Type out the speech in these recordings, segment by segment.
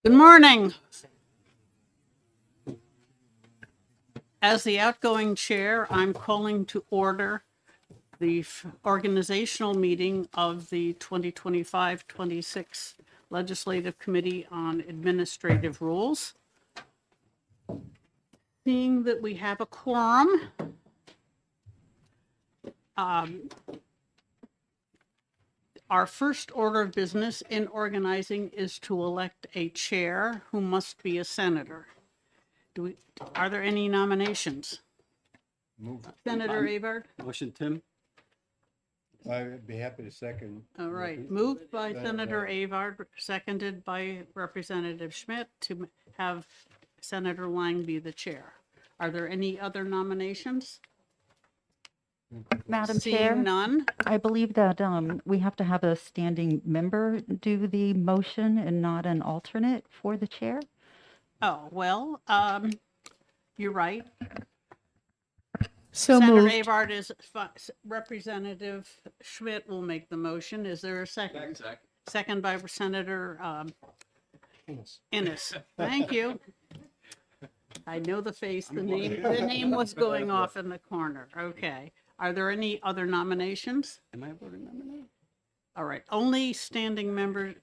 Good morning. As the outgoing chair, I'm calling to order the organizational meeting of the 2025-26 Legislative Committee on Administrative Rules. Seeing that we have a quorum, our first order of business in organizing is to elect a chair who must be a senator. Are there any nominations? Move. Senator Abard? Motion, Tim? I'd be happy to second. All right, moved by Senator Avard, seconded by Representative Schmidt to have Senator Lang be the chair. Are there any other nominations? Madam Chair, Seeing none, I believe that we have to have a standing member do the motion and not an alternate for the chair. oh, well, you're right. So Senator moved. Avard is, Representative Schmidt will make the motion. Is there a second? Second. Second by Senator Innes. Thank you. I know the face, the name was going off in the corner. Okay. Are there any other nominations? Am I voting nominee? All right, only standing members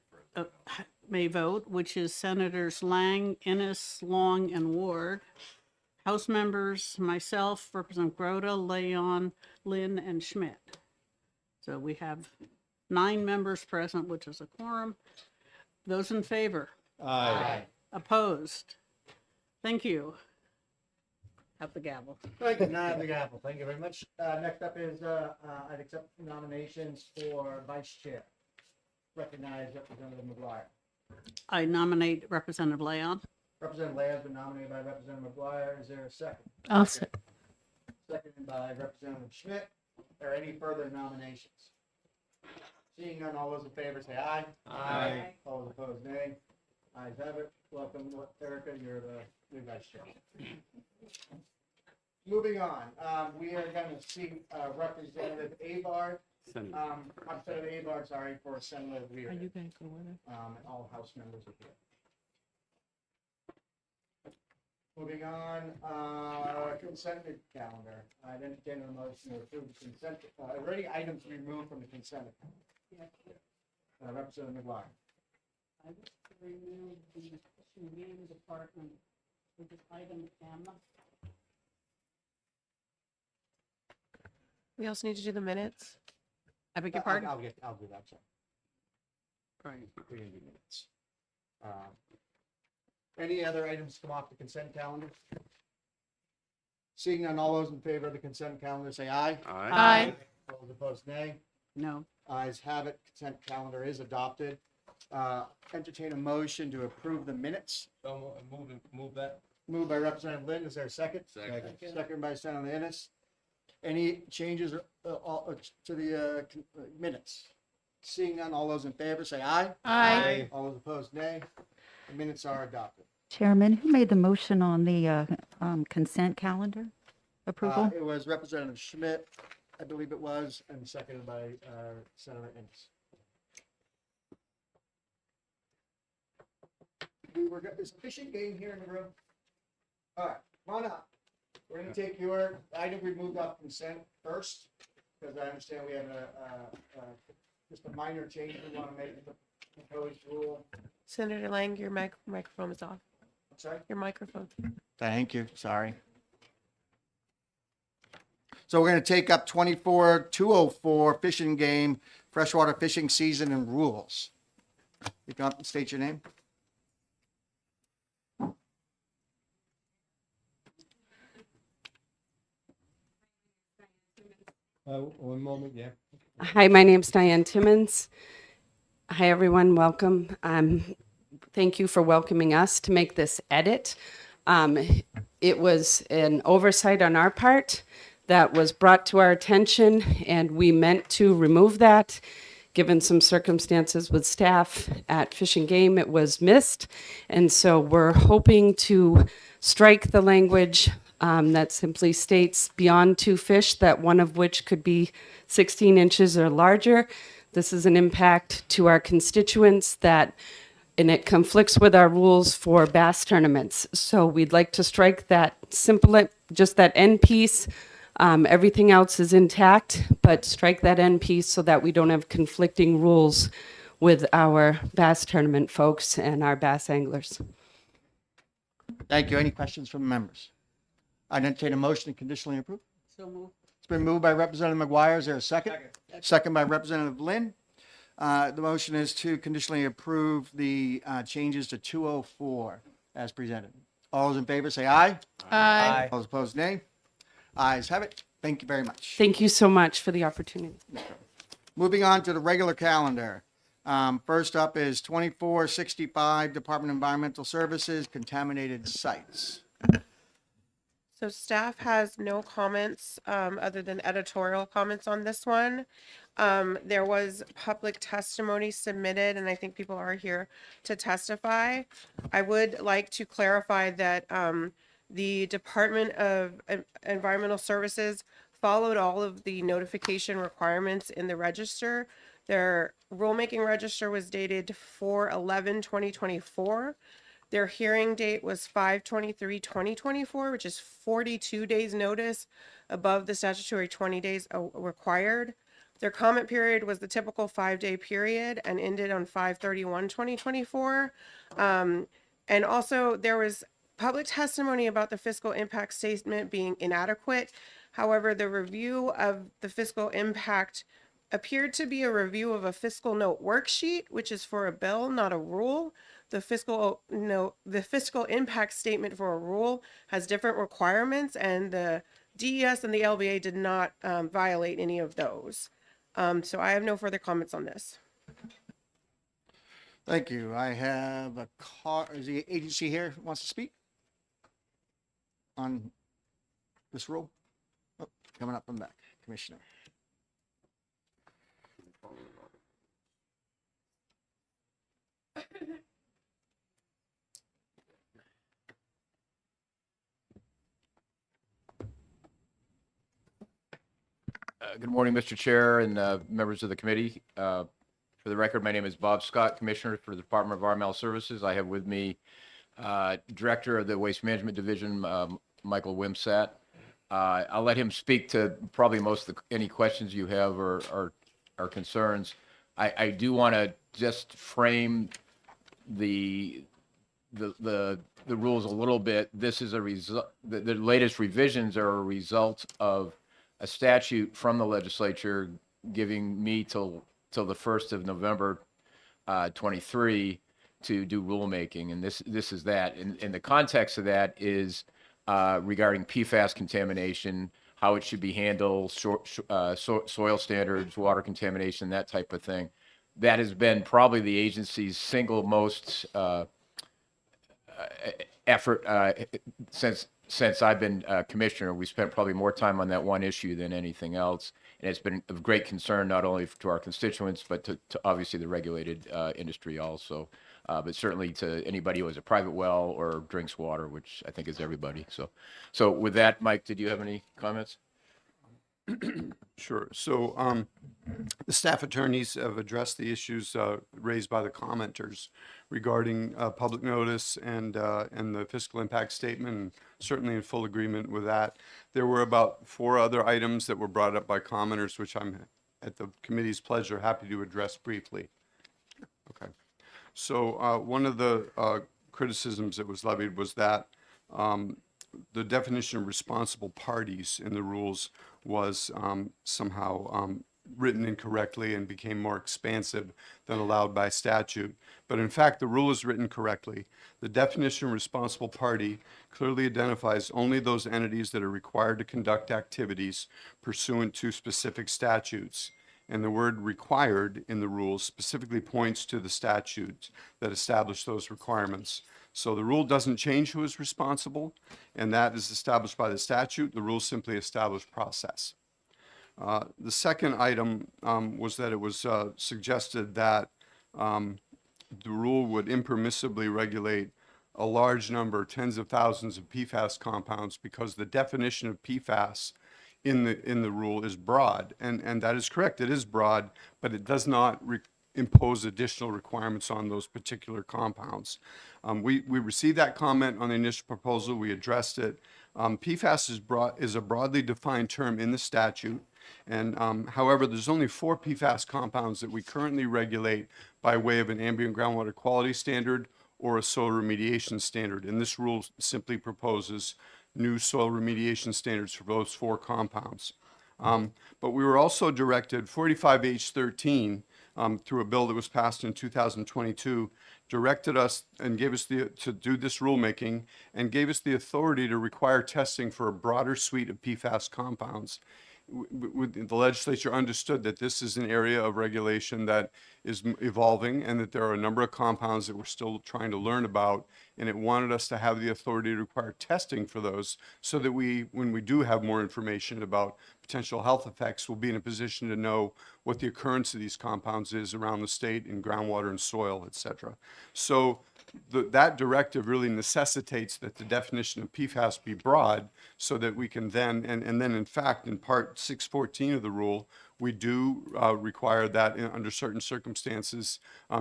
may vote, which is Senators Lang, Innes, Long, and Ward. House members, myself, Representative Grota, Leon, Lynn, and Schmidt. So we have 9 members present, which is a quorum. Those in favor? Aye. Opposed? Thank you. Have the gavel. Thank you, now I have the gavel. Thank you very much. Next up is, I'd accept nominations for vice chair. Recognize Representative McGuire. I nominate Representative Leon. Representative Leah has been nominated by Representative McGuire. Is there a second? I'll se- Seconded by Representative Schmidt. Are any further nominations? Seeing none, all those in favor say aye. Aye. All those opposed, nay. Ayes have it. Welcome, Erica, you're the new vice chair. Moving on, we are going to see Representative Avard. Senator. I'm Senator Avard, sorry, for Senator Weir. Are you going to go with it? And all House members are here. Moving on, consent calendar. I'd entertain a motion to approve the consent. Are there any items removed from the consent? Representative McGuire. I wish to remove the Fishing Game Department, which is item M. We also need to do the minutes. I beg your pardon? I'll do that, sorry. Right. We can do minutes. Any other items come off the consent calendar? Seeing none, all those in favor of the consent calendar say aye. Aye. All those opposed, nay. No. Ayes have it, consent calendar is adopted. Entertain a motion to approve the minutes. So move that. Moved by Representative Lynn, is there a second? Second. Second by Senator Innes. Any changes to the minutes? Seeing none, all those in favor say aye. Aye. All those opposed, nay. The minutes are adopted. Chairman, who made the motion on the consent calendar approval? It was Representative Schmidt, I believe it was, and seconded by Senator Innes. Is Fishing Game here in the room? All right, come on up. We're gonna take your item removed off consent first, because I understand we have just a minor change we want to make to the proposed rule. Senator Lang, your microphone is off. I'm sorry? Your microphone. Thank you, sorry. So we're going to take up 24-204 Fishing Game, Freshwater Fishing Season and Rules. You come up and state your name. One moment, yeah. Hi, my name's Diane Timmons. Hi, everyone. Welcome. Thank you for welcoming us to make this edit. It was an oversight on our part that was brought to our attention, and we meant to remove that. Given some circumstances with staff at Fish and Game, it was missed. And so we're hoping to strike the language that simply states beyond 2 fish, that one of which could be 16 inches or larger. This is an impact to our constituents that and it conflicts with our rules for bass tournaments. So we'd like to strike that simple, just that end piece. Everything else is intact, but strike that end piece so that we don't have conflicting rules with our bass tournament folks and our bass anglers. Thank you. Any questions from the members? I entertain a motion to conditionally approve. So moved. It's been moved by Representative McGuire. Is there a second? Second by Representative Lynn. The motion is to conditionally approve the changes to 204 as presented. All those in favor say aye. Aye. All those opposed, nay. Ayes have it. Thank you very much. Thank you so much for the opportunity. Moving on to the regular calendar. First up is 2465 Department of Environmental Services, Contaminated Sites. So staff has no comments other than editorial comments on this one. There was public testimony submitted, and I think people are here to testify. I would like to clarify that the Department of Environmental Services followed all of the notification requirements in the register. Their rulemaking register was dated 4/11/2024. Their hearing date was 5/23/2024, which is 42 days notice above the statutory 20 days required. Their comment period was the typical 5-day period and ended on 5/31/2024. And also there was public testimony about the fiscal impact statement being inadequate. However, the review of the fiscal impact appeared to be a review of a fiscal note worksheet, which is for a bill, not a rule. The fiscal impact statement for a rule has different requirements, and the DES and the LBA did not violate any of those. So I have no further comments on this. Thank you. I have a call. Is the agency here who wants to speak on this rule? Oh, coming up from back, Commissioner. Good morning, Mr. Chair and members of the committee. For the record, my name is Bob Scott, Commissioner for the Department of Environmental Services. I have with me Director of the Waste Management Division, Michael Wimsat. I'll let him speak to probably most of any questions you have or concerns. I do want to just frame the rules a little bit. This is a result. The latest revisions are a result of a statute from the legislature giving me till the 1st of November 23 to do rulemaking, and this is that. And the context of that is regarding PFAS contamination, how it should be handled, soil standards, water contamination, that type of thing. That has been probably the agency's single most effort since I've been commissioner. We spent probably more time on that one issue than anything else, and it's been of great concern not only to our constituents but to obviously the regulated industry also, but certainly to anybody who has a private well or drinks water, which I think is everybody. So with that, Mike, did you have any comments? Sure. So the staff attorneys have addressed the issues raised by the commenters regarding public notice and the fiscal impact statement, and certainly in full agreement with that. There were about 4 other items that were brought up by commenters, which I'm, at the committee's pleasure, happy to address briefly. Okay. So one of the criticisms that was levied was that the definition of responsible parties in the rules was somehow written incorrectly and became more expansive than allowed by statute. But in fact, the rule is written correctly. The definition of responsible party clearly identifies only those entities that are required to conduct activities pursuant to specific statutes. And the word required in the rules specifically points to the statutes that establish those requirements. So the rule doesn't change who is responsible, and that is established by the statute. The rules simply establish process. The second item was that it was suggested that the rule would impermissibly regulate a large number, tens of thousands of PFAS compounds, because the definition of PFAS in the rule is broad, and that is correct. It is broad, but it does not impose additional requirements on those particular compounds. We received that comment on the initial proposal. We addressed it. PFAS is a broadly defined term in the statute. And however, there's only 4 PFAS compounds that we currently regulate by way of an ambient groundwater quality standard or a soil remediation standard. And this rule simply proposes new soil remediation standards for those 4 compounds. But we were also directed 45H13 through a bill that was passed in 2022, directed us and gave us to do this rulemaking and gave us the authority to require testing for a broader suite of PFAS compounds. The legislature understood that this is an area of regulation that is evolving and that there are a number of compounds that we're still trying to learn about, and it wanted us to have the authority to require testing for those so that when we do have more information about potential health effects, we'll be in a position to know what the occurrence of these compounds is around the state in groundwater and soil, et cetera. So that directive really necessitates that the definition of PFAS be broad so that we can then, and then in fact, in part 614 of the rule, we do require that under certain circumstances,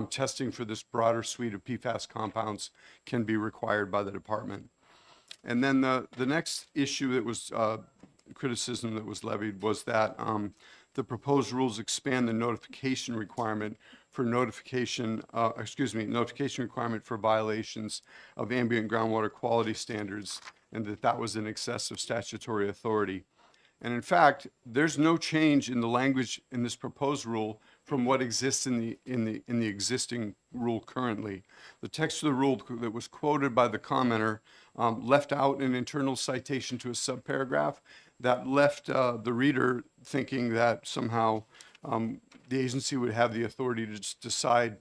testing for this broader suite of PFAS compounds can be required by the department. And then the next issue that was criticism that was levied was that the proposed rules expand the notification requirement for notification requirement for violations of ambient groundwater quality standards, and that was in excess of statutory authority. And in fact, there's no change in the language in this proposed rule from what exists in the existing rule currently. The text of the rule that was quoted by the commenter left out an internal citation to a subparagraph that left the reader thinking that somehow the agency would have the authority to just decide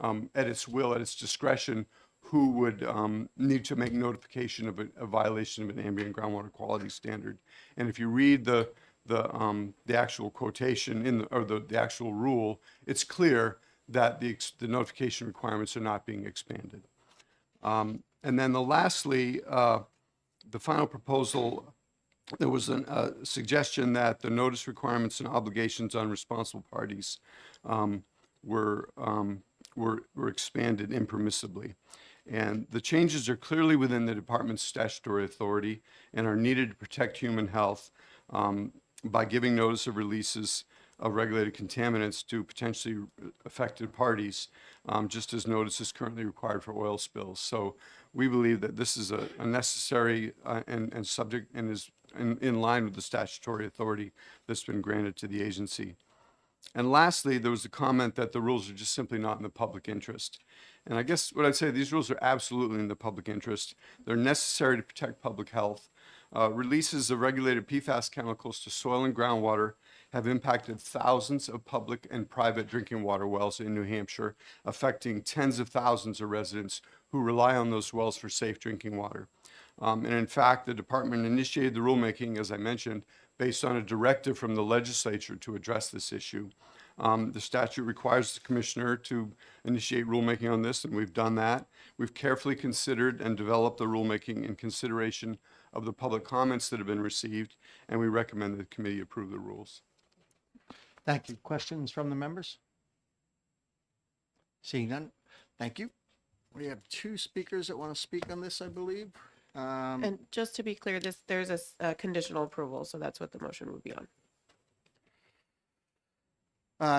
at its will, at its discretion, who would need to make notification of a violation of an ambient groundwater quality standard. And if you read the actual quotation or the actual rule, it's clear that the notification requirements are not being expanded. And then lastly, the final proposal, there was a suggestion that the notice requirements and obligations on responsible parties were expanded impermissibly. And the changes are clearly within the department's statutory authority and are needed to protect human health by giving notice of releases of regulated contaminants to potentially affected parties, just as notice is currently required for oil spills. So we believe that this is a necessary and subject and is in line with the statutory authority that's been granted to the agency. And lastly, there was a comment that the rules are just simply not in the public interest. And I guess what I'd say, these rules are absolutely in the public interest. They're necessary to protect public health. Releases of regulated PFAS chemicals to soil and groundwater have impacted thousands of public and private drinking water wells in New Hampshire, affecting tens of thousands of residents who rely on those wells for safe drinking water. And in fact, the department initiated the rulemaking, as I mentioned, based on a directive from the legislature to address this issue. The statute requires the commissioner to initiate rulemaking on this, and we've done that. We've carefully considered and developed the rulemaking in consideration of the public comments that have been received, and we recommend that the committee approve the rules. Thank you. Questions from the members? Seeing none, thank you. We have 2 speakers that want to speak on this, I believe. And just to be clear, there's a conditional approval, so that's what the motion would be on.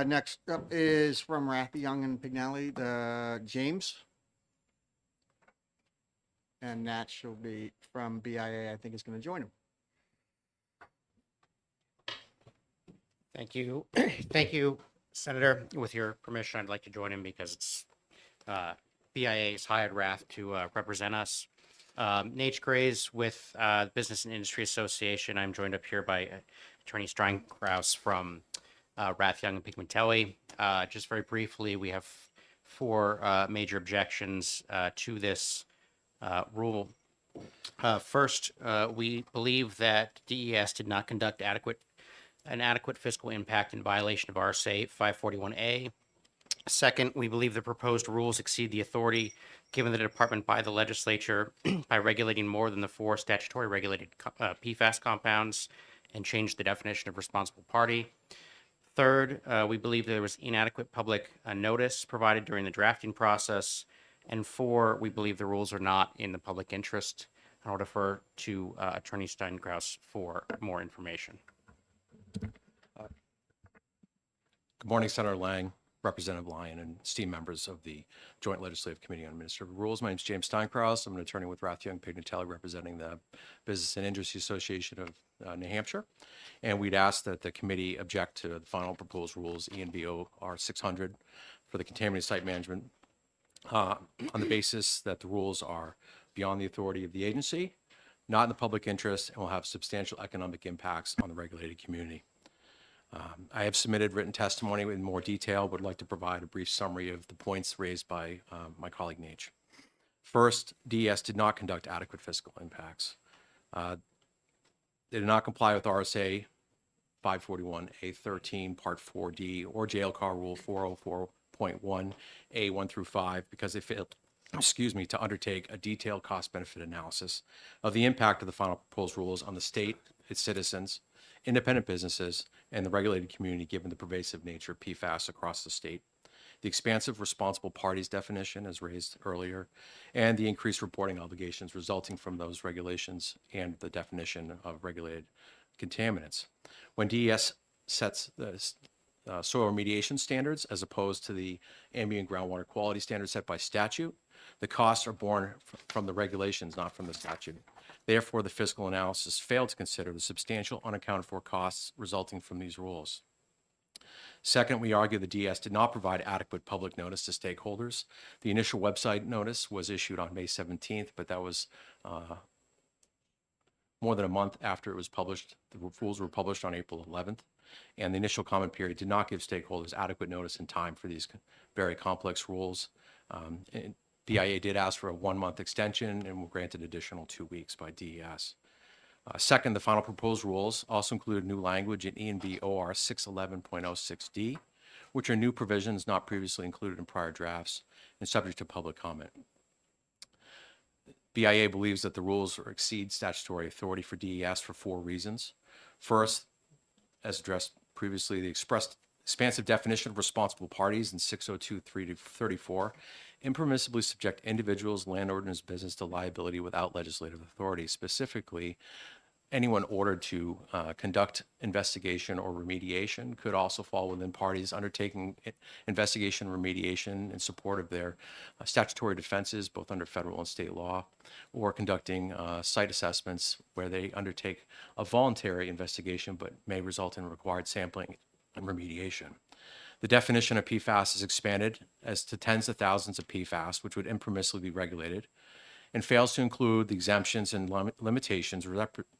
Next up is from Rath, Young, and Pignelli, James. And that shall be from BIA, I think is going to join him. Thank you. Thank you, Senator. With your permission, I'd like to join him because it's BIA's hired Rath to represent us. Nate Grays with Business and Industry Association. I'm joined up here by Attorney Steinkraus from Rath, Young, and Pignelli. Just very briefly, we have 4 major objections to this rule. First, we believe that DES did not conduct an adequate fiscal impact in violation of RSA 541A. Second, we believe the proposed rules exceed the authority given the department by the legislature by regulating more than the 4 statutory regulated PFAS compounds and change the definition of responsible party. Third, we believe there was inadequate public notice provided during the drafting process. And four, we believe the rules are not in the public interest. I'll defer to Attorney Steinkraus for more information. Good morning, Senator Lang, Representative Lyon, and esteemed members of the Joint Legislative Committee on Administrative Rules. My name is James Steinkraus. I'm an attorney with Rathjung Pignatelli, representing the Business and Industry Association of New Hampshire. And we'd ask that the committee object to the final proposed rules, ENBO-R 600, for the contaminated site management on the basis that the rules are beyond the authority of the agency, not in the public interest, and will have substantial economic impacts on the regulated community. I have submitted written testimony in more detail, but would like to provide a brief summary of the points raised by my colleague Nate. First, DES did not conduct adequate fiscal impacts. They did not comply with RSA 541A13 Part 4D or JLCAR Rule 404.1A 1 through 5 because they failed, to undertake a detailed cost-benefit analysis of the impact of the final proposed rules on the state, its citizens, independent businesses, and the regulated community, given the pervasive nature of PFAS across the state, the expansive responsible parties definition, as raised earlier, and the increased reporting obligations resulting from those regulations and the definition of regulated contaminants. When DES sets the soil remediation standards as opposed to the ambient groundwater quality standards set by statute, the costs are borne from the regulations, not from the statute. Therefore, the fiscal analysis failed to consider the substantial unaccounted for costs resulting from these rules. Second, we argue the DS did not provide adequate public notice to stakeholders. The initial website notice was issued on May 17th, but that was more than a month after it was published. The rules were published on April 11th, and the initial comment period did not give stakeholders adequate notice in time for these very complex rules. BIA did ask for a 1-month extension and were granted additional 2 weeks by DES. Second, the final proposed rules also include new language in ENBOR 611.06D, which are new provisions not previously included in prior drafts and subject to public comment. BIA believes that the rules exceed statutory authority for DES for 4 reasons. First, as addressed previously, the expansive definition of responsible parties in 602.3-34 impermissibly subject individuals, landowners, business to liability without legislative authority. Specifically, anyone ordered to conduct investigation or remediation could also fall within parties undertaking investigation remediation in support of their statutory defenses, both under federal and state law, or conducting site assessments where they undertake a voluntary investigation but may result in required sampling and remediation. The definition of PFAS is expanded as to tens of thousands of PFAS, which would impermissibly be regulated, and fails to include the exemptions and limitations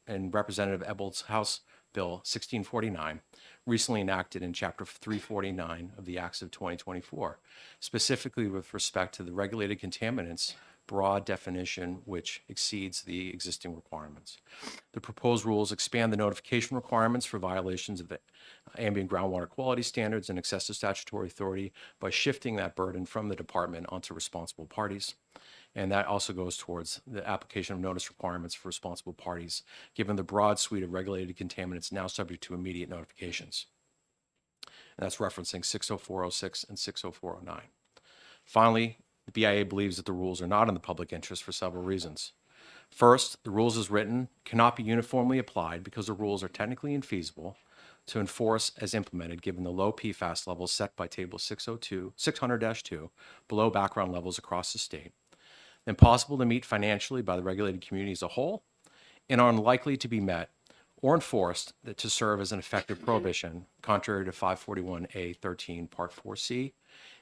in Representative Ebble's House Bill 1649, recently enacted in Chapter 349 of the Acts of 2024, specifically with respect to the regulated contaminants broad definition which exceeds the existing requirements. The proposed rules expand the notification requirements for violations of the ambient groundwater quality standards and excessive statutory authority by shifting that burden from the department onto responsible parties. And that also goes towards the application of notice requirements for responsible parties, given the broad suite of regulated contaminants now subject to immediate notifications. And that's referencing 60406 and 60409. Finally, the BIA believes that the rules are not in the public interest for several reasons. First, the rules as written cannot be uniformly applied because the rules are technically infeasible to enforce as implemented given the low PFAS levels set by Table 600-2 below background levels across the state, impossible to meet financially by the regulated community as a whole, and are unlikely to be met or enforced to serve as an effective prohibition, contrary to 541A13 Part 4C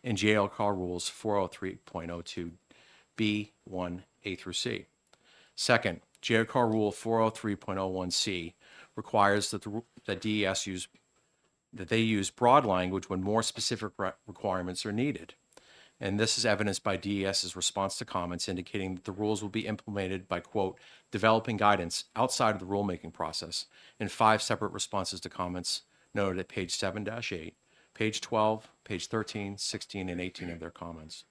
and JLCAR Rules 403.02B1 A through C. Second, JLCAR Rule 403.01C requires that DES use broad language when more specific requirements are needed. And this is evidenced by DES's response to comments indicating that the rules will be implemented by, quote, developing guidance outside of the rulemaking process in 5 separate responses to comments noted at page 7-8, page 12, page 13, 16, and 18 of their comments.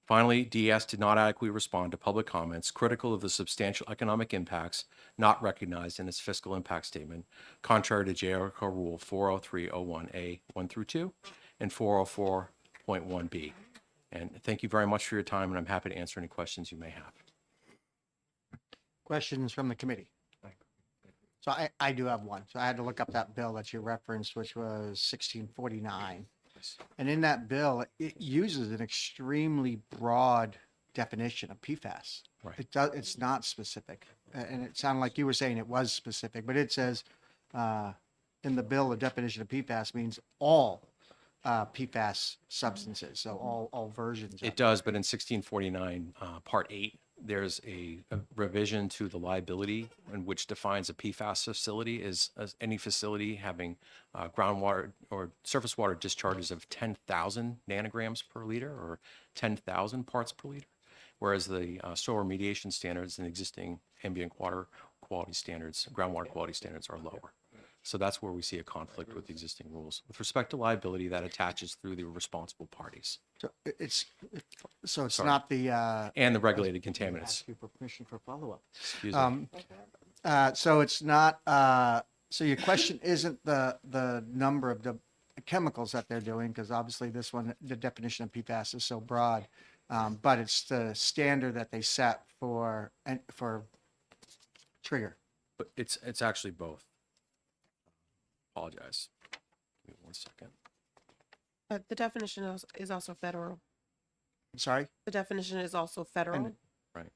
Finally, DES did not adequately respond to public comments critical of the substantial economic impacts not recognized in its fiscal impact statement, contrary to JLCAR Rule 40301A 1 through 2 and 404.1B. And thank you very much for your time, and I'm happy to answer any questions you may have. Questions from the committee? So I do have one. So I had to look up that bill that you referenced, which was 1649. And in that bill, it uses an extremely broad definition of PFAS. Right. It's not specific. And it sounded like you were saying it was specific, but it says in the bill, the definition of PFAS means all PFAS substances. So all versions of It does, but in 1649, Part 8, there's a revision to the liability in which defines a PFAS facility as any facility having groundwater or surface water discharges of 10,000 nanograms per liter or 10,000 parts per liter, whereas the soil remediation standards and existing ambient water quality standards, groundwater quality standards are lower. So that's where we see a conflict with existing rules. With respect to liability, that attaches through the responsible parties So it's Sorry. not the and the regulated contaminants. ask you for permission for follow-up. Excuse me. So it's not, so your question isn't the number of the chemicals that they're doing, because obviously this one, the definition of PFAS is so broad, but it's the standard that they set for trigger. But it's actually both. Apologize. Give me 1 second. The definition is also federal. I'm sorry? The definition is also federal. Right.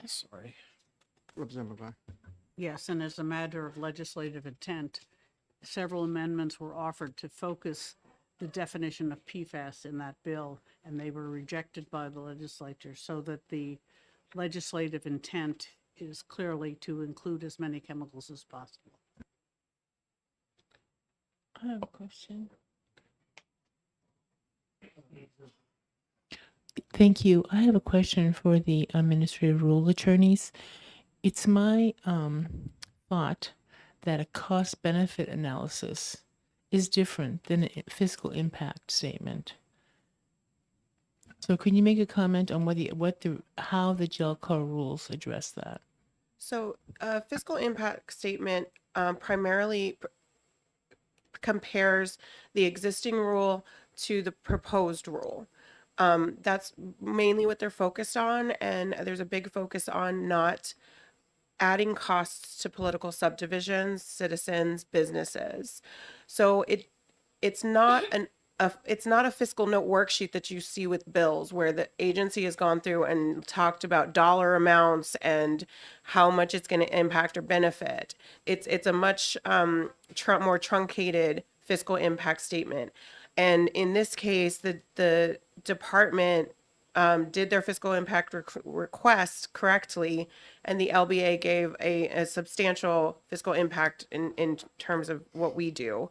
Sorry. Representative McGuire. Yes, and as a matter of legislative intent, several amendments were offered to focus the definition of PFAS in that bill, and they were rejected by the legislature, so that the legislative intent is clearly to include as many chemicals as possible. I have a question. Thank you. I have a question for the administrative rule attorneys. It's my thought that a cost-benefit analysis is different than a fiscal impact statement. So can you make a comment on how the JLCAR rules address that? So fiscal impact statement primarily compares the existing rule to the proposed rule. That's mainly what they're focused on, and there's a big focus on not adding costs to political subdivisions, citizens, businesses. So it's not a fiscal note worksheet that you see with bills where the agency has gone through and talked about dollar amounts and how much it's going to impact or benefit. It's a much more truncated fiscal impact statement. And in this case, the department did their fiscal impact request correctly, and the LBA gave a substantial fiscal impact in terms of what we do.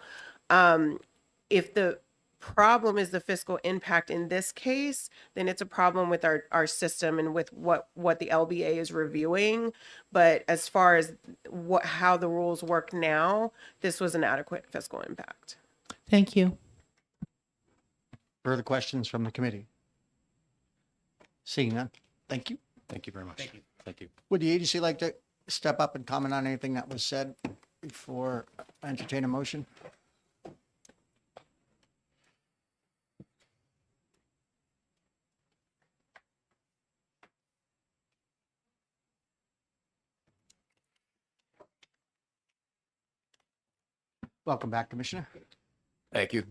If the problem is the fiscal impact in this case, then it's a problem with our system and with what the LBA is reviewing. But as far as how the rules work now, this was an adequate fiscal impact. Thank you. Further questions from the committee? Seeing none. Thank you. Thank you very much. Thank you. Would the agency like to step up and comment on anything that was said before I entertain a motion? Welcome back, Commissioner. Thank you.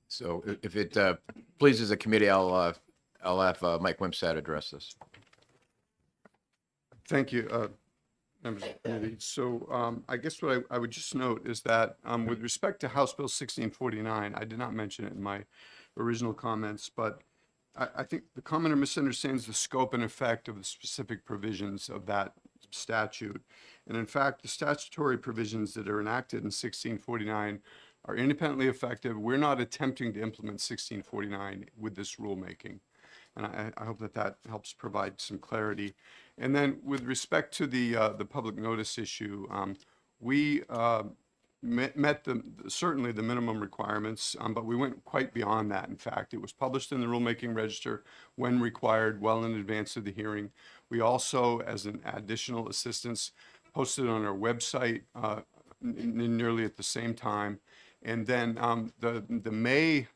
So if it pleases the committee, I'll have Mike Wimsatt address this. Thank you, members of the committee. So I guess what I would just note is that with respect to House Bill 1649, I did not mention it in my original comments, but I think the commenter misunderstands the scope and effect of the specific provisions of that statute. And in fact, the statutory provisions that are enacted in 1649 are independently effective. We're not attempting to implement 1649 with this rulemaking. And I hope that helps provide some clarity. And then with respect to the public notice issue, we met certainly the minimum requirements, but we went quite beyond that. In fact, it was published in the rulemaking register when required, well in advance of the hearing. We also, as an additional assistance, posted on our website nearly at the same time. And then the May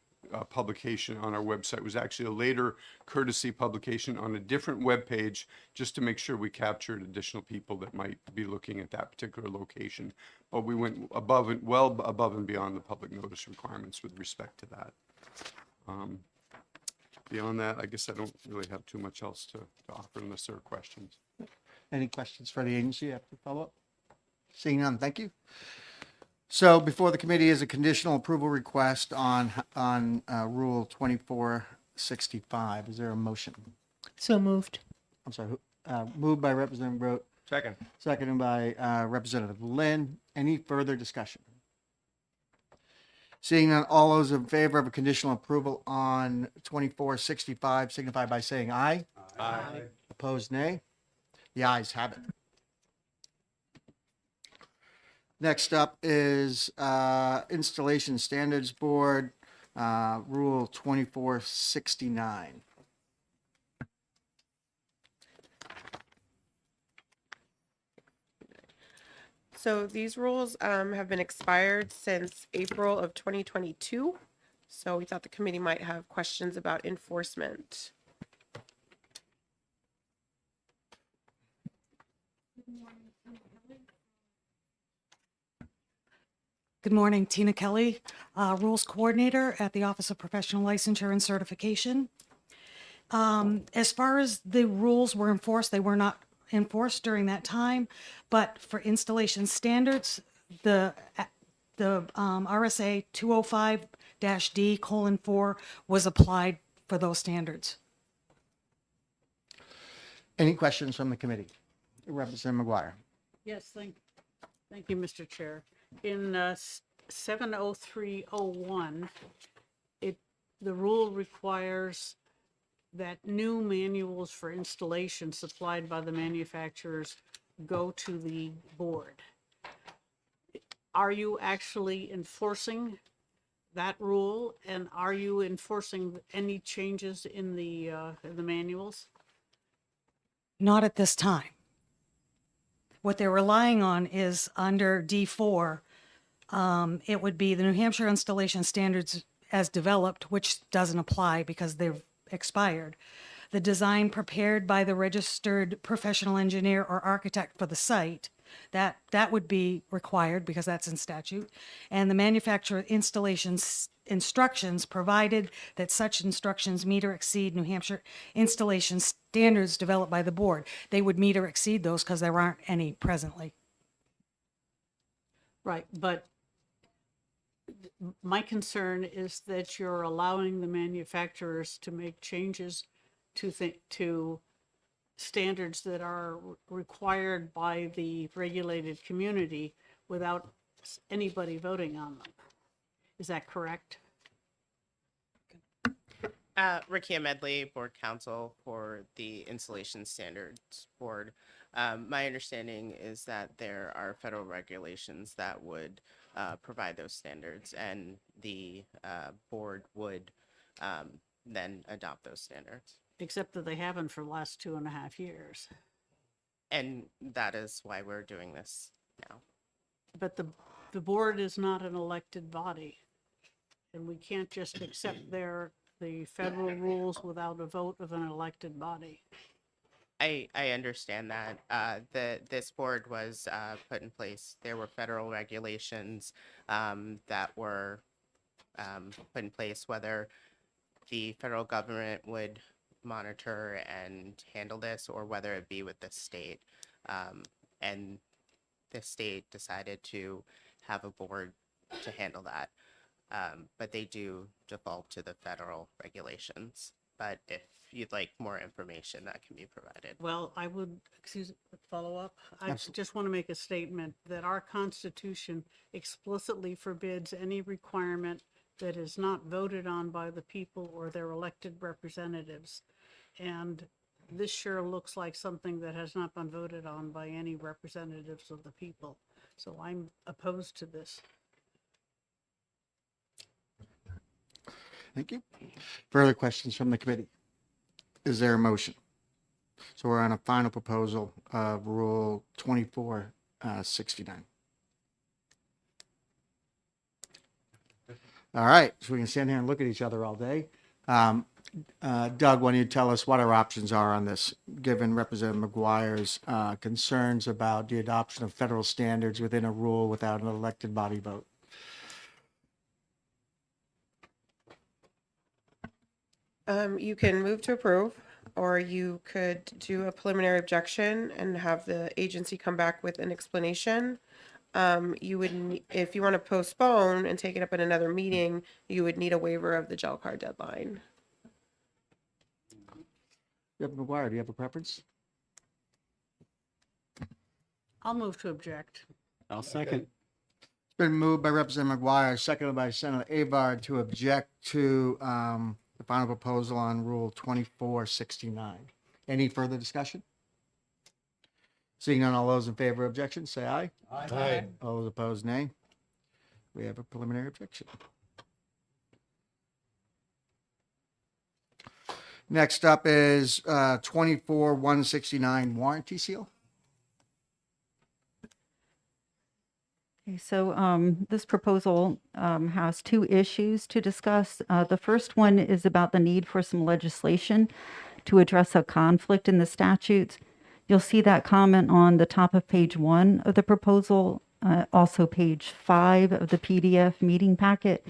publication on our website was actually a later courtesy publication on a different web page, just to make sure we captured additional people that might be looking at that particular location. But we went well above and beyond the public notice requirements with respect to that. Beyond that, I guess I don't really have too much else to offer unless there are questions. Any questions for the agency after follow-up? Seeing none, thank you. So before the committee is a conditional approval request on Rule 2465. Is there a motion? So moved. I'm sorry, moved by Representative Grote, Second. seconded by Representative Lynn. Any further discussion? Seeing none, all those in favor of a conditional approval on 2465 signify by saying aye. Aye. Opposed, nay. The ayes have it. Next up is Installation Standards Board, Rule 2469. So these rules have been expired since April of 2022. So we thought the committee might have questions about enforcement. Good morning, Tina Kelly, Rules Coordinator at the Office of Professional Licensure and Certification. As far as the rules were enforced, they were not enforced during that time, but for installation standards, the RSA 205-D:4 was applied for those standards. Any questions from the committee? Representative McGuire. Yes, thank you, Mr. Chair. In 70301, the rule requires that new manuals for installation supplied by the manufacturers go to the board. Are you actually enforcing that rule, and are you enforcing any changes in the manuals? Not at this time. What they're relying on is under D4, it would be the New Hampshire installation standards as developed, which doesn't apply because they've expired. The design prepared by the registered professional engineer or architect for the site, that would be required because that's in statute. And the manufacturer installation instructions, provided that such instructions meet or exceed New Hampshire installation standards developed by the board. They would meet or exceed those because there aren't any presently. Right, but my concern is that you're allowing the manufacturers to make changes to standards that are required by the regulated community without anybody voting on them. Is that correct? Rakia Medley, Board Counsel for the Installation Standards Board. My understanding is that there are federal regulations that would provide those standards, and the board would then adopt those standards. Except that they haven't for the last 2.5 years. And that is why we're doing this now. But the board is not an elected body, and we can't just accept the federal rules without a vote of an elected body. I understand that. This board was put in place. There were federal regulations that were put in place, whether the federal government would monitor and handle this or whether it be with the state. And the state decided to have a board to handle that. But they do default to the federal regulations. But if you'd like more information, that can be provided. Well, I would, follow up. I just want to make a statement that our Constitution explicitly forbids any requirement that is not voted on by the people or their elected representatives. And this sure looks like something that has not been voted on by any representatives of the people. So I'm opposed to this. Thank you. Further questions from the committee? Is there a motion? So we're on a final proposal of Rule 2469. All right, so we can stand here and look at each other all day. Doug, why don't you tell us what our options are on this, given Representative McGuire's concerns about the adoption of federal standards within a rule without an elected body vote? You can move to approve, or you could do a preliminary objection and have the agency come back with an explanation. You would, if you want to postpone and take it up in another meeting, you would need a waiver of the JLCAR deadline. Rep. McGuire, do you have a preference? I'll move to object. I'll second. It's been moved by Representative McGuire, seconded by Senator Avard to object to the final proposal on Rule 2469. Any further discussion? Seeing none, all those in favor of objection, say aye. Aye. All those opposed, nay. We have a preliminary objection. Next up is 24-169 warranty seal. Okay, so this proposal has two issues to discuss. The first one is about the need for some legislation to address a conflict in the statutes. You'll see that comment on the top of page 1 of the proposal, also page 5 of the PDF meeting packet.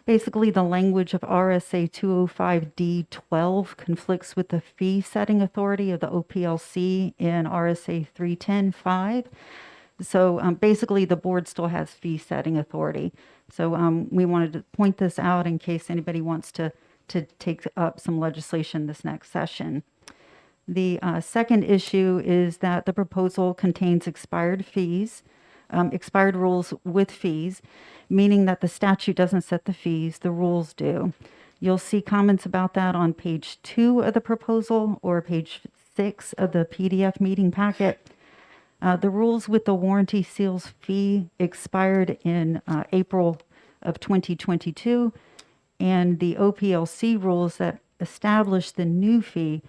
Basically, the language of RSA 205D12 conflicts with the fee setting authority of the OPLC in RSA 310.5. So basically, the board still has fee setting authority. So we wanted to point this out in case anybody wants to take up some legislation this next session. The second issue is that the proposal contains expired fees, expired rules with fees, meaning that the statute doesn't set the fees, the rules do. You'll see comments about that on page 2 of the proposal or page 6 of the PDF meeting packet. The rules with the warranty seals fee expired in April of 2022, and the OPLC rules that establish the new fee,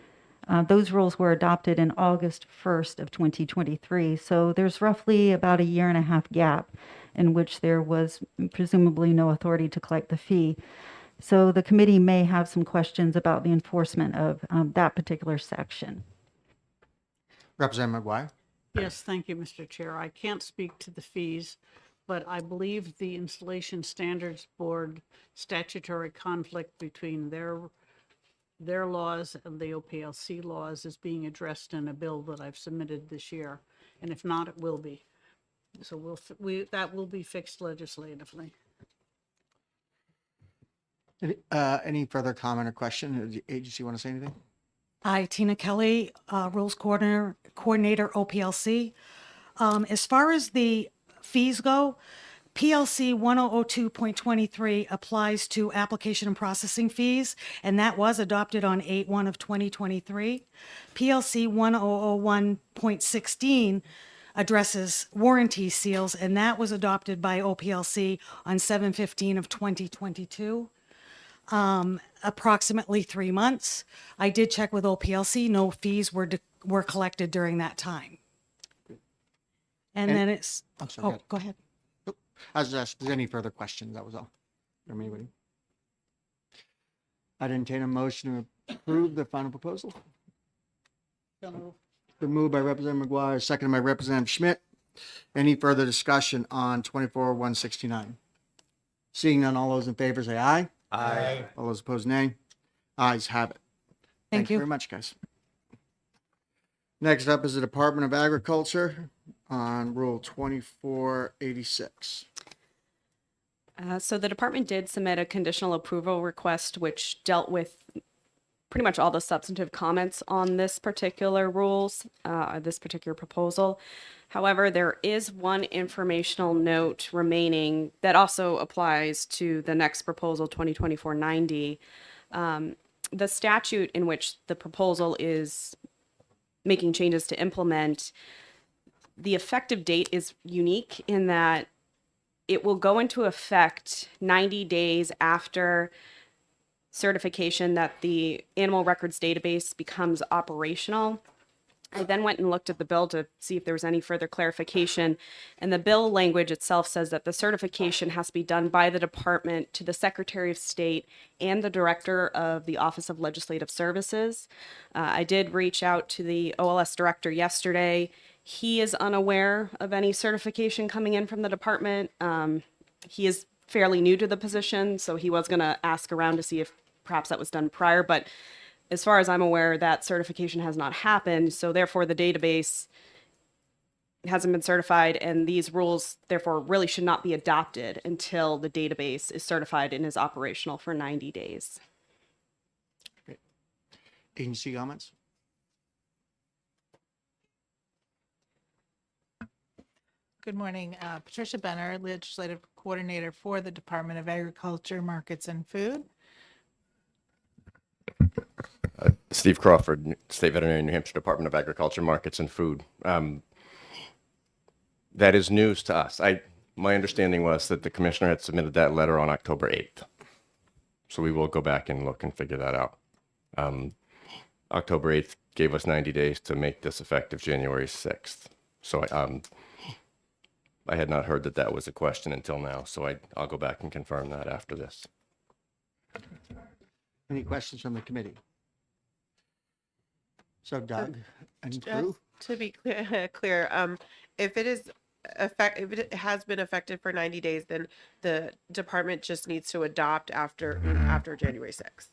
those rules were adopted in August 1st of 2023. So there's roughly about a 1.5 year gap in which there was presumably no authority to collect the fee. So the committee may have some questions about the enforcement of that particular section. Representative McGuire. Yes, thank you, Mr. Chair. I can't speak to the fees, but I believe the Installation Standards Board statutory conflict between their laws and the OPLC laws is being addressed in a bill that I've submitted this year. And if not, it will be. So that will be fixed legislatively. Any further comment or question? Does the agency want to say anything? Hi, Tina Kelly, Rules Coordinator, OPLC. As far as the fees go, PLC 1002.23 applies to application and processing fees, and that was adopted on 8/1 of 2023. PLC 1001.16 addresses warranty seals, and that was adopted by OPLC on 7/15 of 2022. Approximately 3 months. I did check with OPLC. No fees were collected during that time. And then it's, I'm sorry, go ahead. I was just asking, is there any further questions? That was all. From anybody? I'd entertain a motion to approve the final proposal. Been moved by Representative McGuire, seconded by Representative Schmidt. Any further discussion on 24-169? Seeing none, all those in favor say aye. Aye. All those opposed, nay. Ayes have it. Thank you. Very much, guys. Next up is the Department of Agriculture on Rule 2486. So the department did submit a conditional approval request, which dealt with pretty much all the substantive comments on this particular this particular proposal. However, there is one informational note remaining that also applies to the next proposal, 2024-90. The statute in which the proposal is making changes to implement, the effective date is unique in that it will go into effect 90 days after certification that the animal records database becomes operational. I then went and looked at the bill to see if there was any further clarification. And the bill language itself says that the certification has to be done by the department to the Secretary of State and the Director of the Office of Legislative Services. I did reach out to the OLS director yesterday. He is unaware of any certification coming in from the department. He is fairly new to the position, so he was going to ask around to see if perhaps that was done prior, but as far as I'm aware, that certification has not happened. So therefore, the database hasn't been certified, and these rules therefore really should not be adopted until the database is certified and is operational for 90 days. Agency comments? Good morning. Patricia Benner, Legislative Coordinator for the Department of Agriculture, Markets, and Food. Steve Crawford, State Veterinarian, New Hampshire Department of Agriculture, Markets, and Food. That is news to us. My understanding was that the commissioner had submitted that letter on October 8th. So we will go back and look and figure that out. October 8th gave us 90 days to make this effective January 6th. So I had not heard that that was a question until now. So I'll go back and confirm that after this. Any questions from the committee? So Doug and crew? Just to be clear, if it has been effective for 90 days, then the department just needs to adopt after January 6th.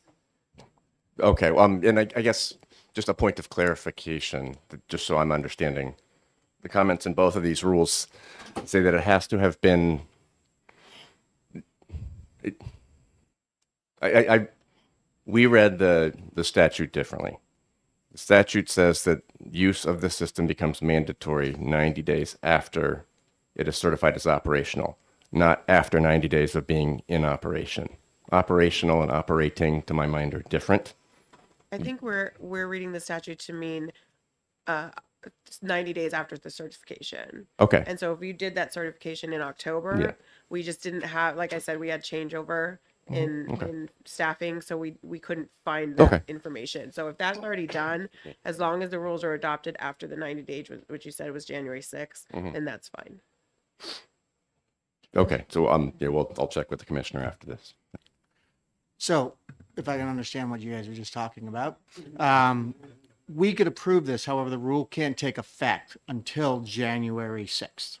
Okay, and I guess just a point of clarification, just so I'm understanding. The comments in both of these rules say that it has to have been. We read the statute differently. The statute says that use of the system becomes mandatory 90 days after it is certified as operational, not after 90 days of being in operation. Operational and operating, to my mind, are different. I think we're reading the statute to mean 90 days after the certification. Okay. And so if you did that certification in October, Yeah. we just didn't have, like I said, we had changeover in staffing, so we couldn't find that information. So if that's already done, as long as the rules are adopted after the 90 days, which you said was January 6th, then that's fine. Okay, so yeah, I'll check with the commissioner after this. So if I can understand what you guys were just talking about, we could approve this. However, the rule can't take effect until January 6th.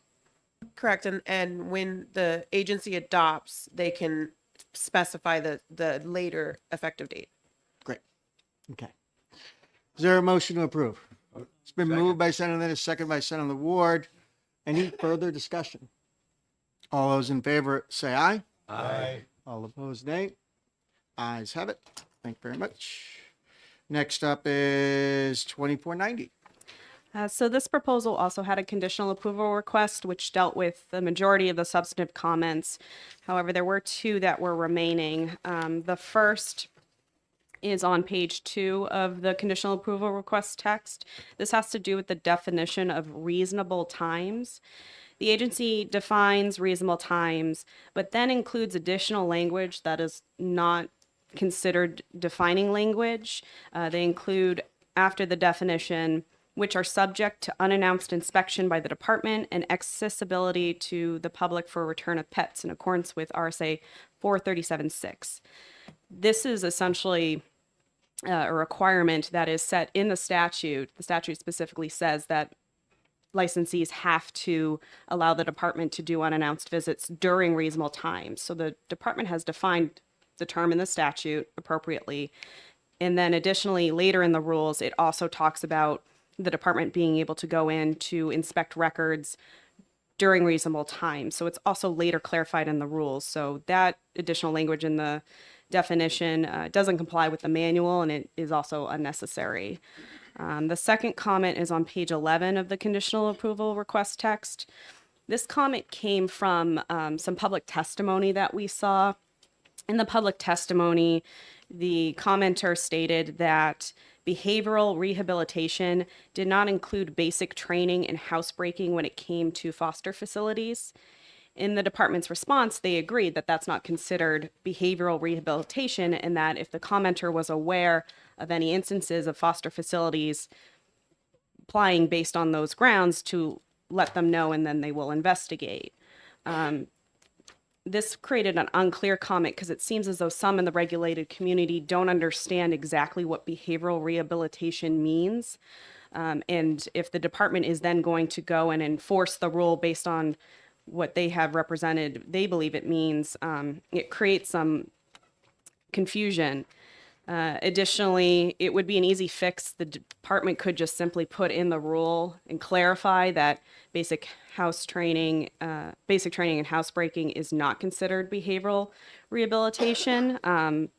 Correct. And when the agency adopts, they can specify the later effective date. Great. Okay. Is there a motion to approve? It's been moved by Senator Linus, second by Senator Ward. Any further discussion? All those in favor say aye. Aye. All opposed, nay. Ayes have it. Thank you very much. Next up is 2490. So this proposal also had a conditional approval request, which dealt with the majority of the substantive comments. However, there were two that were remaining. The first is on page 2 of the conditional approval request text. This has to do with the definition of reasonable times. The agency defines reasonable times, but then includes additional language that is not considered defining language. They include, after the definition, which are subject to unannounced inspection by the department and accessibility to the public for return of pets in accordance with RSA 437.6. This is essentially a requirement that is set in the statute. The statute specifically says that licensees have to allow the department to do unannounced visits during reasonable times. So the department has defined the term in the statute appropriately. And then additionally, later in the rules, it also talks about the department being able to go in to inspect records during reasonable time. So it's also later clarified in the rules. So that additional language in the definition doesn't comply with the manual, and it is also unnecessary. The second comment is on page 11 of the conditional approval request text. This comment came from some public testimony that we saw. In the public testimony, the commenter stated that behavioral rehabilitation did not include basic training in housebreaking when it came to foster facilities. In the department's response, they agreed that that's not considered behavioral rehabilitation, and that if the commenter was aware of any instances of foster facilities applying based on those grounds, to let them know, and then they will investigate. This created an unclear comment because it seems as though some in the regulated community don't understand exactly what behavioral rehabilitation means. And if the department is then going to go and enforce the rule based on what they have represented, they believe it means, it creates some confusion. Additionally, it would be an easy fix. The department could just simply put in the rule and clarify that basic training and housebreaking is not considered behavioral rehabilitation.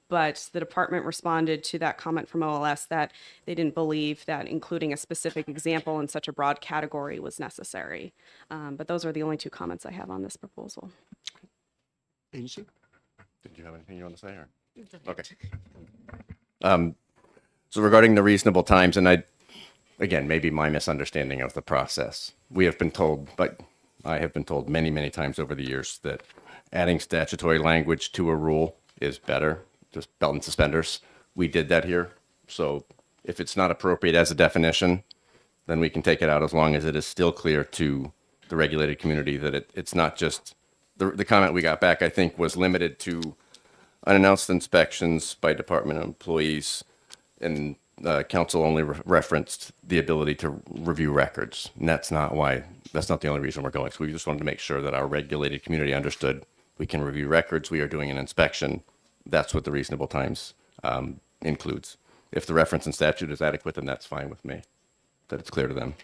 But the department responded to that comment from OLS that they didn't believe that including a specific example in such a broad category was necessary. But those are the only two comments I have on this proposal. Agency? Did you have anything you want to say? Or? Okay. So regarding the reasonable times, and again, maybe my misunderstanding of the process. We have been told, but I have been told many, many times over the years that adding statutory language to a rule is better, just belt and suspenders. We did that here. So if it's not appropriate as a definition, then we can take it out as long as it is still clear to the regulated community that it's not just, the comment we got back, I think, was limited to unannounced inspections by department employees, and council only referenced the ability to review records. And that's not the only reason we're going. So we just wanted to make sure that our regulated community understood we can review records, we are doing an inspection. That's what the reasonable times includes. If the reference in statute is adequate, then that's fine with me, that it's clear to them.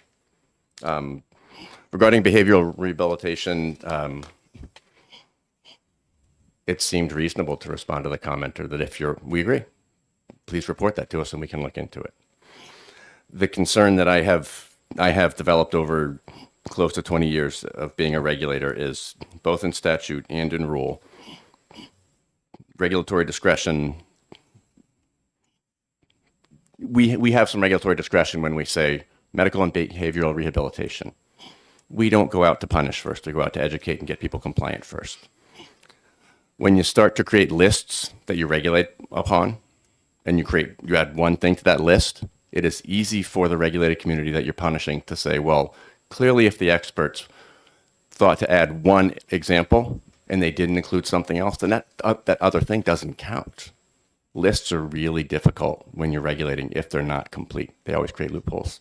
Regarding behavioral rehabilitation, it seemed reasonable to respond to the commenter that we agree, please report that to us and we can look into it. The concern that I have developed over close to 20 years of being a regulator is both in statute and in rule, regulatory discretion. We have some regulatory discretion when we say medical and behavioral rehabilitation. We don't go out to punish first, we go out to educate and get people compliant first. When you start to create lists that you regulate upon, and you add one thing to that list, it is easy for the regulated community that you're punishing to say, well, clearly if the experts thought to add one example and they didn't include something else, then that other thing doesn't count. Lists are really difficult when you're regulating if they're not complete. They always create loopholes.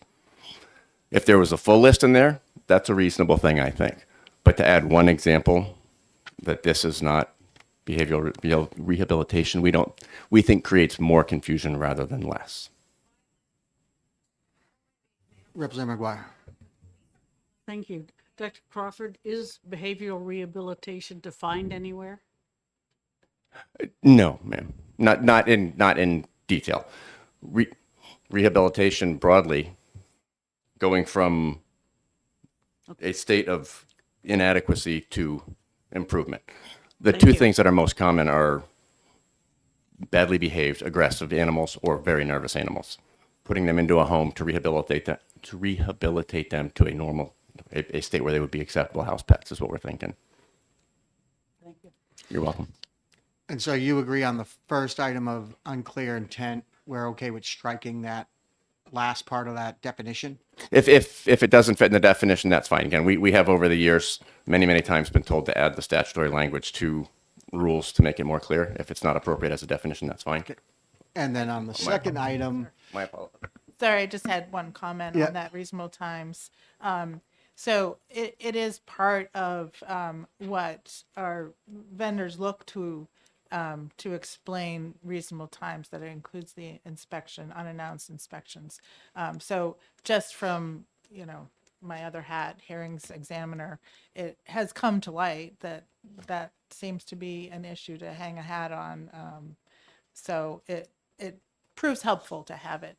If there was a full list in there, that's a reasonable thing, I think. But to add one example that this is not behavioral rehabilitation, we think creates more confusion rather than less. Representative McGuire. Thank you. Dr. Crawford, is behavioral rehabilitation defined anywhere? No, ma'am. Not in detail. Rehabilitation broadly, going from a state of inadequacy to improvement. The Thank two you. things that are most common are badly behaved, aggressive animals or very nervous animals. Putting them into a home to rehabilitate them to a normal, a state where they would be acceptable house pets is what we're thinking. Thank you. You're welcome. And so you agree on the first item of unclear intent, we're okay with striking that last part of that definition? If it doesn't fit in the definition, that's fine. Again, we have over the years many times been told to add the statutory language to rules to make it more clear. If it's not appropriate as a definition, that's fine. And then on the second item, My apologies. Sorry, I just had one comment Yeah. on that reasonable times. So it is part of what our vendors look to explain reasonable times, that it includes the inspection, unannounced inspections. So just from, my other hat, hearings examiner, it has come to light that that seems to be an issue to hang a hat on. So it proves helpful to have it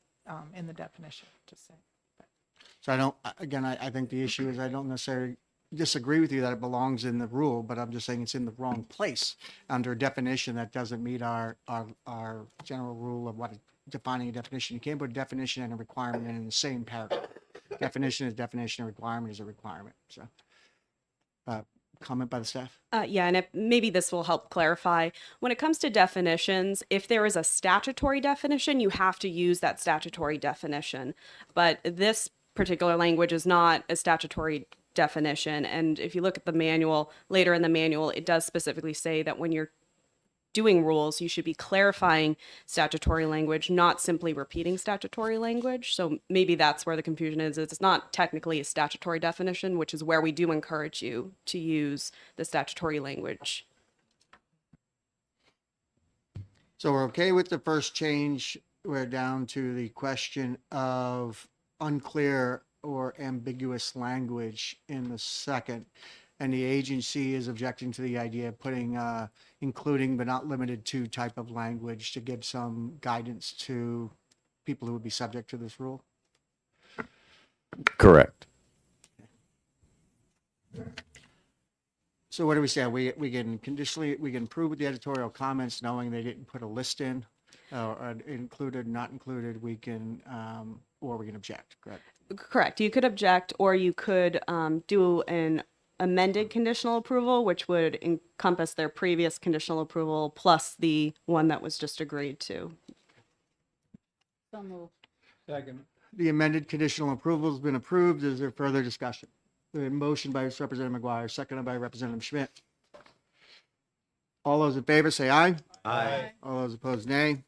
in the definition, to say. so I think the issue is I don't necessarily disagree with you that it belongs in the rule, but I'm just saying it's in the wrong place under a definition that doesn't meet our general rule of what defining a definition. You can't put a definition and a requirement in the same paragraph. Definition is definition, a requirement is a requirement. So comment by the staff? Yeah, and maybe this will help clarify. When it comes to definitions, if there is a statutory definition, you have to use that statutory definition. But this particular language is not a statutory definition. And if you look at the manual, later in the manual, it does specifically say that when you're doing rules, you should be clarifying statutory language, not simply repeating statutory language. So maybe that's where the confusion is. It's not technically a statutory definition, which is where we do encourage you to use the statutory language. So we're okay with the first change. We're down to the question of unclear or ambiguous language in the second. And the agency is objecting to the idea of putting including but not limited to type of language to give some guidance to people who would be subject to this rule. Correct. So what do we say? We can conditionally, we can approve with the editorial comments knowing they didn't put a list in or included, not included. We can, or we can object, correct? Correct. You could object, or you could do an amended conditional approval, which would encompass their previous conditional approval plus the one that was just agreed to. So moved. Second. The amended conditional approval has been approved. Is there further discussion? The motion by Representative McGuire, seconded by Representative Schmidt. All those in favor say aye. Aye. All those opposed, nay.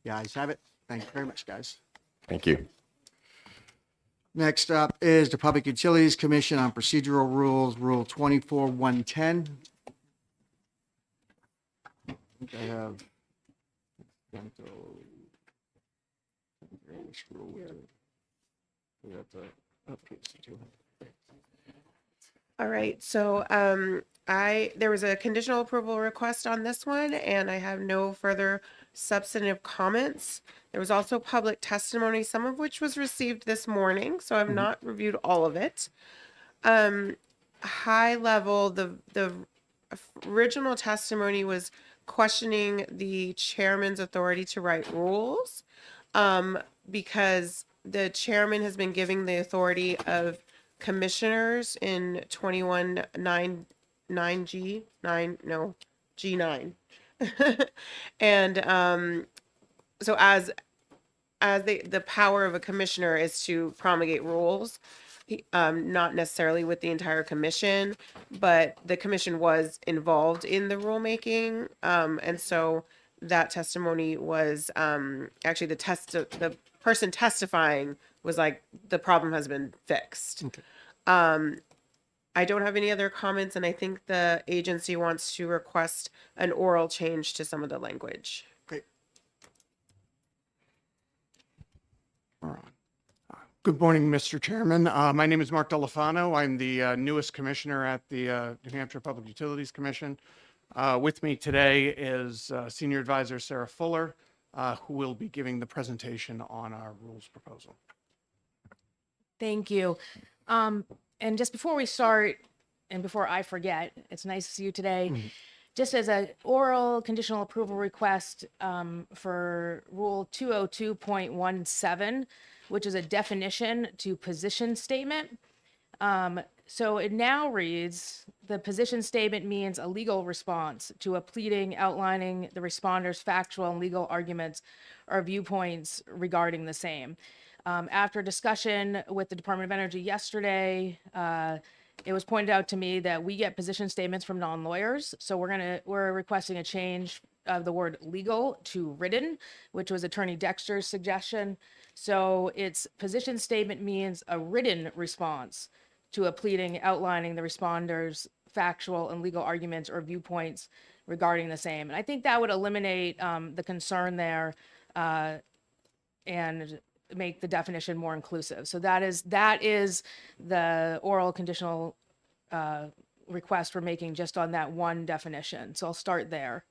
The ayes have it. Thank you very much, guys. Thank you. Next up is the Public Utilities Commission on Procedural Rules, Rule 24-110. I think I have. All right, so there was a conditional approval request on this one, and I have no further substantive comments. There was also public testimony, some of which was received this morning, so I've not reviewed all of it. High level, the original testimony was questioning the chairman's authority to write rules, because the chairman has been giving the authority of commissioners in G9, and so as the power of a commissioner is to promulgate rules, not necessarily with the entire commission, but the commission was involved in the rulemaking, and so that testimony was actually the person testifying was like, the problem has been fixed. Okay. I don't have any other comments, and I think the agency wants to request an oral change to some of the language. Great. Good morning, Mr. Chairman. My name is Mark Delafano. I'm the newest commissioner at the New Hampshire Public Utilities Commission. With me today is Senior Advisor Sarah Fuller, who will be giving the presentation on our rules proposal. Thank you. And just before we start, and before I forget, it's nice to see you today. Just as an oral conditional approval request for Rule 202.17, which is a definition to position statement. So it now reads, the position statement means a legal response to a pleading outlining the responder's factual and legal arguments or viewpoints regarding the same. After discussion with the Department of Energy yesterday, it was pointed out to me that we get position statements from non-lawyers. So we're requesting a change of the word legal to written, which was Attorney Dexter's suggestion. So its position statement means a written response to a pleading outlining the responder's factual and legal arguments or viewpoints regarding the same. And I think that would eliminate the concern there and make the definition more inclusive. So that is the oral conditional request we're making just on that one definition. So I'll start there.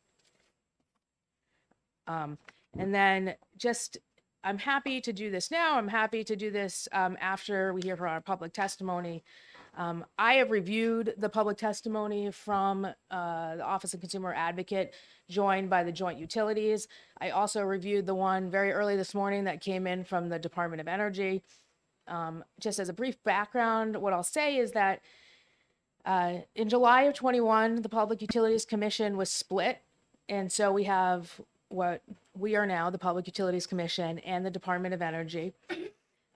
And then I'm happy to do this now. I'm happy to do this after we hear from our public testimony. I have reviewed the public testimony from the Office of Consumer Advocate, joined by the Joint Utilities. I also reviewed the one very early this morning that came in from the Department of Energy. Just as a brief background, what I'll say is that In July of 21, the Public Utilities Commission was split. And so we have what we are now, the Public Utilities Commission and the Department of Energy.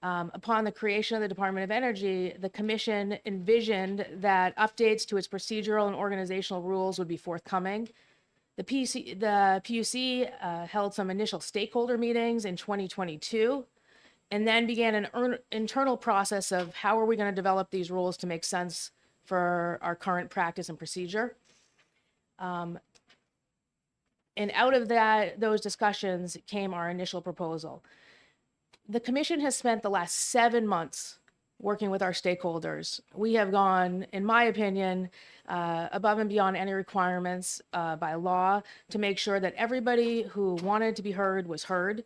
Upon the creation of the Department of Energy, the commission envisioned that updates to its procedural and organizational rules would be forthcoming. The PUC held some initial stakeholder meetings in 2022 and then began an internal process of how are we going to develop these rules to make sense for our current practice and procedure. And out of those discussions came our initial proposal. The commission has spent the last 7 months working with our stakeholders. We have gone, in my opinion, above and beyond any requirements by law to make sure that everybody who wanted to be heard was heard.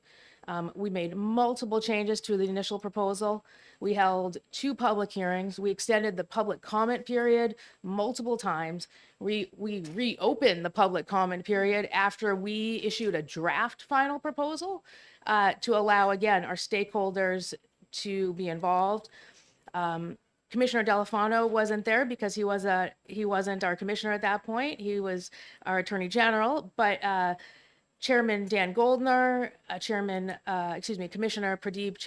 We made multiple changes to the initial proposal. We held 2 public hearings. We extended the public comment period multiple times. We reopened the public comment period after we issued a draft final proposal to allow, again, our stakeholders to be involved. Commissioner Delafano wasn't there because he wasn't our commissioner at that point. He was our attorney general, but Chairman Dan Goldner, Commissioner Pradeep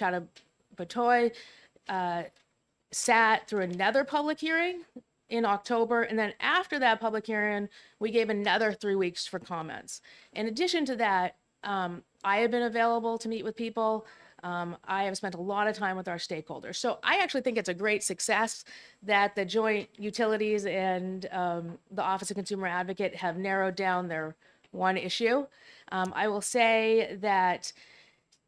Chattopadhyay sat through another public hearing in October. And then after that public hearing, we gave another 3 weeks for comments. In addition to that, I have been available to meet with people. I have spent a lot of time with our stakeholders. So I actually think it's a great success that the joint utilities and the Office of Consumer Advocate have narrowed down their one issue. I will say that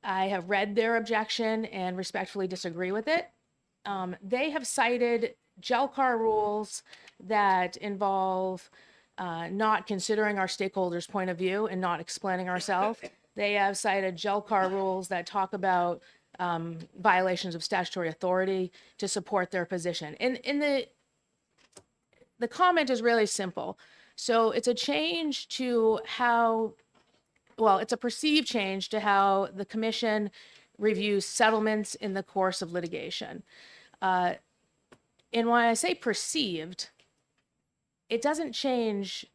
I have read their objection and respectfully disagree with it. They have cited JLCAR rules that involve not considering our stakeholders' point of view and not explaining ourselves. They have cited JLCAR rules that talk about violations of statutory authority to support their position. And the comment is really simple. So it's a change to it's a perceived change to how the commission reviews settlements in the course of litigation. And when I say perceived, it doesn't change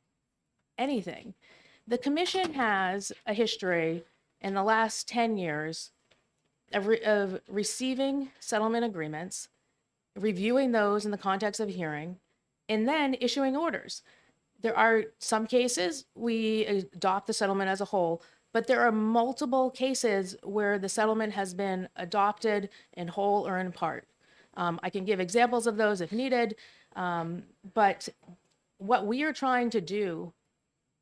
anything. The commission has a history in the last 10 years of receiving settlement agreements, reviewing those in the context of a hearing, and then issuing orders. There are some cases we adopt the settlement as a whole, but there are multiple cases where the settlement has been adopted in whole or in part. I can give examples of those if needed, but what we are trying to do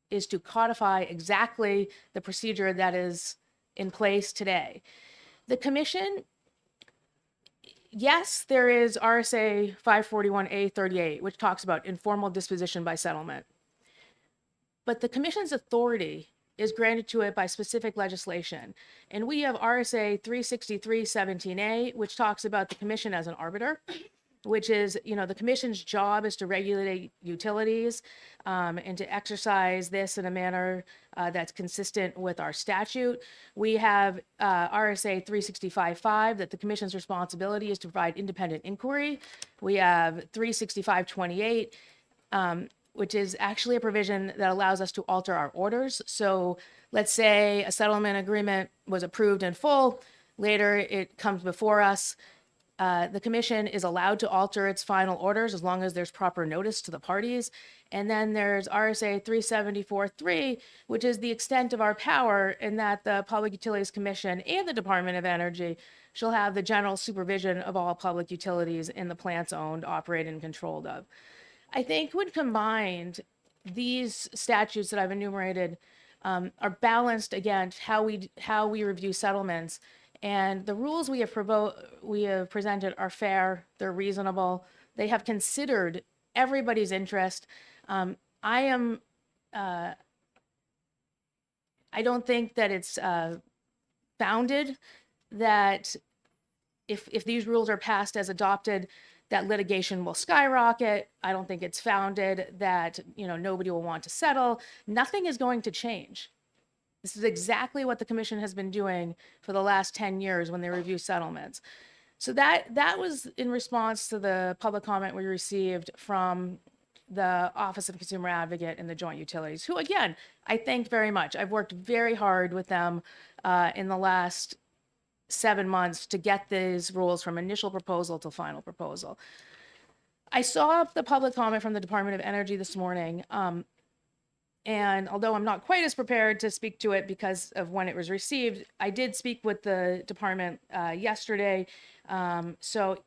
is to codify exactly the procedure that is in place today. The commission, yes, there is RSA 541A38, which talks about informal disposition by settlement. But the commission's authority is granted to it by specific legislation. And we have RSA 363-17A, which talks about the commission as an arbiter, which is, the commission's job is to regulate utilities and to exercise this in a manner that's consistent with our statute. We have RSA 365-5, that the commission's responsibility is to provide independent inquiry. We have 365-28, which is actually a provision that allows us to alter our orders. So let's say a settlement agreement was approved in full, later it comes before us. The commission is allowed to alter its final orders as long as there's proper notice to the parties. And then there's RSA 374-3, which is the extent of our power in that the Public Utilities Commission and the Department of Energy shall have the general supervision of all public utilities in the plants owned, operated, and controlled of. I think when combined, these statutes that I've enumerated are balanced against how we review settlements. And the rules we have presented are fair, they're reasonable, they have considered everybody's interest. I don't think that it's founded that if these rules are passed as adopted, that litigation will skyrocket. I don't think it's founded that nobody will want to settle. Nothing is going to change. This is exactly what the commission has been doing for the last 10 years when they review settlements. So that was in response to the public comment we received from the Office of Consumer Advocate and the Joint Utilities, who again, I thank very much. I've worked very hard with them in the last 7 months to get these rules from initial proposal to final proposal. I saw the public comment from the Department of Energy this morning. And although I'm not quite as prepared to speak to it because of when it was received, I did speak with the department yesterday. So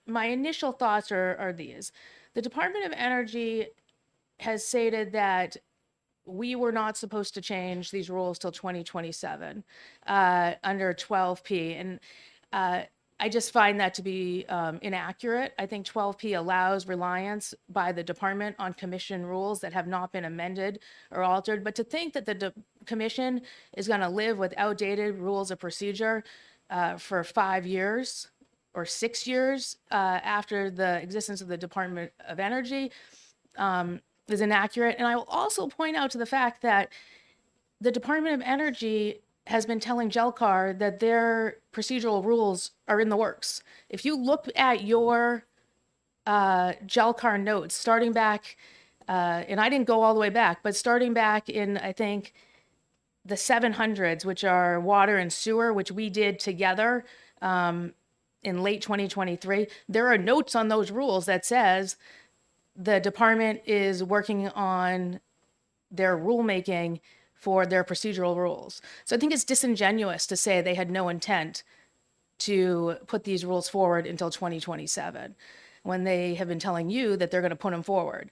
my initial thoughts are these. The Department of Energy has stated that we were not supposed to change these rules till 2027 under 12P. And I just find that to be inaccurate. I think 12P allows reliance by the department on commission rules that have not been amended or altered. But to think that the commission is going to live with outdated rules of procedure for 5 years or 6 years after the existence of the Department of Energy is inaccurate. And I will also point out to the fact that the Department of Energy has been telling JLCAR that their procedural rules are in the works. If you look at your JLCAR notes, starting back, and I didn't go all the way back, but starting back in, I think, the 700s, which are water and sewer, which we did together in late 2023, there are notes on those rules that says the department is working on their rulemaking for their procedural rules. So I think it's disingenuous to say they had no intent to put these rules forward until 2027, when they have been telling you that they're going to put them forward.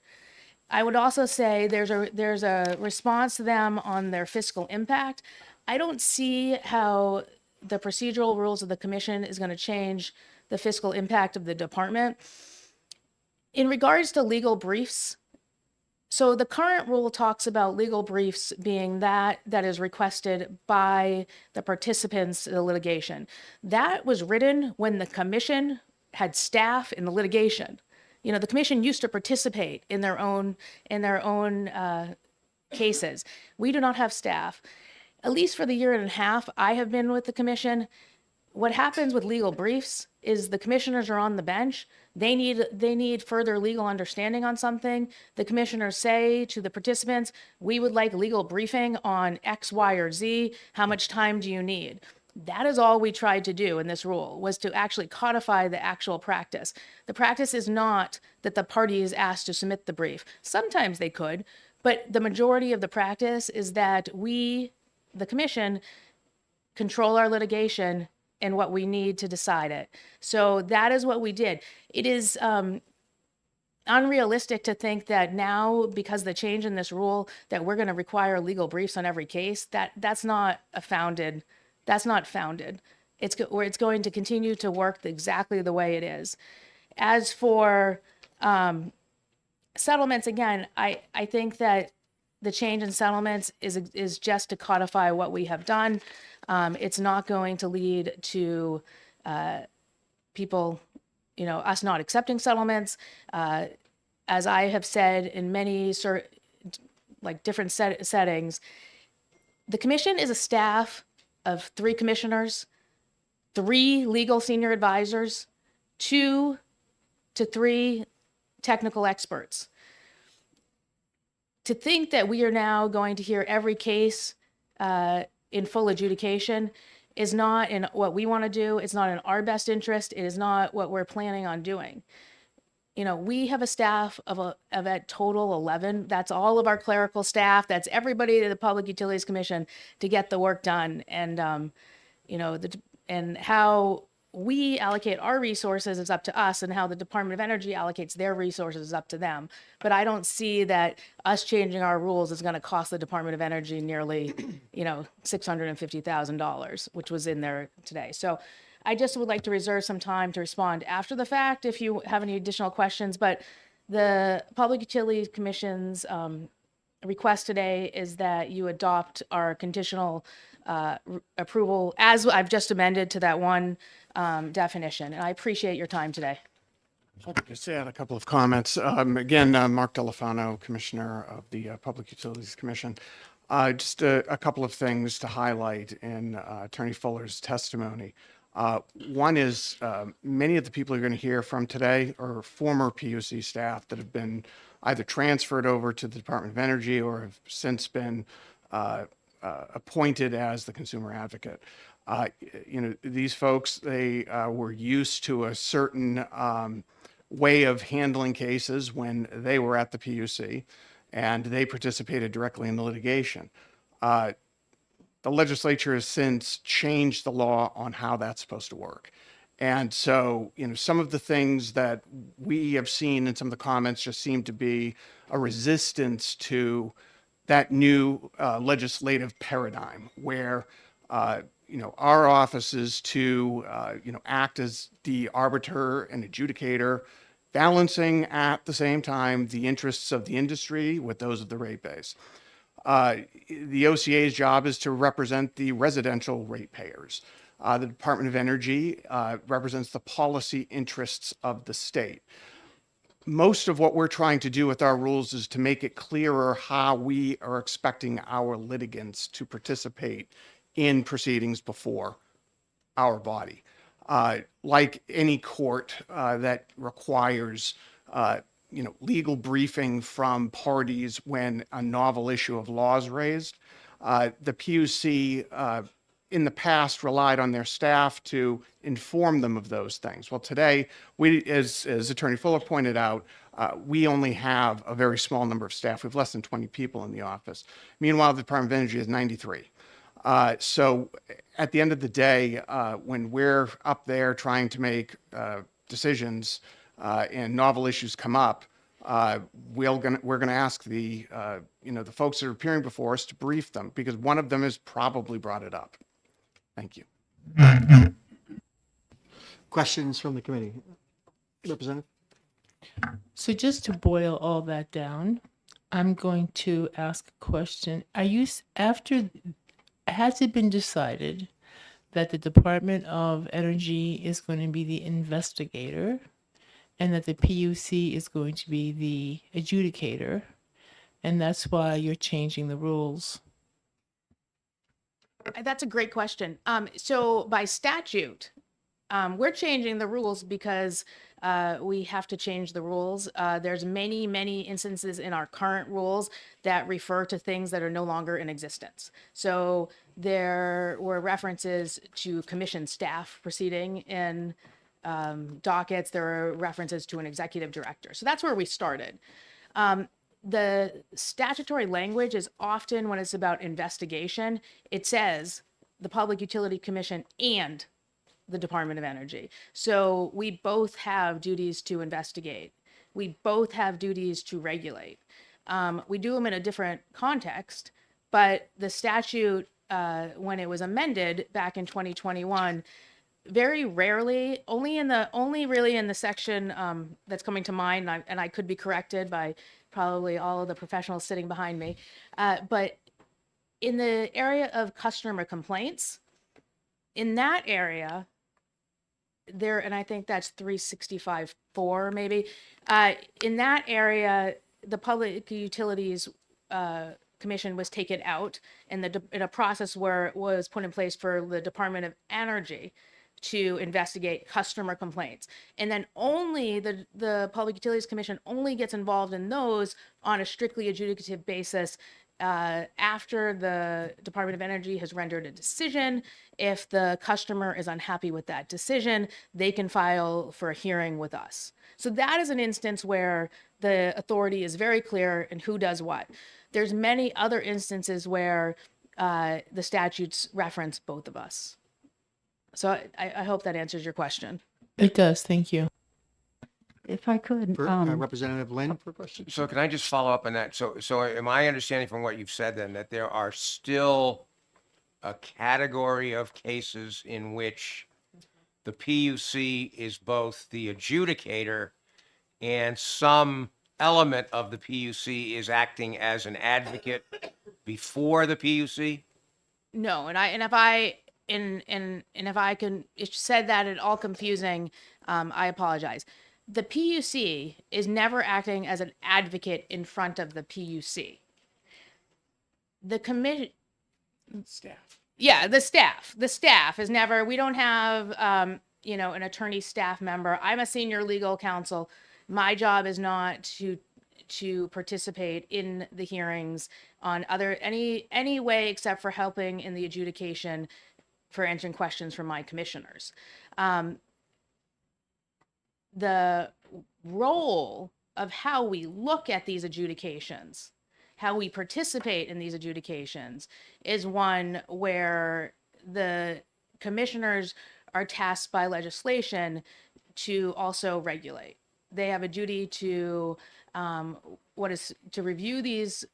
I would also say there's a response to them on their fiscal impact. I don't see how the procedural rules of the commission is going to change the fiscal impact of the department. In regards to legal briefs, so the current rule talks about legal briefs being that is requested by the participants in the litigation. That was written when the commission had staff in the litigation. You know, the commission used to participate in their own cases. We do not have staff. At least for the year and a half I have been with the commission, what happens with legal briefs is the commissioners are on the bench. They need further legal understanding on something. The commissioners say to the participants, we would like legal briefing on X, Y, or Z. How much time do you need? That is all we tried to do in this rule, was to actually codify the actual practice. The practice is not that the party is asked to submit the brief. Sometimes they could, but the majority of the practice is that we, the commission, control our litigation and what we need to decide it. So that is what we did. It is unrealistic to think that now, because the change in this rule, that we're going to require legal briefs on every case. That's not founded. It's going to continue to work exactly the way it is. As for settlements, again, I think that the change in settlements is just to codify what we have done. It's not going to lead to people, us not accepting settlements. As I have said in many different settings, the commission is a staff of 3 commissioners, 3 legal senior advisors, 2 to 3 technical experts. To think that we are now going to hear every case in full adjudication is not in what we want to do. It's not in our best interest. It is not what we're planning on doing. We have a staff of a total 11. That's all of our clerical staff. That's everybody to the Public Utilities Commission to get the work done. And, and how we allocate our resources is up to us, and how the Department of Energy allocates their resources is up to them. But I don't see that us changing our rules is going to cost the Department of Energy nearly, $650,000, which was in there today. So I just would like to reserve some time to respond after the fact if you have any additional questions. But the Public Utilities Commission's request today is that you adopt our conditional approval as I've just amended to that one definition. And I appreciate your time today. I'll just add a couple of comments. Again, Mark Delafano, Commissioner of the Public Utilities Commission. Just a couple of things to highlight in Attorney Fuller's testimony. One is many of the people you're going to hear from today are former PUC staff that have been either transferred over to the Department of Energy or have since been appointed as the consumer advocate. These folks, they were used to a certain way of handling cases when they were at the PUC, and they participated directly in the litigation. The legislature has since changed the law on how that's supposed to work. And so, some of the things that we have seen in some of the comments just seem to be a resistance to that new legislative paradigm where, our office is to, act as the arbiter and adjudicator, balancing at the same time the interests of the industry with those of the rate base. The OCA's job is to represent the residential ratepayers. The Department of Energy represents the policy interests of the state. Most of what we're trying to do with our rules is to make it clearer how we are expecting our litigants to participate in proceedings before our body. Like any court that requires legal briefing from parties when a novel issue of law is raised. The PUC in the past relied on their staff to inform them of those things. Well, today, we, as Attorney Fuller pointed out, we only have a very small number of staff. We have less than 20 people in the office. Meanwhile, the Department of Energy has 93. So at the end of the day, when we're up there trying to make decisions and novel issues come up, we're going to ask the folks that are appearing before us to brief them because one of them has probably brought it up. Thank you. Questions from the committee? Representative? So just to boil all that down, I'm going to ask a question. Has it been decided that the Department of Energy is going to be the investigator and that the PUC is going to be the adjudicator, and that's why you're changing the rules? That's a great question. So by statute, we're changing the rules because we have to change the rules. There's many, many instances in our current rules that refer to things that are no longer in existence. So there were references to commission staff proceeding in dockets. There are references to an executive director. So that's where we started. The statutory language is often, when it's about investigation, it says the Public Utility Commission and the Department of Energy. So we both have duties to investigate. We both have duties to regulate. We do them in a different context, but the statute, when it was amended back in 2021, very rarely, only really in the section that's coming to mind, and I could be corrected by probably all of the professionals sitting behind me, but in the area of customer complaints, in that area, there, and I think that's 365-4 maybe, in that area, the Public Utilities Commission was taken out in a process where it was put in place for the Department of Energy to investigate customer complaints. And then only the Public Utilities Commission only gets involved in those on a strictly adjudicative basis after the Department of Energy has rendered a decision. If the customer is unhappy with that decision, they can file for a hearing with us. So that is an instance where the authority is very clear in who does what. There's many other instances where the statutes reference both of us. So I hope that answers your question. It does. Thank you. If I could, Representative Lynn for a question? So can I just follow up on that? So am I understanding from what you've said then that there are still a category of cases in which the PUC is both the adjudicator and some element of the PUC is acting as an advocate before the PUC? No, if I can said that at all confusing, I apologize. The PUC is never acting as an advocate in front of the PUC. The commission Staff. Yeah, the staff is never, we don't have, an attorney staff member. I'm a senior legal counsel. My job is not to participate in the hearings on any way except for helping in the adjudication for answering questions from my commissioners. The role of how we look at these adjudications, how we participate in these adjudications, is one where the commissioners are tasked by legislation to also regulate. They have a duty to to review these,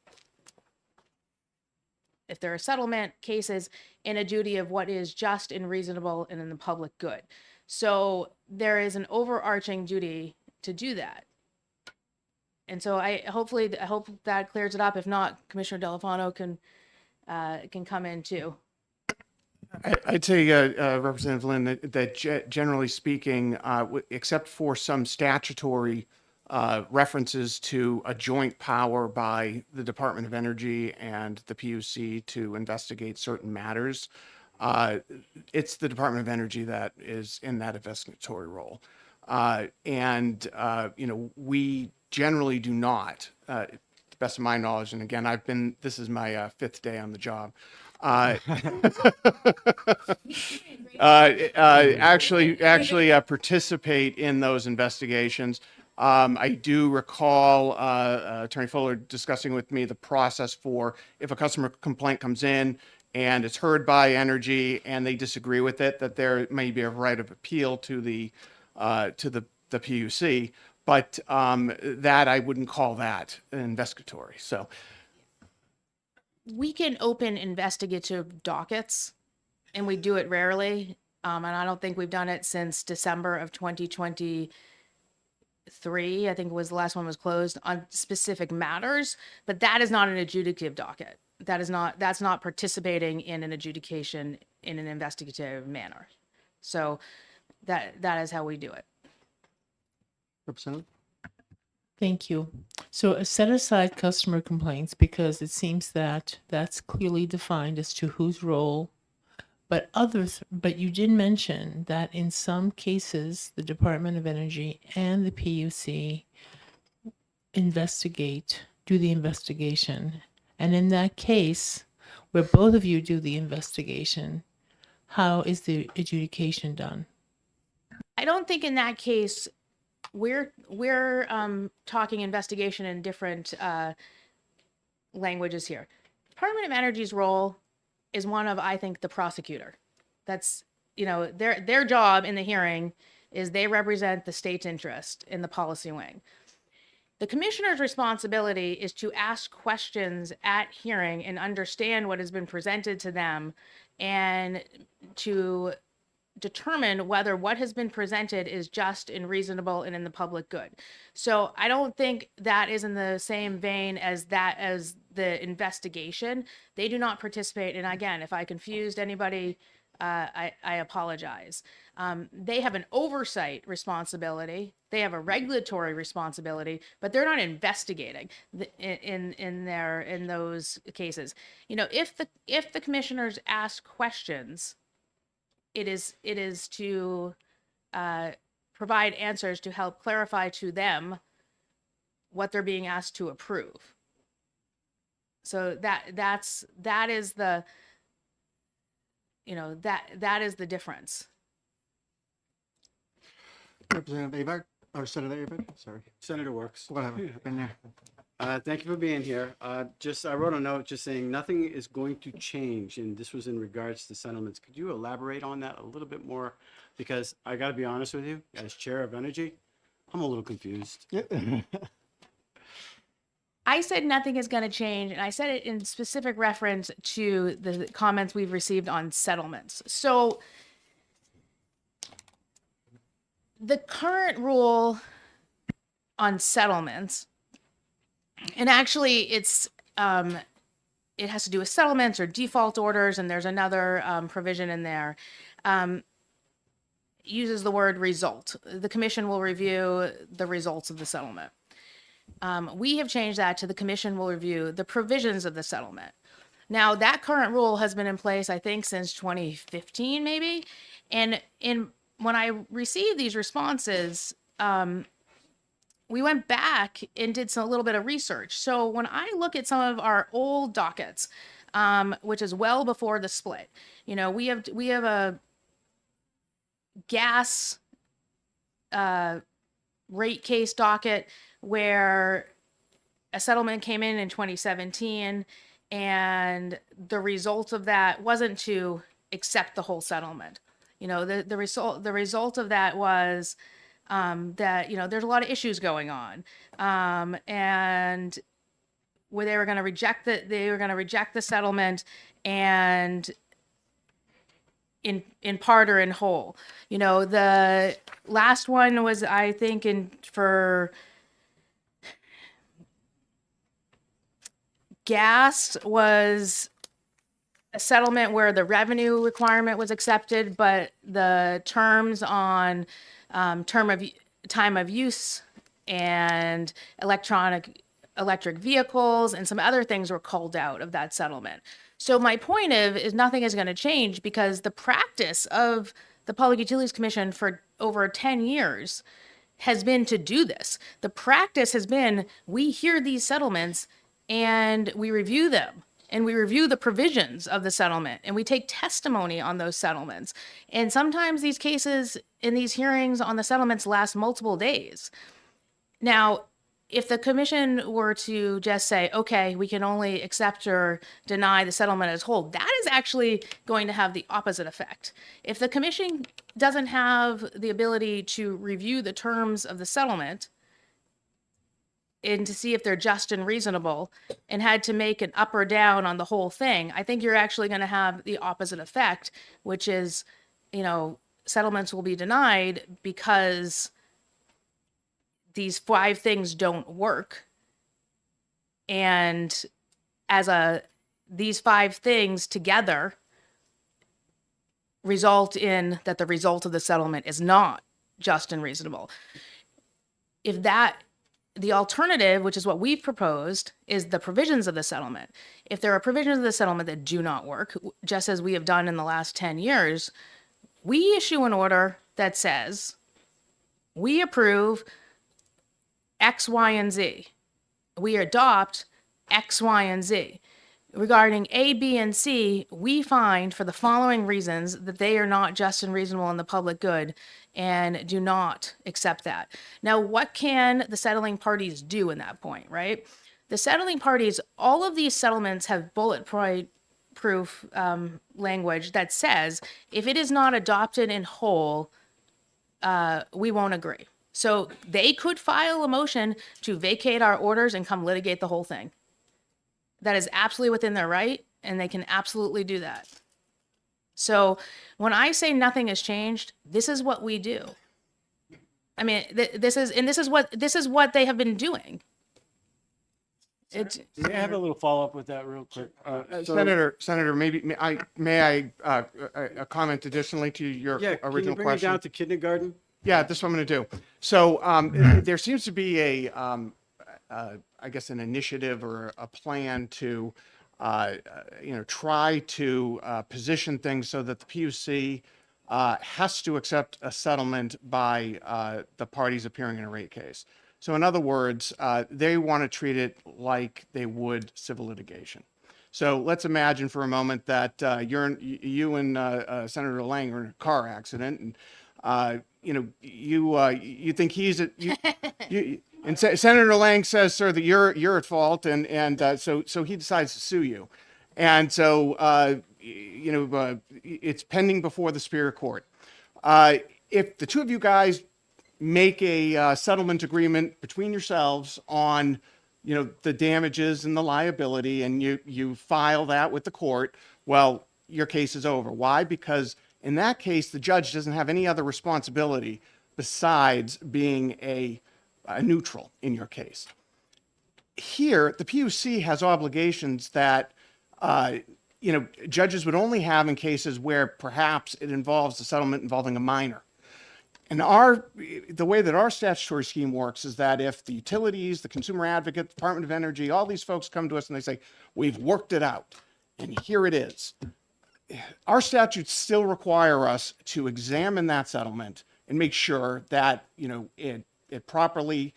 if there are settlement cases, in a duty of what is just and reasonable and in the public good. So there is an overarching duty to do that. And so I hope that clears it up. If not, Commissioner Delafano can come in too. I'd say, Representative Lynn, that generally speaking, except for some statutory references to a joint power by the Department of Energy and the PUC to investigate certain matters, it's the Department of Energy that is in that investigatory role. We generally do not, to the best of my knowledge, and again, this is my fifth day on the job, actually participate in those investigations. I do recall Attorney Fuller discussing with me the process for if a customer complaint comes in and it's heard by Energy and they disagree with it, that there may be a right of appeal to the PUC, but that I wouldn't call that investigatory. So We can open investigative dockets, and we do it rarely. And I don't think we've done it since December of 2023. I think was the last one was closed on specific matters, but that is not an adjudicative docket. That's not participating in an adjudication in an investigative manner. So that is how we do it. Representative? Thank you. So set aside customer complaints because it seems that that's clearly defined as to whose role, but you did mention that in some cases, the Department of Energy and the PUC do the investigation. And in that case, where both of you do the investigation, how is the adjudication done? I don't think in that case we're talking investigation in different languages here. Department of Energy's role is one of, I think, the prosecutor. That's, their job in the hearing is they represent the state's interest in the policy wing. The commissioner's responsibility is to ask questions at hearing and understand what has been presented to them and to determine whether what has been presented is just and reasonable and in the public good. So I don't think that is in the same vein as the investigation. They do not participate. And again, if I confused anybody, I apologize. They have an oversight responsibility. They have a regulatory responsibility, but they're not investigating in those cases. If the commissioners ask questions, it is to provide answers to help clarify to them what they're being asked to approve. So that is the difference. Representative Abard, or Senator Abard, sorry. Senator Works. Whatever, been there. Thank you for being here. I wrote a note just saying nothing is going to change, and this was in regards to settlements. Could you elaborate on that a little bit more? Because I got to be honest with you, as chair of Energy, I'm a little confused. I said nothing is going to change, and I said it in specific reference to the comments we've received on settlements. So the current rule on settlements, and actually it has to do with settlements or default orders, and there's another provision in there, uses the word result. The commission will review the results of the settlement. We have changed that to the commission will review the provisions of the settlement. Now, that current rule has been in place, I think, since 2015, maybe. And when I received these responses, we went back and did a little bit of research. So when I look at some of our old dockets, which is well before the split, we have a gas rate case docket where a settlement came in 2017, and the result of that wasn't to accept the whole settlement. The result of that was that there's a lot of issues going on, and where they were going to reject the settlement, and in part or in whole. The last one was, I think, for gas was a settlement where the revenue requirement was accepted, but the terms on time of use and electric vehicles and some other things were culled out of that settlement. So my point is nothing is going to change, because the practice of the Public Utilities Commission for over 10 years has been to do this. The practice has been, we hear these settlements and we review them, and we review the provisions of the settlement, and we take testimony on those settlements. And sometimes these cases in these hearings on the settlements last multiple days. Now, if the commission were to just say, okay, we can only accept or deny the settlement as whole, that is actually going to have the opposite effect. If the commission doesn't have the ability to review the terms of the settlement and to see if they're just and reasonable, and had to make an up or down on the whole thing, I think you're actually going to have the opposite effect, which is, settlements will be denied because these 5 things don't work. And these 5 things together result in that the result of the settlement is not just and reasonable. The alternative, which is what we've proposed, is the provisions of the settlement. If there are provisions of the settlement that do not work, just as we have done in the last 10 years, we issue an order that says, we approve X, Y, and Z. We adopt X, Y, and Z. Regarding A, B, and C, we find for the following reasons that they are not just and reasonable in the public good, and do not accept that. Now, what can the settling parties do in that point, right? The settling parties, all of these settlements have bullet-proof language that says, if it is not adopted in whole, we won't agree. So they could file a motion to vacate our orders and come litigate the whole thing. That is absolutely within their right, and they can absolutely do that. So when I say nothing has changed, this is what we do. I mean, this is what they have been doing. May I have a little follow-up with that real quick? Senator, may I comment additionally to your Yeah, can you original bring it question? down to kindergarten? Yeah, this is what I'm going to do. So there seems to be I guess, an initiative or a plan to, try to position things so that the PUC has to accept a settlement by the parties appearing in a rate case. So in other words, they want to treat it like they would civil litigation. So let's imagine for a moment that you and Senator Lang are in a car accident, and you think he's and Senator Lang says, sir, that you're at fault, and so he decides to sue you, and so it's pending before the Superior Court. If the two of you guys make a settlement agreement between yourselves on the damages and the liability, and you file that with the court, well, your case is over. Why? Because in that case, the judge doesn't have any other responsibility besides being a neutral in your case. Here, the PUC has obligations that judges would only have in cases where perhaps it involves a settlement involving a minor. And the way that our statutory scheme works is that if the utilities, the consumer advocate, the Department of Energy, all these folks come to us and they say, we've worked it out, and here it is. Our statutes still require us to examine that settlement and make sure that, you know, it properly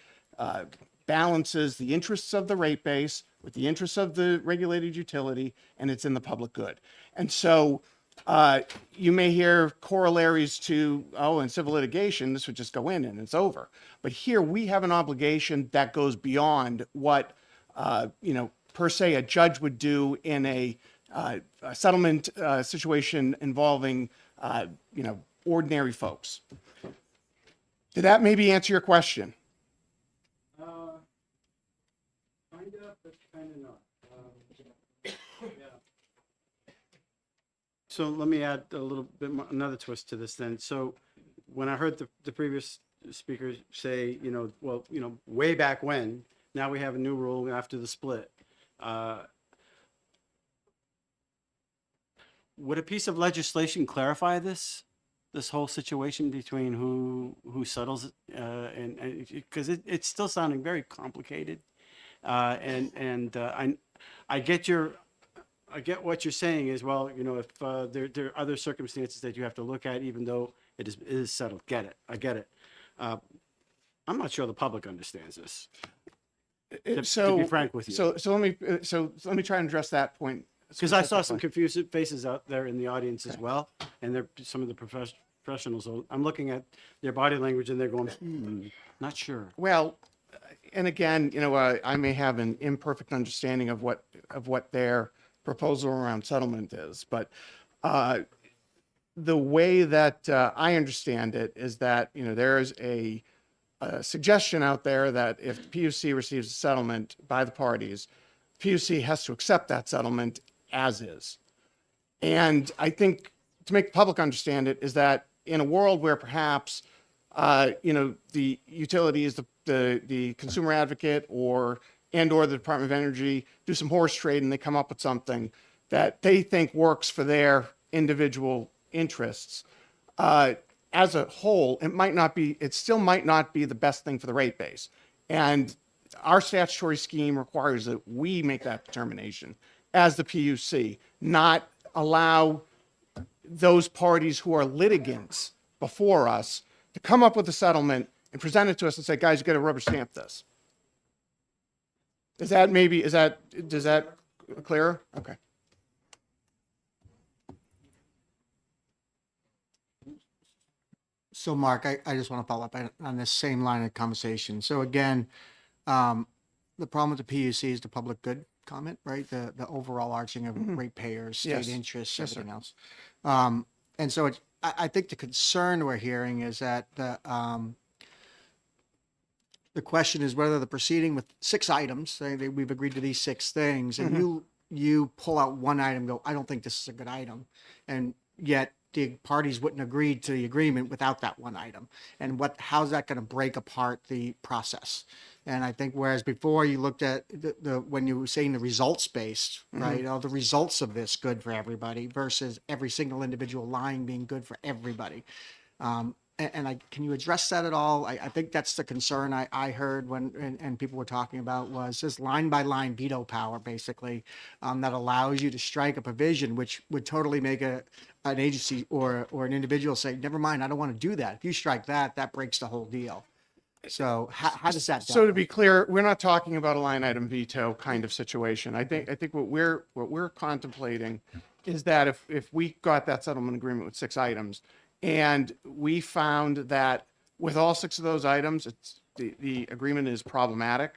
balances the interests of the rate base with the interests of the regulated utility, and it's in the public good. And so you may hear corollaries to, oh, in civil litigation, this would just go in and it's over. But here we have an obligation that goes beyond what, you know, per se a judge would do in a settlement situation involving, you know, ordinary folks. Did that maybe answer your question? Kind of, but kind of not. Yeah. So let me add a little bit more, another twist to this then. So when I heard the previous speaker say, you know, well, you know, way back when, now we have a new rule after the split. Would a piece of legislation clarify this whole situation between who settles it, and because it's still sounding very complicated, I get what you're saying is, well, you know, if there are other circumstances that you have to look at, even though it is settled. I get it. I'm not sure the public understands this. To be frank with you. So let me try and address that point. Because I saw some confused faces out there in the audience as well, and they're some of the professionals. So I'm looking at their body language, and they're going, not sure. Well, and again, you know, I may have an imperfect understanding of what their proposal around settlement is, but the way that I understand it is that, you know, there is a suggestion out there that if the PUC receives a settlement by the parties, PUC has to accept that settlement as is. And I think to make the public understand it is that in a world where perhaps, you know, the utility is the consumer advocate or the Department of Energy do some horse trade and they come up with something that they think works for their individual interests. As a whole, it still might not be the best thing for the rate base. And our statutory scheme requires that we make that determination as the PUC, not allow those parties who are litigants before us to come up with a settlement and present it to us and say, guys, you got to rubber stamp this. Does that clearer? Okay. So Mark, I just want to follow up on this same line of conversation. So again, the problem with the PUC is the public good comment, right? The overall arching of ratepayers, state Yes. interests, Yes, sir. everything else. And so I think the concern we're hearing is that the question is whether the proceeding with 6 items, say that we've agreed to these 6 things, and you pull out one item, and go, I don't think this is a good item, and yet the parties wouldn't agree to the agreement without that one item. And how's that going to break apart the process? And I think whereas before you looked at when you were saying the results based, right? Are the results of this good for everybody versus every single individual line being good for everybody? Can you address that at all? I think that's the concern I heard and people were talking about was this line by line veto power, basically, that allows you to strike a provision, which would totally make an agency or an individual say, never mind, I don't want to do that. If you strike that, that breaks the whole deal. So how does that? So to be clear, we're not talking about a line item veto kind of situation. I think what we're contemplating is that if we got that settlement agreement with 6 items, and we found that with all 6 of those items, the agreement is problematic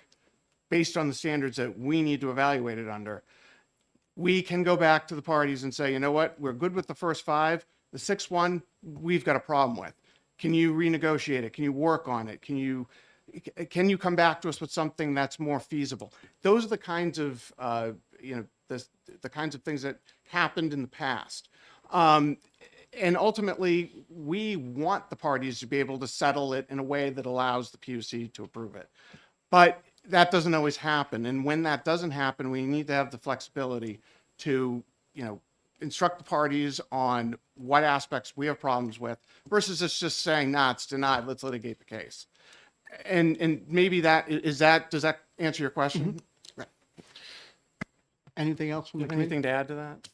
based on the standards that we need to evaluate it under, we can go back to the parties and say, you know what, we're good with the first 5. The 6th one, we've got a problem with. Can you renegotiate it? Can you work on it? Can you come back to us with something that's more feasible? Those are the kinds of, the kinds of things that happened in the past. And ultimately, we want the parties to be able to settle it in a way that allows the PUC to approve it. But that doesn't always happen. And when that doesn't happen, we need to have the flexibility to, instruct the parties on what aspects we have problems with versus us just saying, nah, it's denied, let's litigate the case. And maybe does that answer your question? Right. Anything else from the committee? Anything to add to that?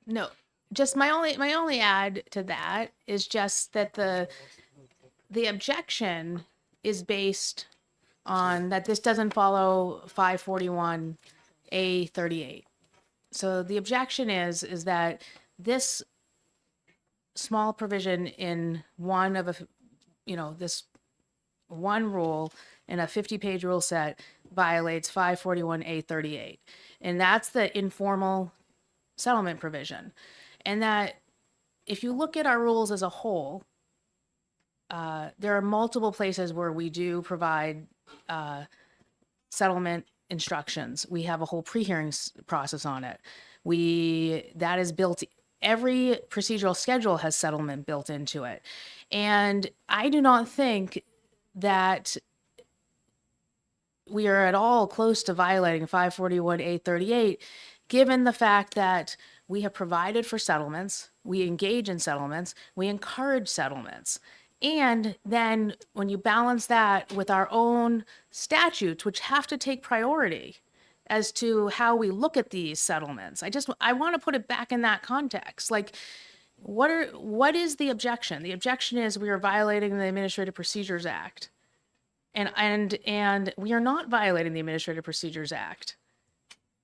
No, just my only add to that is just that the objection is based on that this doesn't follow 541A38. So the objection is that this small provision in one of this one rule in a 50-page rule set violates 541A38. And that's the informal settlement provision. And that if you look at our rules as a whole, there are multiple places where we do provide settlement instructions. We have a whole pre-hearing process on it. That is built, every procedural schedule has settlement built into it. And I do not think that we are at all close to violating 541A38, given the fact that we have provided for settlements, we engage in settlements, we encourage settlements. And then when you balance that with our own statutes, which have to take priority as to how we look at these settlements, I want to put it back in that context. Like, what is the objection? The objection is we are violating the Administrative Procedures Act. And we are not violating the Administrative Procedures Act.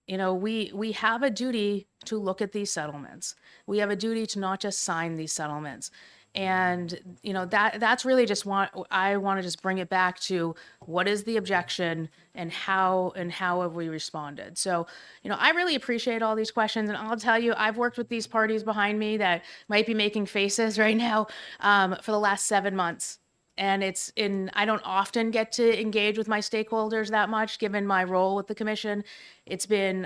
We have a duty to look at these settlements. We have a duty to not just sign these settlements. And, that's really just I want to just bring it back to what is the objection and how have we responded? So, I really appreciate all these questions. And I'll tell you, I've worked with these parties behind me that might be making faces right now for the last 7 months. And I don't often get to engage with my stakeholders that much, given my role with the commission. It's been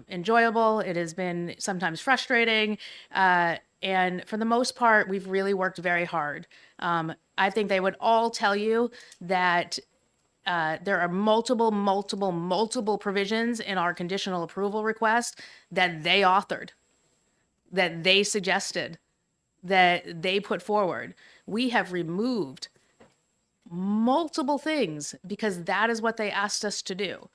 enjoyable. It has been sometimes frustrating. And for the most part, we've really worked very hard. I think they would all tell you that there are multiple provisions in our conditional approval request that they authored, that they suggested, that they put forward. We have removed multiple things because that is what they asked us to do.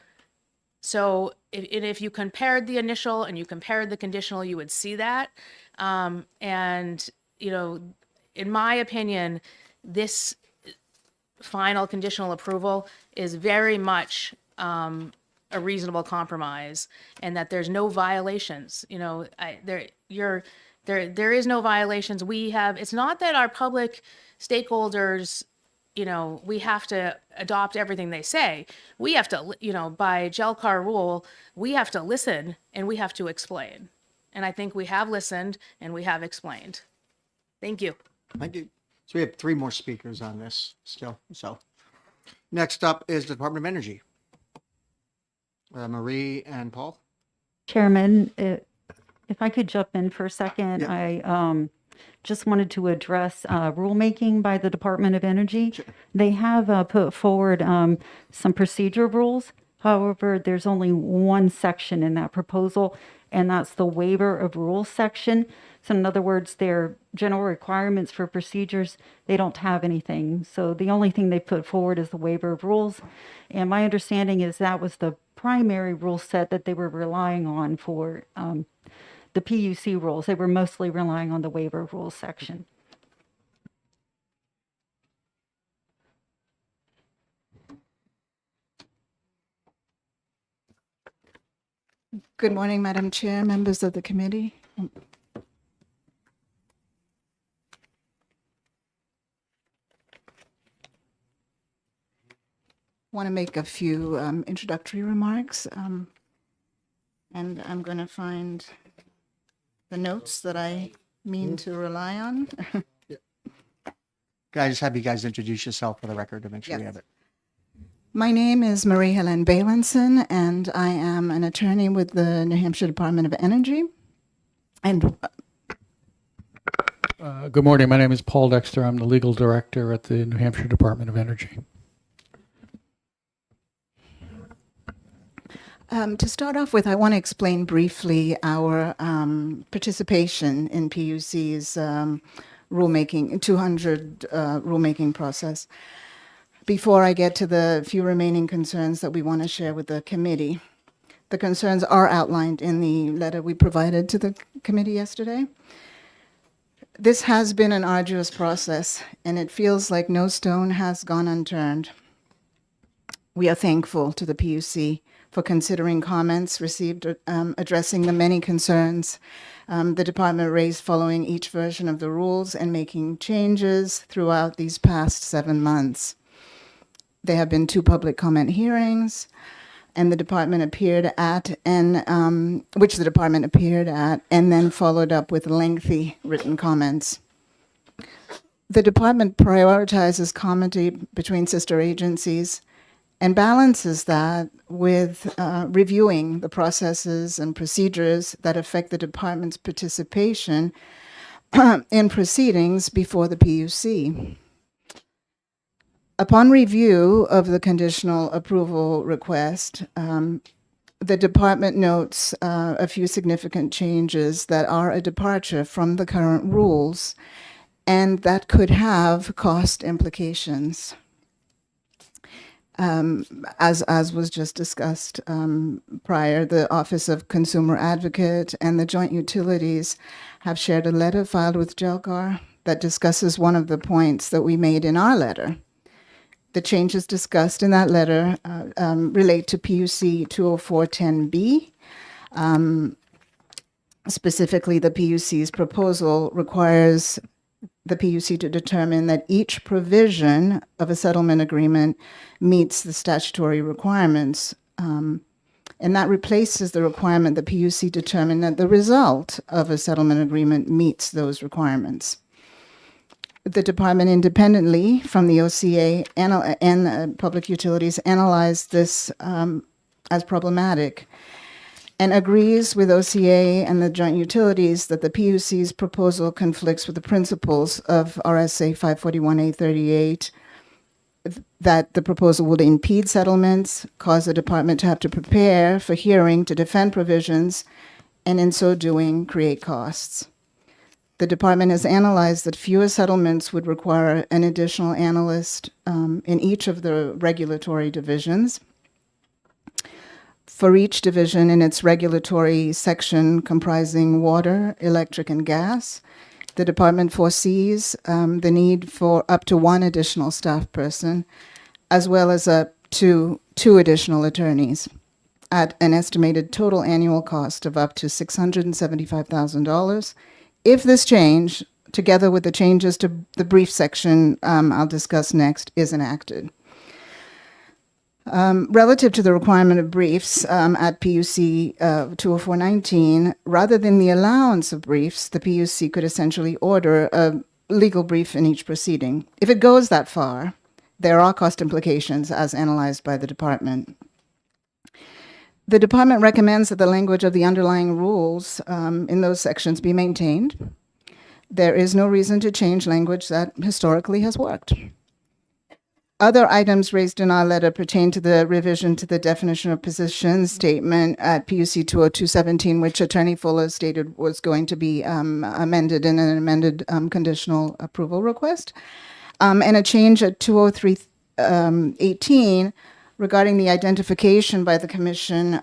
So if you compared the initial and you compared the conditional, you would see that. And, in my opinion, this final conditional approval is very much a reasonable compromise, and that there's no violations. There is no violations. It's not that our public stakeholders, we have to adopt everything they say. We have to, by JLCAR rule, we have to listen and we have to explain. And I think we have listened and we have explained. Thank you. Thank you. So we have 3 more speakers on this still. So next up is the Department of Energy. Marie and Paul. Chairman, if I could jump in for a second, Yeah. I just wanted to address rulemaking by the Department of Energy. Sure. They have put forward some procedure rules. However, there's only one section in that proposal, and that's the waiver of rules section. So in other words, their general requirements for procedures, they don't have anything. So the only thing they put forward is the waiver of rules. And my understanding is that was the primary rule set that they were relying on for the PUC rules. They were mostly relying on the waiver of rules section. Good morning, Madam Chair, members of the committee. Want to make a few introductory remarks, and I'm going to find the notes that I mean to rely on. Can I just have you guys introduce yourself for the record to make sure we Yes. have it? My name is Marie Helen Balinson, and I am an attorney with the New Hampshire Department of Energy. And Good morning. My name is Paul Dexter. I'm the legal director at the New Hampshire Department of Energy. to start off with, I want to explain briefly our participation in PUC's rulemaking, 200 rulemaking process. before I get to the few remaining concerns that we want to share with the committee. The concerns are outlined in the letter we provided to the committee yesterday. This has been an arduous process, and it feels like no stone has gone unturned. We are thankful to the PUC for considering comments received addressing the many concerns the department raised following each version of the rules and making changes throughout these past 7 months. There have been 2 public comment hearings, and the department appeared at, and which the department appeared at, and then followed up with lengthy written comments. The department prioritizes commenting between sister agencies and balances that with reviewing the processes and procedures that affect the department's participation in proceedings before the PUC. Upon review of the conditional approval request, the department notes a few significant changes that are a departure from the current rules and that could have cost implications. As was just discussed prior, the Office of Consumer Advocate and the Joint Utilities have shared a letter filed with JLCAR that discusses one of the points that we made in our letter. The changes discussed in that letter relate to PUC 20410B. Specifically, the PUC's proposal requires the PUC to determine that each provision of a settlement agreement meets the statutory requirements. And that replaces the requirement that PUC determine that the result of a settlement agreement meets those requirements. The department independently from the OCA and Public Utilities analyzed this as problematic and agrees with OCA and the Joint Utilities that the PUC's proposal conflicts with the principles of RSA 541A38, that the proposal would impede settlements, cause the department to have to prepare for hearing to defend provisions, and in so doing, create costs. The department has analyzed that fewer settlements would require an additional analyst in each of the regulatory divisions. For each division in its regulatory section comprising water, electric, and gas, the department foresees the need for up to 1 additional staff person, as well as up to 2 additional attorneys, at an estimated total annual cost of up to $675,000. If this change, together with the changes to the brief section I'll discuss next, is enacted. Relative to the requirement of briefs at PUC 20419, rather than the allowance of briefs, the PUC could essentially order a legal brief in each proceeding. If it goes that far, there are cost implications as analyzed by the department. The department recommends that the language of the underlying rules in those sections be maintained. There is no reason to change language that historically has worked. Other items raised in our letter pertain to the revision to the definition of position statement at PUC 20217, which Attorney Fuller stated was going to be amended in an amended conditional approval request, and a change at 20318 regarding the identification by the commission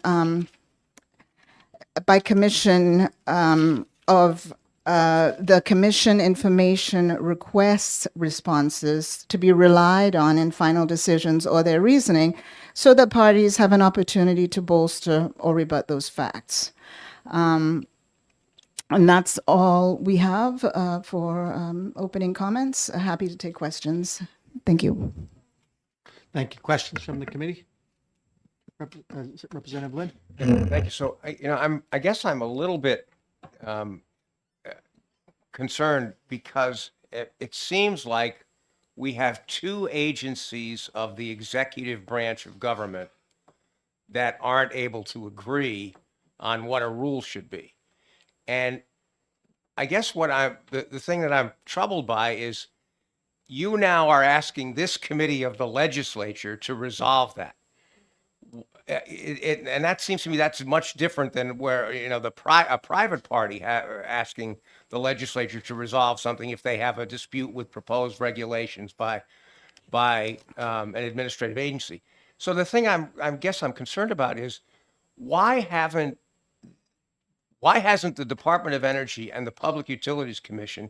of the commission information requests responses to be relied on in final decisions or their reasoning, so that parties have an opportunity to bolster or rebut those facts. And that's all we have for opening comments. Happy to take questions. Thank you. Thank you. Questions from the committee? Representative Lynn? Thank you. So, I guess I'm a little bit concerned because it seems like we have 2 agencies of the executive branch of government that aren't able to agree on what a rule should be. And I guess the thing that I'm troubled by is you now are asking this committee of the legislature to resolve that. And that seems to me that's much different than where, a private party asking the legislature to resolve something if they have a dispute with proposed regulations by by an administrative agency. So the thing I'm concerned about is why hasn't the Department of Energy and the Public Utilities Commission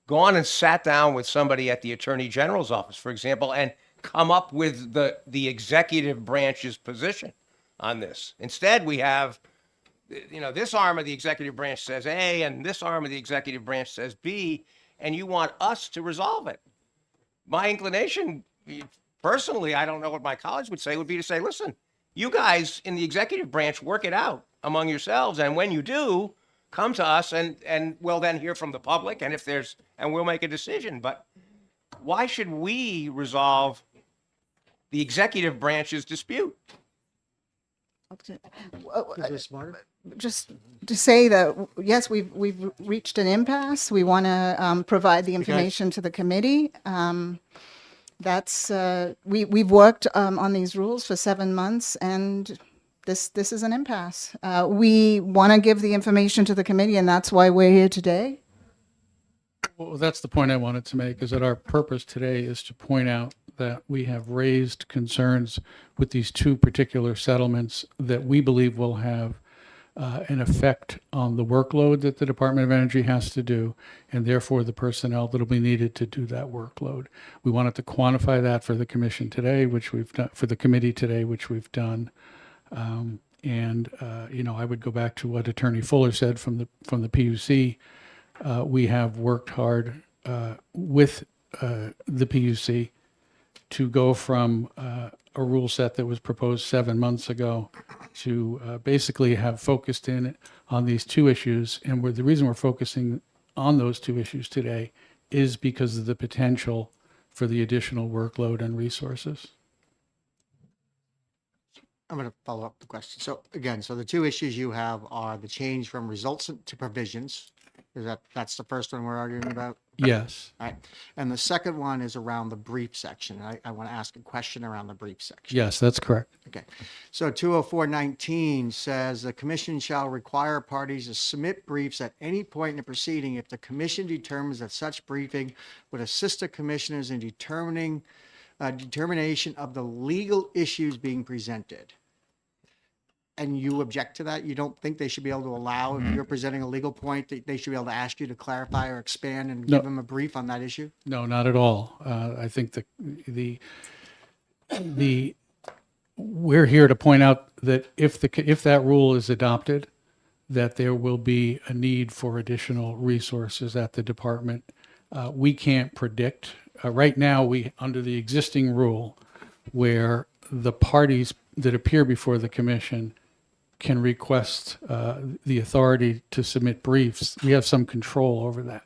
gone and sat down with somebody at the Attorney General's office, for example, and come up with the executive branch's position on this? Instead, we have, this arm of the executive branch says A, and this arm of the executive branch says B, and you want us to resolve it. My inclination, personally, I don't know what my colleagues would say, would be to say, listen, you guys in the executive branch work it out among yourselves, and when you do, come to us and we'll then hear from the public, and we'll make a decision. But why should we resolve the executive branch's dispute? Just to say that, yes, we've reached an impasse. We want to provide the information to the committee. We've worked on these rules for 7 months, and this is an impasse. We want to give the information to the committee, and that's why we're here today. Well, that's the point I wanted to make, is that our purpose today is to point out that we have raised concerns with these two particular settlements that we believe will have an effect on the workload that the Department of Energy has to do, and therefore the personnel that will be needed to do that workload. We wanted to quantify that for the commission today, which we've done, for the committee today, which we've done. I would go back to what Attorney Fuller said from the PUC. We have worked hard with the PUC to go from a rule set that was proposed 7 months ago to basically have focused in on these two issues. And the reason we're focusing on those two issues today is because of the potential for the additional workload and resources. I'm going to follow up the question. So again, the two issues you have are the change from results to provisions. That's the first one we're arguing about? Yes. All right. And the second one is around the brief section. I want to ask a question around the brief section. Yes, that's correct. Okay. So 20419 says the commission shall require parties to submit briefs at any point in the proceeding if the commission determines that such briefing would assist the commissioners in determination of the legal issues being presented. And you object to that? You don't think they should be able to allow, if you're presenting a legal point, that they should be able to ask you to clarify or expand and give them a brief on that issue? No, not at all. I think we're here to point out that if that rule is adopted, that there will be a need for additional resources at the department. We can't predict. Right now, under the existing rule, where the parties that appear before the commission can request the authority to submit briefs, we have some control over that.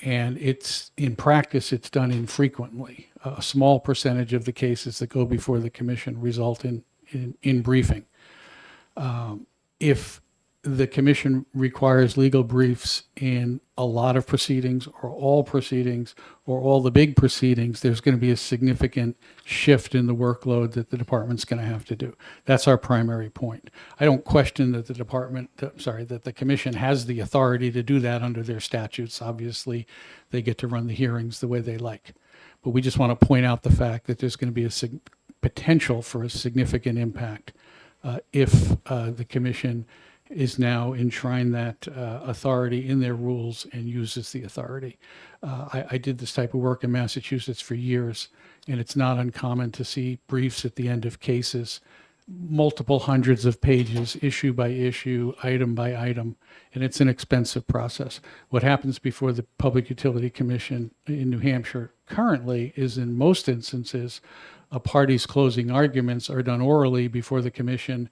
And in practice, it's done infrequently. A small percentage of the cases that go before the commission result in briefing. If the commission requires legal briefs in a lot of proceedings or all the big proceedings, there's going to be a significant shift in the workload that the department's going to have to do. That's our primary point. I don't question that that the commission has the authority to do that under their statutes. Obviously, they get to run the hearings the way they like. But we just want to point out the fact that there's going to be a potential for a significant impact if the commission is now enshrine that authority in their rules and uses the authority. I did this type of work in Massachusetts for years, and it's not uncommon to see briefs at the end of cases, multiple hundreds of pages, issue by issue, item by item, and it's an expensive process. What happens before the Public Utility Commission in New Hampshire currently is, in most instances, a party's closing arguments are done orally before the commission.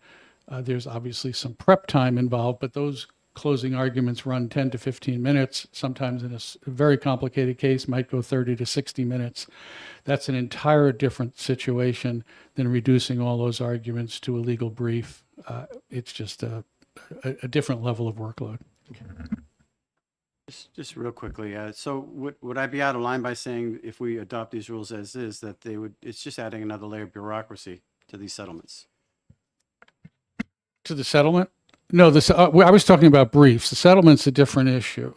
There's obviously some prep time involved, but those closing arguments run 10 to 15 minutes. Sometimes in a very complicated case might go 30 to 60 minutes. That's an entire different situation than reducing all those arguments to a legal brief. It's just a different level of workload. Just real quickly, so would I be out of line by saying if we adopt these rules as is, that it's just adding another layer of bureaucracy to these settlements? To the settlement? No, I was talking about briefs. The settlement's a different issue.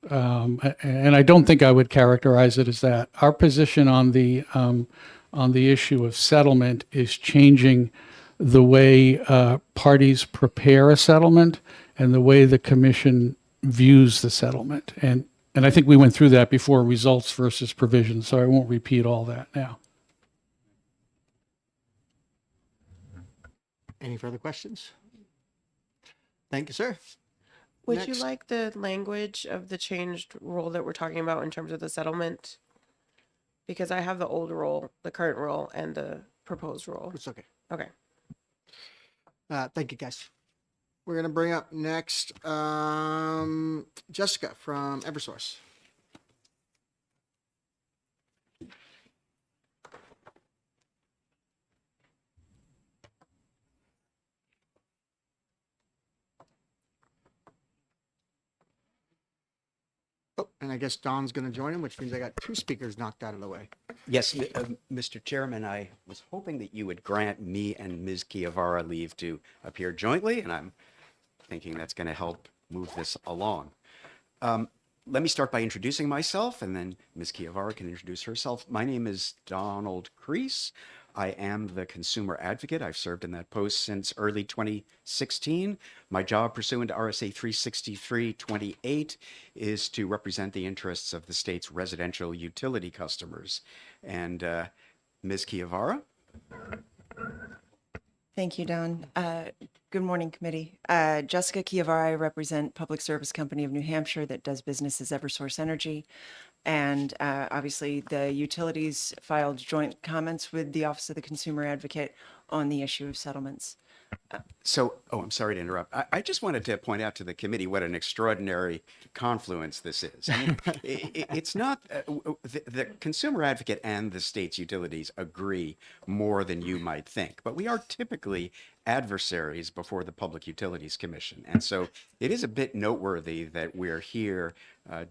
And I don't think I would characterize it as that. Our position on the issue of settlement is changing the way parties prepare a settlement and the way the commission views the settlement. And I think we went through that before, results versus provisions, so I won't repeat all that now. Any further questions? Thank you, sir. Would you Next. like the language of the changed rule that we're talking about in terms of the settlement? Because I have the old rule, the current rule, and the proposed rule. It's okay. Okay. Thank you, guys. We're gonna bring up next, Jessica from Eversource. Oh, and I guess Don's gonna join him, which means I got two speakers knocked out of the way. Yes, Mr. Chairman, I was hoping that you would grant me and Ms. Chiavara leave to appear jointly, and I'm thinking that's going to help move this along. Let me start by introducing myself, and then Ms. Chiavara can introduce herself. My name is Donald Crease. I am the consumer advocate. I've served in that post since early 2016. My job pursuant to RSA 363-28 is to represent the interests of the state's residential utility customers. And Ms. Chiavara? Thank you, Don. Good morning, committee. Jessica Chiavara, I represent Public Service Company of New Hampshire that does business as Eversource Energy. And obviously, the utilities filed joint comments with the Office of the Consumer Advocate on the issue of settlements. I'm sorry to interrupt. I just wanted to point out to the committee what an extraordinary confluence this is. I mean, it's not, the consumer advocate and the state's utilities agree more than you might think, but we are typically adversaries before the Public Utilities Commission. And so it is a bit noteworthy that we're here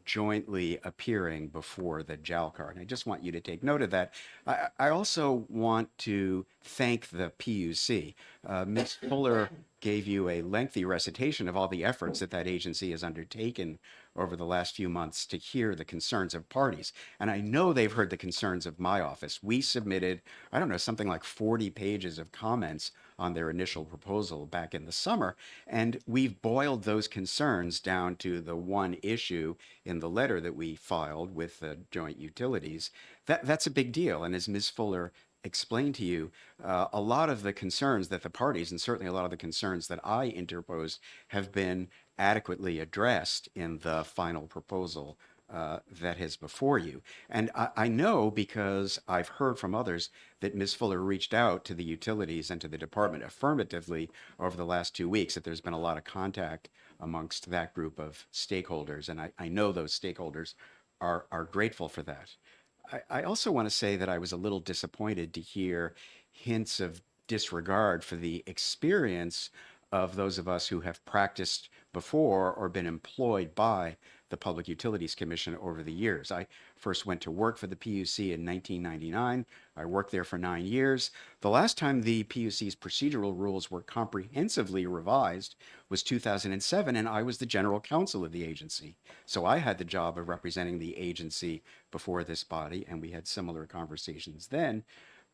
jointly appearing before the JLCAR. And I just want you to take note of that. I also want to thank the PUC. Ms. Fuller gave you a lengthy recitation of all the efforts that agency has undertaken over the last few months to hear the concerns of parties. And I know they've heard the concerns of my office. We submitted, I don't know, something like 40 pages of comments on their initial proposal back in the summer. And we've boiled those concerns down to the one issue in the letter that we filed with the joint utilities. That's a big deal. And as Ms. Fuller explained to you, a lot of the concerns that the parties, and certainly a lot of the concerns that I interposed, have been adequately addressed in the final proposal that is before you. And I know, because I've heard from others, that Ms. Fuller reached out to the utilities and to the department affirmatively over the last 2 weeks, that there's been a lot of contact amongst that group of stakeholders. And I know those stakeholders are grateful for that. I also want to say that I was a little disappointed to hear hints of disregard for the experience of those of us who have practiced before or been employed by the Public Utilities Commission over the years. I first went to work for the PUC in 1999. I worked there for 9 years. The last time the PUC's procedural rules were comprehensively revised was 2007, and I was the general counsel of the agency. So I had the job of representing the agency before this body, and we had similar conversations then.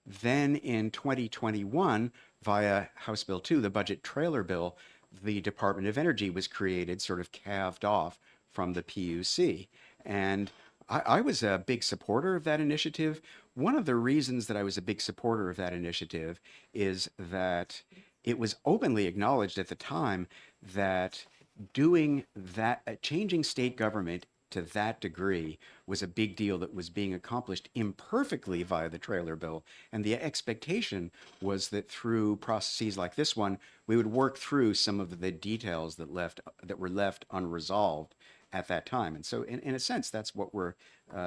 Then in 2021, via House Bill 2, the budget trailer bill, the Department of Energy was created, sort of calved off from the PUC. And I was a big supporter of that initiative. One of the reasons that I was a big supporter of that initiative is that it was openly acknowledged at the time that doing that, changing state government to that degree, was a big deal that was being accomplished imperfectly via the trailer bill. And the expectation was that through processes like this one, we would work through some of the details that were left unresolved at that time. And so in a sense, that's what we're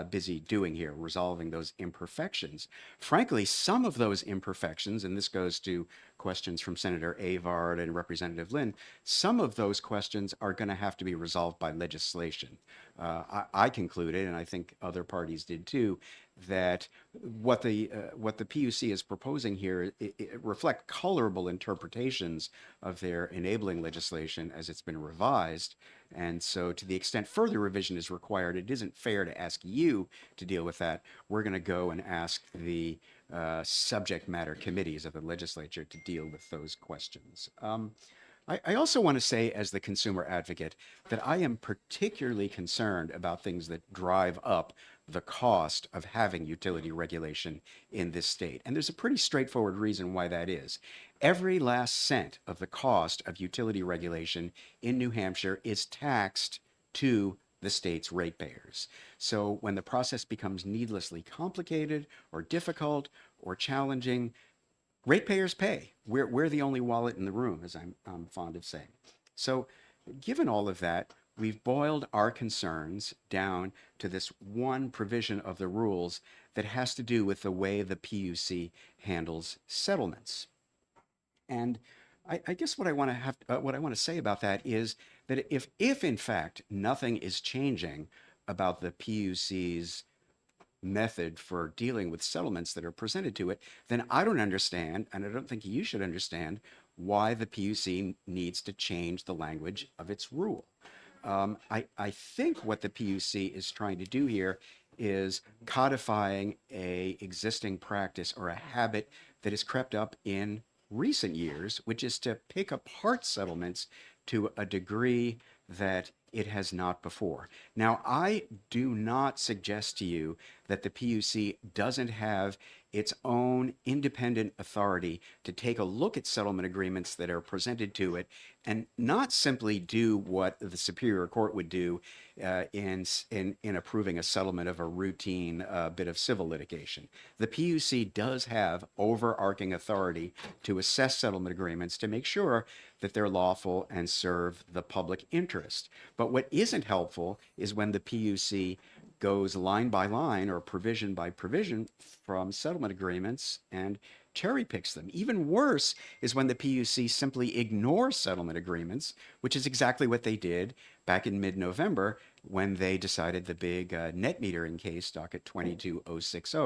busy doing here, resolving those imperfections. Frankly, some of those imperfections, and this goes to questions from Senator Avard and Representative Lynn, some of those questions are going to have to be resolved by legislation. I concluded, and I think other parties did too, that what the PUC is proposing here it reflect colorable interpretations of their enabling legislation as it's been revised. And so to the extent further revision is required, it isn't fair to ask you to deal with that. We're going to go and ask the subject matter committees of the legislature to deal with those questions. I also want to say, as the consumer advocate, that I am particularly concerned about things that drive up the cost of having utility regulation in this state. And there's a pretty straightforward reason why that is. Every last cent of the cost of utility regulation in New Hampshire is taxed to the state's ratepayers. So when the process becomes needlessly complicated or difficult or challenging, ratepayers pay. We're the only wallet in the room, as I'm fond of saying. So given all of that, we've boiled our concerns down to this one provision of the rules that has to do with the way the PUC handles settlements. And I guess what I want to say about that is that if in fact nothing is changing about the PUC's method for dealing with settlements that are presented to it, then I don't understand, and I don't think you should understand, why the PUC needs to change the language of its rule. I think what the PUC is trying to do here is codifying a existing practice or a habit that has crept up in recent years, which is to pick apart settlements to a degree that it has not before. Now, I do not suggest to you that the PUC doesn't have its own independent authority to take a look at settlement agreements that are presented to it and not simply do what the Superior Court would do in approving a settlement of a routine bit of civil litigation. The PUC does have overarching authority to assess settlement agreements to make sure that they're lawful and serve the public interest. But what isn't helpful is when the PUC goes line by line or provision by provision from settlement agreements and cherry picks them. Even worse is when the PUC simply ignores settlement agreements, which is exactly what they did back in mid-November when they decided the big net metering case, docket 22060,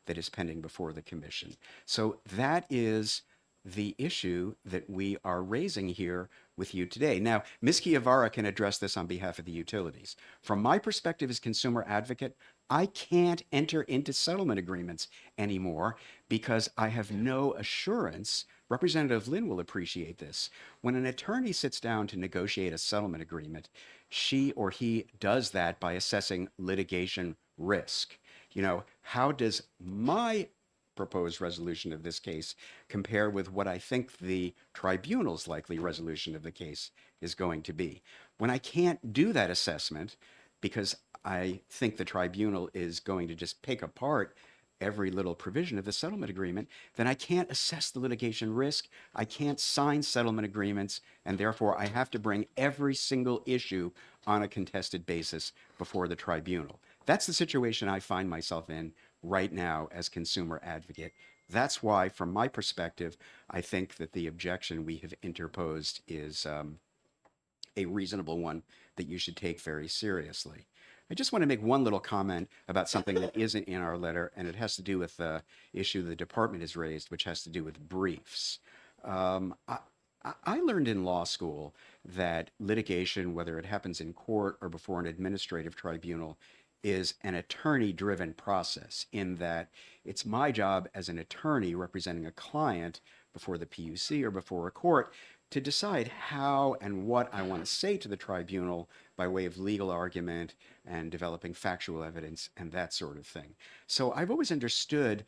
that is pending before the commission. So that is the issue that we are raising here with you today. Now, Ms. Chiavara can address this on behalf of the utilities. From my perspective as consumer advocate, I can't enter into settlement agreements anymore because I have no assurance. Representative Lynn will appreciate this. When an attorney sits down to negotiate a settlement agreement, she or he does that by assessing litigation risk. You know, how does my proposed resolution of this case compare with what I think the tribunal's likely resolution of the case is going to be? When I can't do that assessment because I think the tribunal is going to just pick apart every little provision of the settlement agreement, then I can't assess the litigation risk, I can't sign settlement agreements, and therefore I have to bring every single issue on a contested basis before the tribunal. That's the situation I find myself in right now as consumer advocate. That's why, from my perspective, I think that the objection we have interposed is a reasonable one that you should take very seriously. I just want to make one little comment about something that isn't in our letter, and it has to do with the issue the department has raised, which has to do with briefs. I learned in law school that litigation, whether it happens in court or before an administrative tribunal, is an attorney-driven process, in that it's my job as an attorney representing a client before the PUC or before a court to decide how and what I want to say to the tribunal by way of legal argument and developing factual evidence and that sort of thing. So I've always understood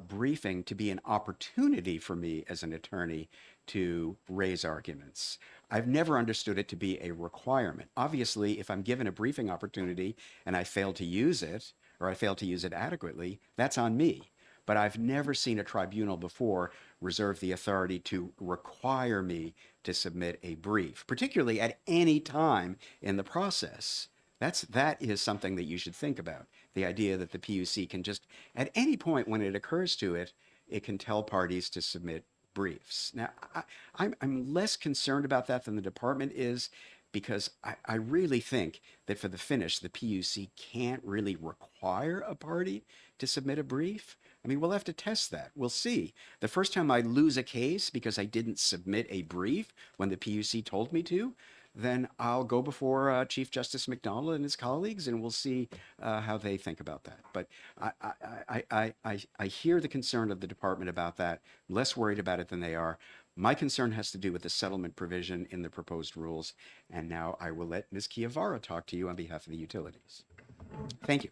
briefing to be an opportunity for me as an attorney to raise arguments. I've never understood it to be a requirement. Obviously, if I'm given a briefing opportunity and I fail to use it, or I fail to use it adequately, that's on me. But I've never seen a tribunal before reserve the authority to require me to submit a brief, particularly at any time in the process. That is something that you should think about. The idea that the PUC can just, at any point when it occurs to it, it can tell parties to submit briefs. Now, I'm less concerned about that than the department is, because I really think that for the finish, the PUC can't really require a party to submit a brief. I mean, we'll have to test that. We'll see. The first time I lose a case because I didn't submit a brief when the PUC told me to, then I'll go before Chief Justice McDonald and his colleagues, and we'll see how they think about that. But I hear the concern of the department about that. I'm less worried about it than they are. My concern has to do with the settlement provision in the proposed rules. And now I will let Ms. Chiavara talk to you on behalf of the utilities. Thank you.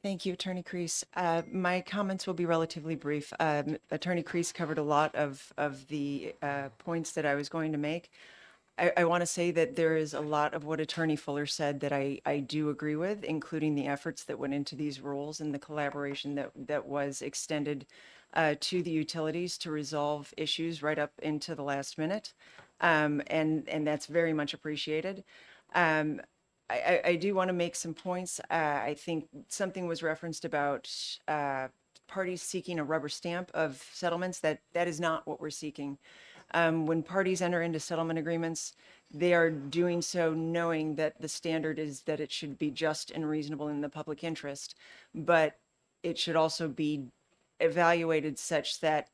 Thank you, Attorney Crease. My comments will be relatively brief. Attorney Crease covered a lot of the points that I was going to make. I want to say that there is a lot of what Attorney Fuller said that I do agree with, including the efforts that went into these rules and the collaboration that was extended to the utilities to resolve issues right up into the last minute. And that's very much appreciated. I do want to make some points. I think something was referenced about parties seeking a rubber stamp of settlements. That is not what we're seeking. When parties enter into settlement agreements, they are doing so knowing that the standard is that it should be just and reasonable in the public interest, but it should also be evaluated such that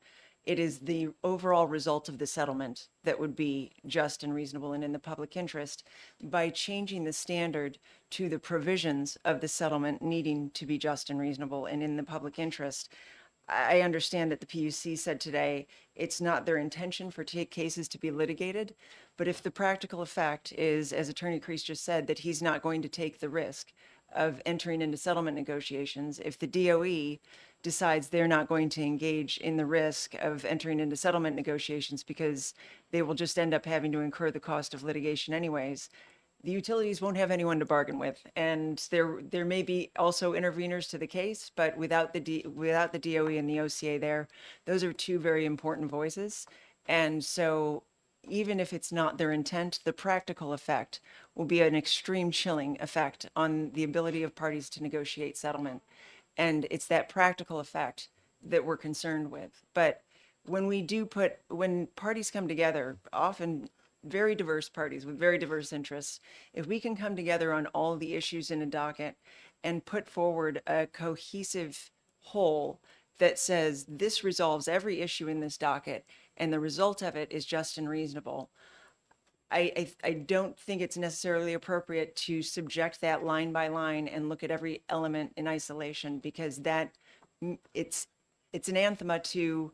it is the overall result of the settlement that would be just and reasonable and in the public interest. By changing the standard to the provisions of the settlement needing to be just and reasonable and in the public interest, I understand that the PUC said today it's not their intention for cases to be litigated, but if the practical effect is, as Attorney Crease just said, that he's not going to take the risk of entering into settlement negotiations, if the DOE decides they're not going to engage in the risk of entering into settlement negotiations because they will just end up having to incur the cost of litigation anyways, the utilities won't have anyone to bargain with. And there may be also interveners to the case, but without the DOE and the OCA there, those are two very important voices. And so even if it's not their intent, the practical effect will be an extreme chilling effect on the ability of parties to negotiate settlement. And it's that practical effect that we're concerned with. But when parties come together, often very diverse parties with very diverse interests, if we can come together on all of the issues in a docket and put forward a cohesive whole that says this resolves every issue in this docket and the result of it is just and reasonable, I don't think it's necessarily appropriate to subject that line by line and look at every element in isolation, because that it's anathema to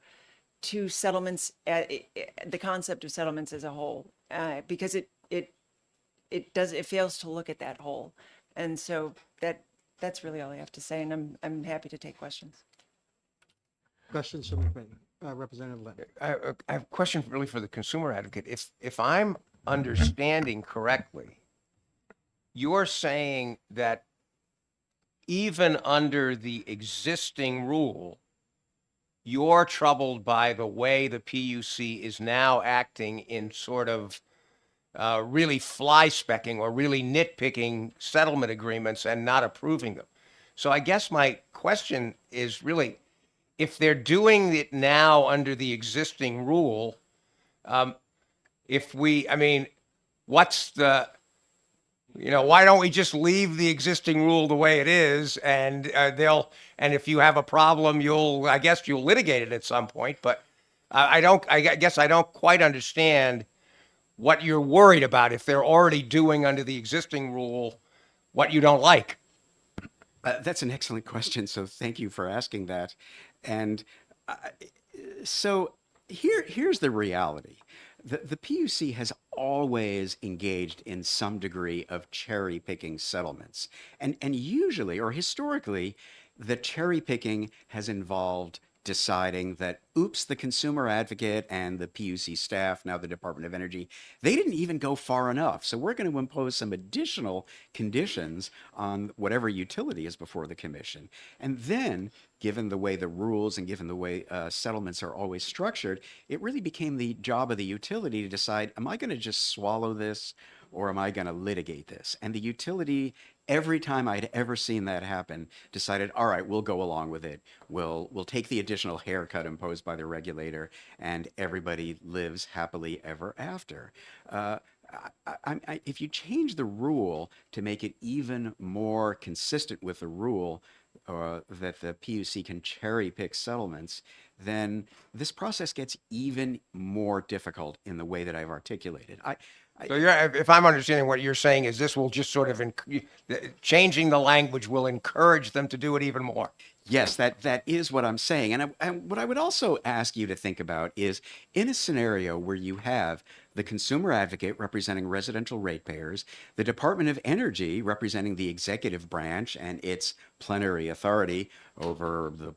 settlements, the concept of settlements as a whole, because it fails to look at that whole. And so that's really all I have to say, and I'm happy to take questions. Questions from Representative Lynn. I have a question really for the consumer advocate. If I'm understanding correctly, you're saying that even under the existing rule, you're troubled by the way the PUC is now acting in sort of really fly-specking or really nitpicking settlement agreements and not approving them. So I guess my question is really, if they're doing it now under the existing rule, what's the, why don't we just leave the existing rule the way it is, and and if you have a problem, I guess you'll litigate it at some point. But I guess I don't quite understand what you're worried about if they're already doing under the existing rule what you don't like. That's an excellent question. So thank you for asking that. And so here's the reality. The PUC has always engaged in some degree of cherry picking settlements. And usually, or historically, the cherry picking has involved deciding that, oops, the consumer advocate and the PUC staff, now the Department of Energy, they didn't even go far enough. So we're going to impose some additional conditions on whatever utility is before the commission. And then, given the way the rules and given the way settlements are always structured, it really became the job of the utility to decide, am I going to just swallow this or am I going to litigate this? And the utility, every time I'd ever seen that happen, decided, all right, we'll go along with it. We'll take the additional haircut imposed by the regulator, and everybody lives happily ever after. If you change the rule to make it even more consistent with the rule, that the PUC can cherry pick settlements, then this process gets even more difficult in the way that I've articulated. So if I'm understanding what you're saying is this will just sort of, changing the language will encourage them to do it even more. Yes, that is what I'm saying. And what I would also ask you to think about is in a scenario where you have the consumer advocate representing residential ratepayers, the Department of Energy representing the executive branch and its plenary authority over the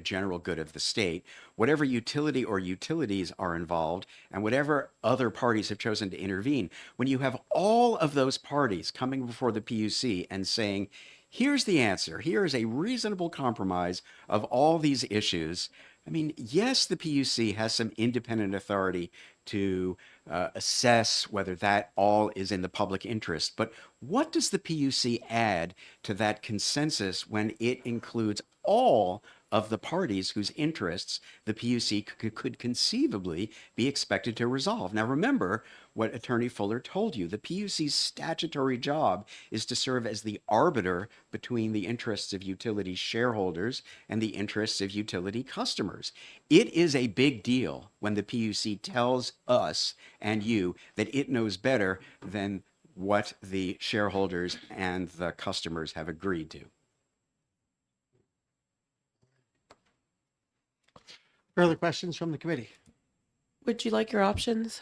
general good of the state, whatever utility or utilities are involved, and whatever other parties have chosen to intervene, when you have all of those parties coming before the PUC and saying, here's the answer, here is a reasonable compromise of all these issues. I mean, yes, the PUC has some independent authority to assess whether that all is in the public interest, but what does the PUC add to that consensus when it includes all of the parties whose interests the PUC could conceivably be expected to resolve? Now, remember what Attorney Fuller told you. The PUC's statutory job is to serve as the arbiter between the interests of utility shareholders and the interests of utility customers. It is a big deal when the PUC tells us and you that it knows better than what the shareholders and the customers have agreed to. Further questions from the committee? Would you like your options?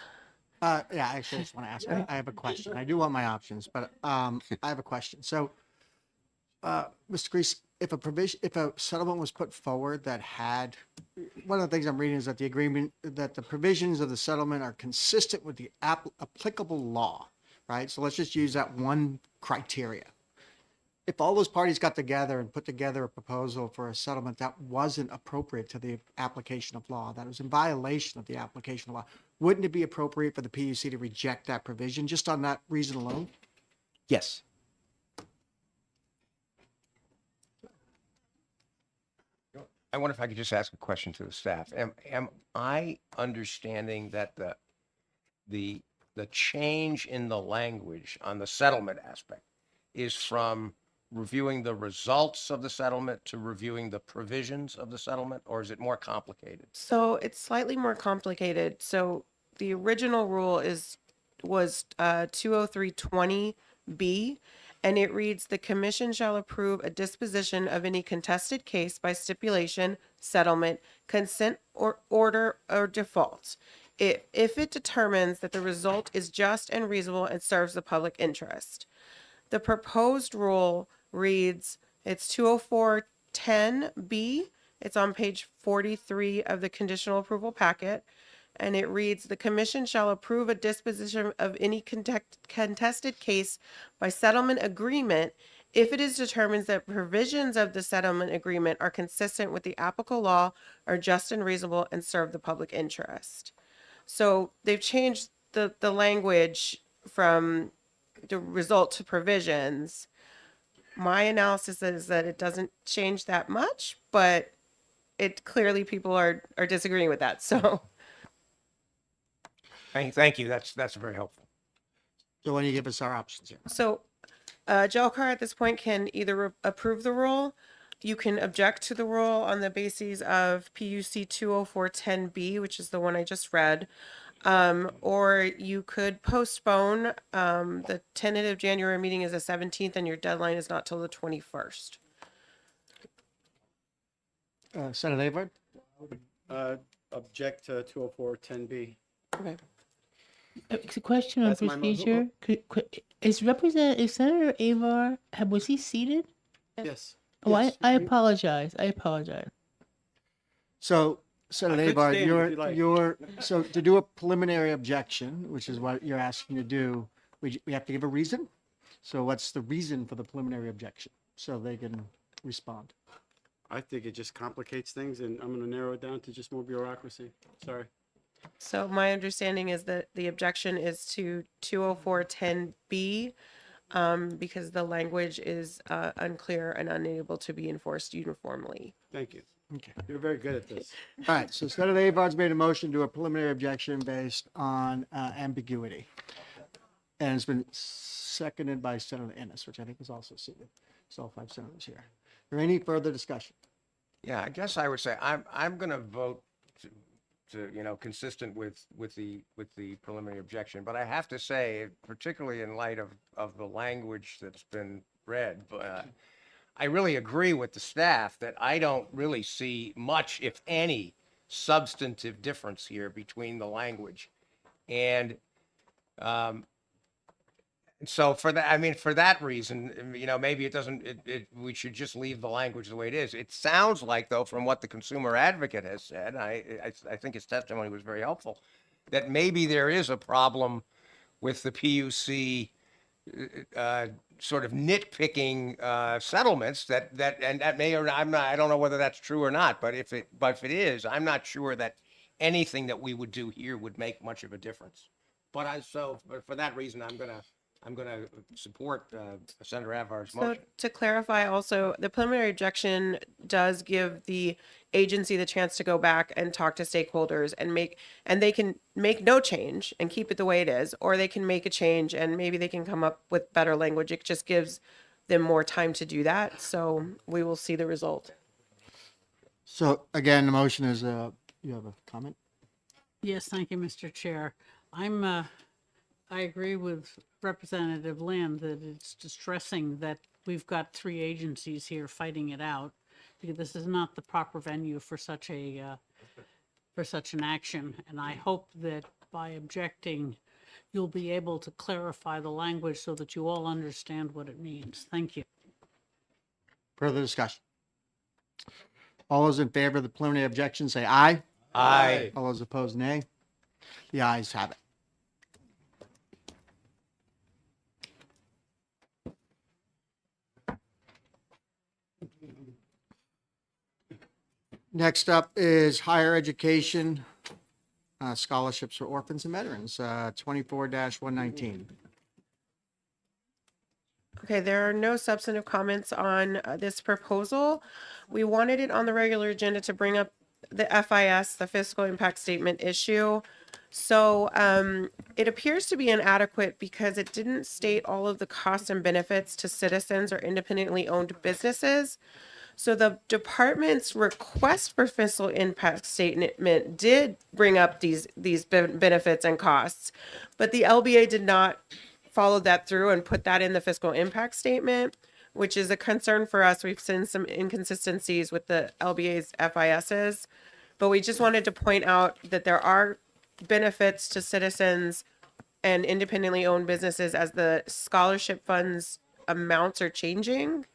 Yeah, actually, I just want to ask, I have a question. I do want my options, but I have a question. So, Mr. Grease, if a settlement was put forward that had, one of the things I'm reading is that the provisions of the settlement are consistent with the applicable law, right? So let's just use that one criteria. If all those parties got together and put together a proposal for a settlement that wasn't appropriate to the application of law, that was in violation of the application of law, wouldn't it be appropriate for the PUC to reject that provision just on that reason alone? Yes. I wonder if I could just ask a question to the staff. Am I understanding that the change in the language on the settlement aspect is from reviewing the results of the settlement to reviewing the provisions of the settlement, or is it more complicated? So it's slightly more complicated. So the original rule was 20320B, and it reads, the commission shall approve a disposition of any contested case by stipulation, settlement, consent, or order or default, if it determines that the result is just and reasonable and serves the public interest. The proposed rule reads, it's 20410B. It's on page 43 of the conditional approval packet. And it reads, the commission shall approve a disposition of any contested case by settlement agreement if it is determined that provisions of the settlement agreement are consistent with the applicable law, are just and reasonable, and serve the public interest. So they've changed the language from the result to provisions. My analysis is that it doesn't change that much, but it clearly people are disagreeing with that. So Thank you. That's very helpful. So why don't you give us our options here? So JLCAR at this point can either approve the rule, you can object to the rule on the basis of PUC 20410B, which is the one I just read, or you could postpone. The tentative January meeting is the 17th, and your deadline is not till the 21st. Senator Avard? Object to 20410B. Okay. It's a question on That's my mo- procedure. Is Senator Avar, was he seated? Yes. Oh, Yes. I apologize. I apologize. So, Senator I could Avard, stand if you like. so to do a preliminary objection, which is what you're asking to do, we have to give a reason. So what's the reason for the preliminary objection? So they can respond. I think it just complicates things, and I'm going to narrow it down to just more bureaucracy. Sorry. So my understanding is that the objection is to 20410B, because the language is unclear and unable to be enforced uniformly. Thank you. Okay. You're very good at this. All right, so Senator Avard's made a motion to a preliminary objection based on ambiguity. And it's been seconded by Senator Ennis, which I think is also seated. So all 5 senators here. there any further discussion? Yeah, I guess I would say I'm going to vote to consistent with the preliminary objection, but I have to say, particularly in light of the language that's been read, I really agree with the staff that I don't really see much, if any, substantive difference here between the language. And so for that reason, maybe it doesn't, we should just leave the language the way it is. It sounds like, though, from what the consumer advocate has said, I think his testimony was very helpful, that maybe there is a problem with the PUC sort of nitpicking settlements and that may or not, I don't know whether that's true or not, but if it is, I'm not sure that anything that we would do here would make much of a difference. But for that reason, I'm gonna support Senator Avar's So motion. to clarify also, the preliminary objection does give the agency the chance to go back and talk to stakeholders and they can make no change and keep it the way it is, or they can make a change and maybe they can come up with better language. It just gives them more time to do that. So we will see the result. So again, the motion is, you have a comment? Yes, thank you, Mr. Chair. I agree with Representative Lamb that it's distressing that we've got three agencies here fighting it out, because this is not the proper venue for such an action. And I hope that by objecting, you'll be able to clarify the language so that you all understand what it means. Thank you. Further discussion? All those in favor of the preliminary objection say aye. Aye. All those opposed, nay. The ayes have it. Next up is higher education scholarships for orphans and veterans, 24-119. Okay, there are no substantive comments on this proposal. We wanted it on the regular agenda to bring up the FIS, the fiscal impact statement issue. So it appears to be inadequate because it didn't state all of the costs and benefits to citizens or independently owned businesses. So the department's request for fiscal impact statement did bring up these benefits and costs, but the LBA did not follow that through and put that in the fiscal impact statement, which is a concern for us. We've seen some inconsistencies with the LBA's FISs, but we just wanted to point out that there are benefits to citizens and independently owned businesses as the scholarship funds amounts are changing.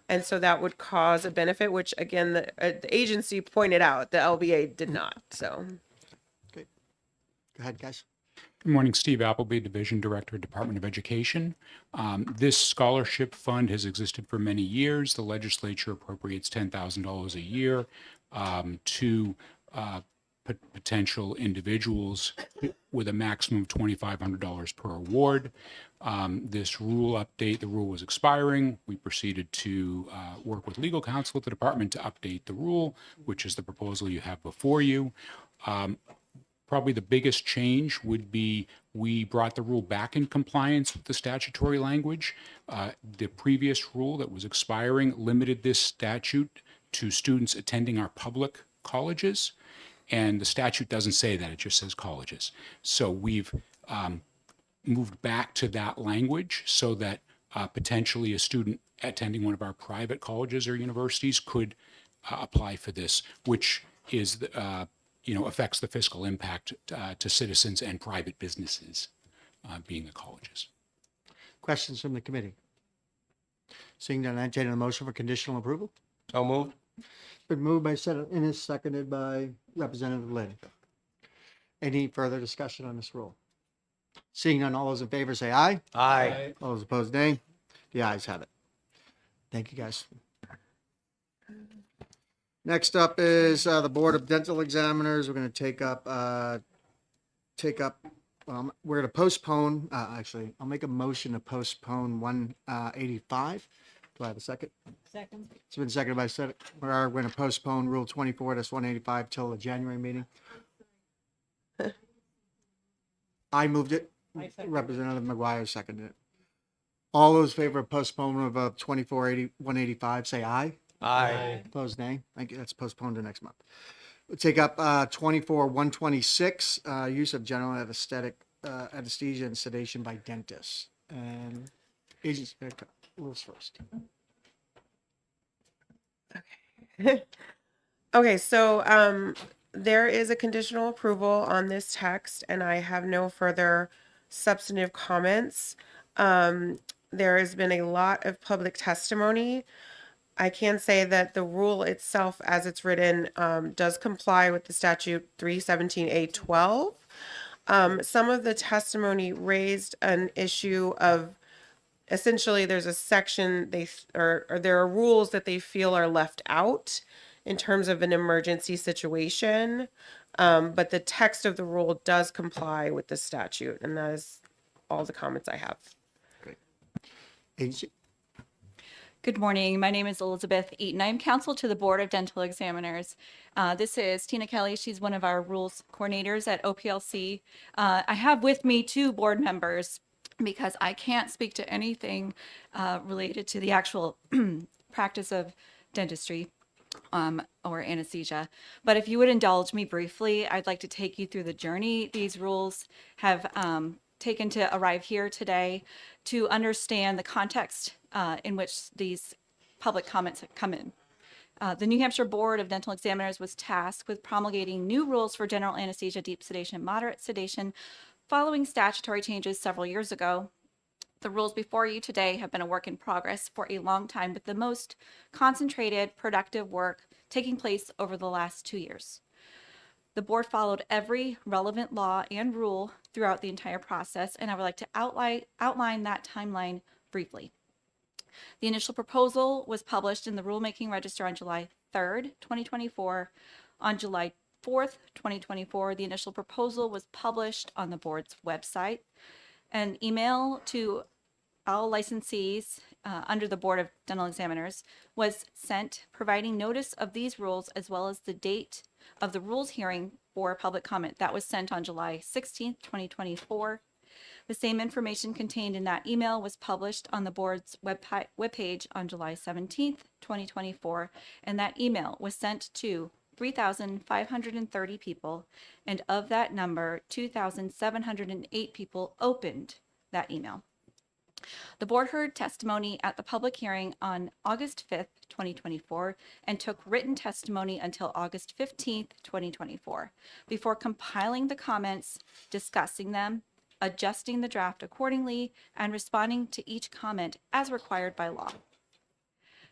And so that would cause a benefit, which again, the agency pointed out, the LBA did not, so. Okay. Go ahead, guys. Good morning, Steve Appleby, Division Director, Department of Education. This scholarship fund has existed for many years. The legislature appropriates $10,000 a year to potential individuals with a maximum of $2,500 per award. This rule update, the rule was expiring. We proceeded to work with legal counsel at the department to update the rule, which is the proposal you have before you. Probably the biggest change would be we brought the rule back in compliance with the statutory language. The previous rule that was expiring limited this statute to students attending our public colleges. And the statute doesn't say that, it just says colleges. So we've moved back to that language so that potentially a student attending one of our private colleges or universities could apply for this, which is affects the fiscal impact to citizens and private businesses, being the colleges. Questions from the committee? Seeing none, I entertain a motion for conditional approval. So moved. It's been moved by Senator Innes, seconded by Representative Lynn. Any further discussion on this rule? Seeing none, all those in favor say aye. Aye. All those opposed, nay. The ayes have it. Thank you, guys. Next up is the Board of Dental Examiners. We're going to take up, we're going to postpone, actually, I'll make a motion to postpone 185. Do I have a second? Second. It's been seconded by Senator. We're going to postpone Rule 24, that's 185, till the January meeting. I moved it. Representative McGuire seconded it. All those in favor of postponement of 185, say aye. Aye. Opposed, nay. Thank you. That's postponed to next month. We'll take up 24-126, use of general anesthesia and sedation by dentists. And agency rules first. Okay, so there is a conditional approval on this text, and I have no further substantive comments. There has been a lot of public testimony. I can say that the rule itself, as it's written, does comply with the statute 317A12. Some of the testimony raised an issue of essentially there's a section or there are rules that they feel are left out in terms of an emergency situation. But the text of the rule does comply with the statute, and that is all the comments I have. Great. Agency. Good morning. My name is Elizabeth Eaton. I'm counsel to the Board of Dental Examiners. This is Tina Kelly. She's one of our rules coordinators at OPLC. I have with me two board members because I can't speak to anything related to the actual practice of dentistry or anesthesia. But if you would indulge me briefly, I'd like to take you through the journey these rules have taken to arrive here today to understand the context in which these public comments have come in. The New Hampshire Board of Dental Examiners was tasked with promulgating new rules for general anesthesia, deep sedation, moderate sedation, following statutory changes several years ago. The rules before you today have been a work in progress for a long time, with the most concentrated, productive work taking place over the last 2 years. The board followed every relevant law and rule throughout the entire process, and I would like to outline that timeline briefly. The initial proposal was published in the Rulemaking Register on July 3rd, 2024. On July 4th, 2024, the initial proposal was published on the board's website. An email to all licensees under the Board of Dental Examiners was sent providing notice of these rules as well as the date of the rules hearing for public comment. That was sent on July 16th, 2024. The same information contained in that email was published on the board's webpage on July 17th, 2024, and that email was sent to 3,530 people, and of that number, 2,708 people opened that email. The board heard testimony at the public hearing on August 5th, 2024, and took written testimony until August 15th, 2024, before compiling the comments, discussing them, adjusting the draft accordingly, and responding to each comment as required by law.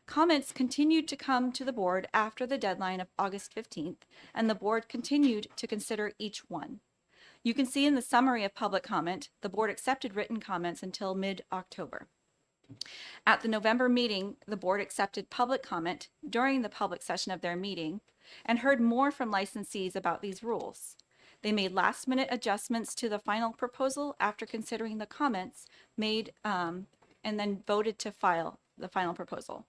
Comments continued to come to the board after the deadline of August 15th, and the board continued to consider each one. You can see in the summary of public comment, the board accepted written comments until mid-October. At the November meeting, the board accepted public comment during the public session of their meeting and heard more from licensees about these rules. They made last-minute adjustments to the final proposal after considering the comments made and then voted to file the final proposal.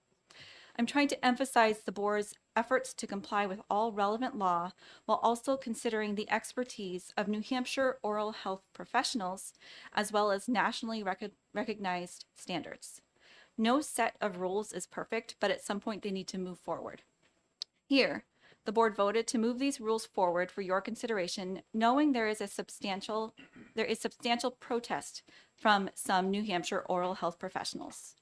I'm trying to emphasize the board's efforts to comply with all relevant law while also considering the expertise of New Hampshire oral health professionals as well as nationally recognized standards. No set of rules is perfect, but at some point they need to move forward. Here, the board voted to move these rules forward for your consideration, knowing there is substantial protest from some New Hampshire oral health professionals.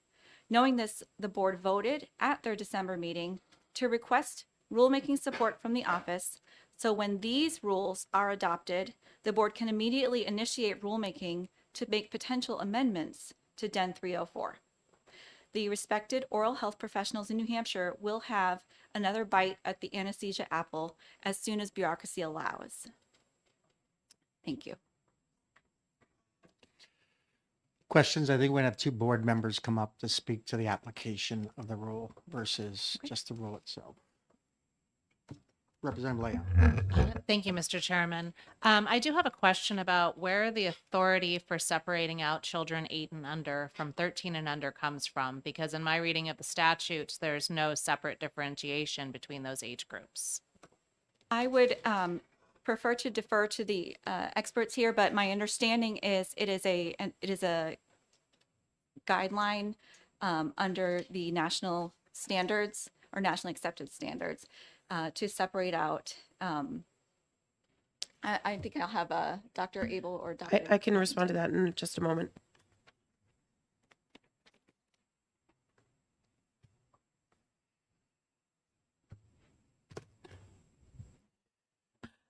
Knowing this, the board voted at their December meeting to request rulemaking support from the office, so when these rules are adopted, the board can immediately initiate rulemaking to make potential amendments to DEN 304. The respected oral health professionals in New Hampshire will have another bite at the anesthesia apple as soon as bureaucracy allows. Thank you. Questions? I think we're going to have two board members come up to speak to the application of the rule versus just the rule itself. Representative Leah. Thank you, Mr. Chairman. I do have a question about where the authority for separating out children 8 and under from 13 and under comes from, because in my reading of the statutes, there's no separate differentiation between those age groups. I would prefer to defer to the experts here, but my understanding is it is a guideline under the national standards or nationally accepted standards to separate out. I think I'll have Dr. Abel or Dr. I can respond to that in just a moment.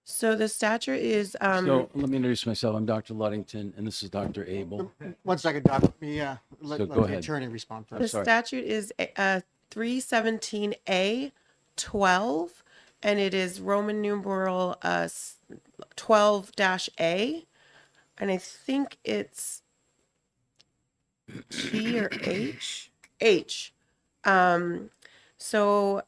So the statute is So let me introduce myself. I'm Dr. Luddington, and this is Dr. Abel. 1 second, Doc. Let me let So let go the ahead. attorney respond the first. statute is 317A 12, and it is Roman numeral 12-A, and I think it's T or H. H. So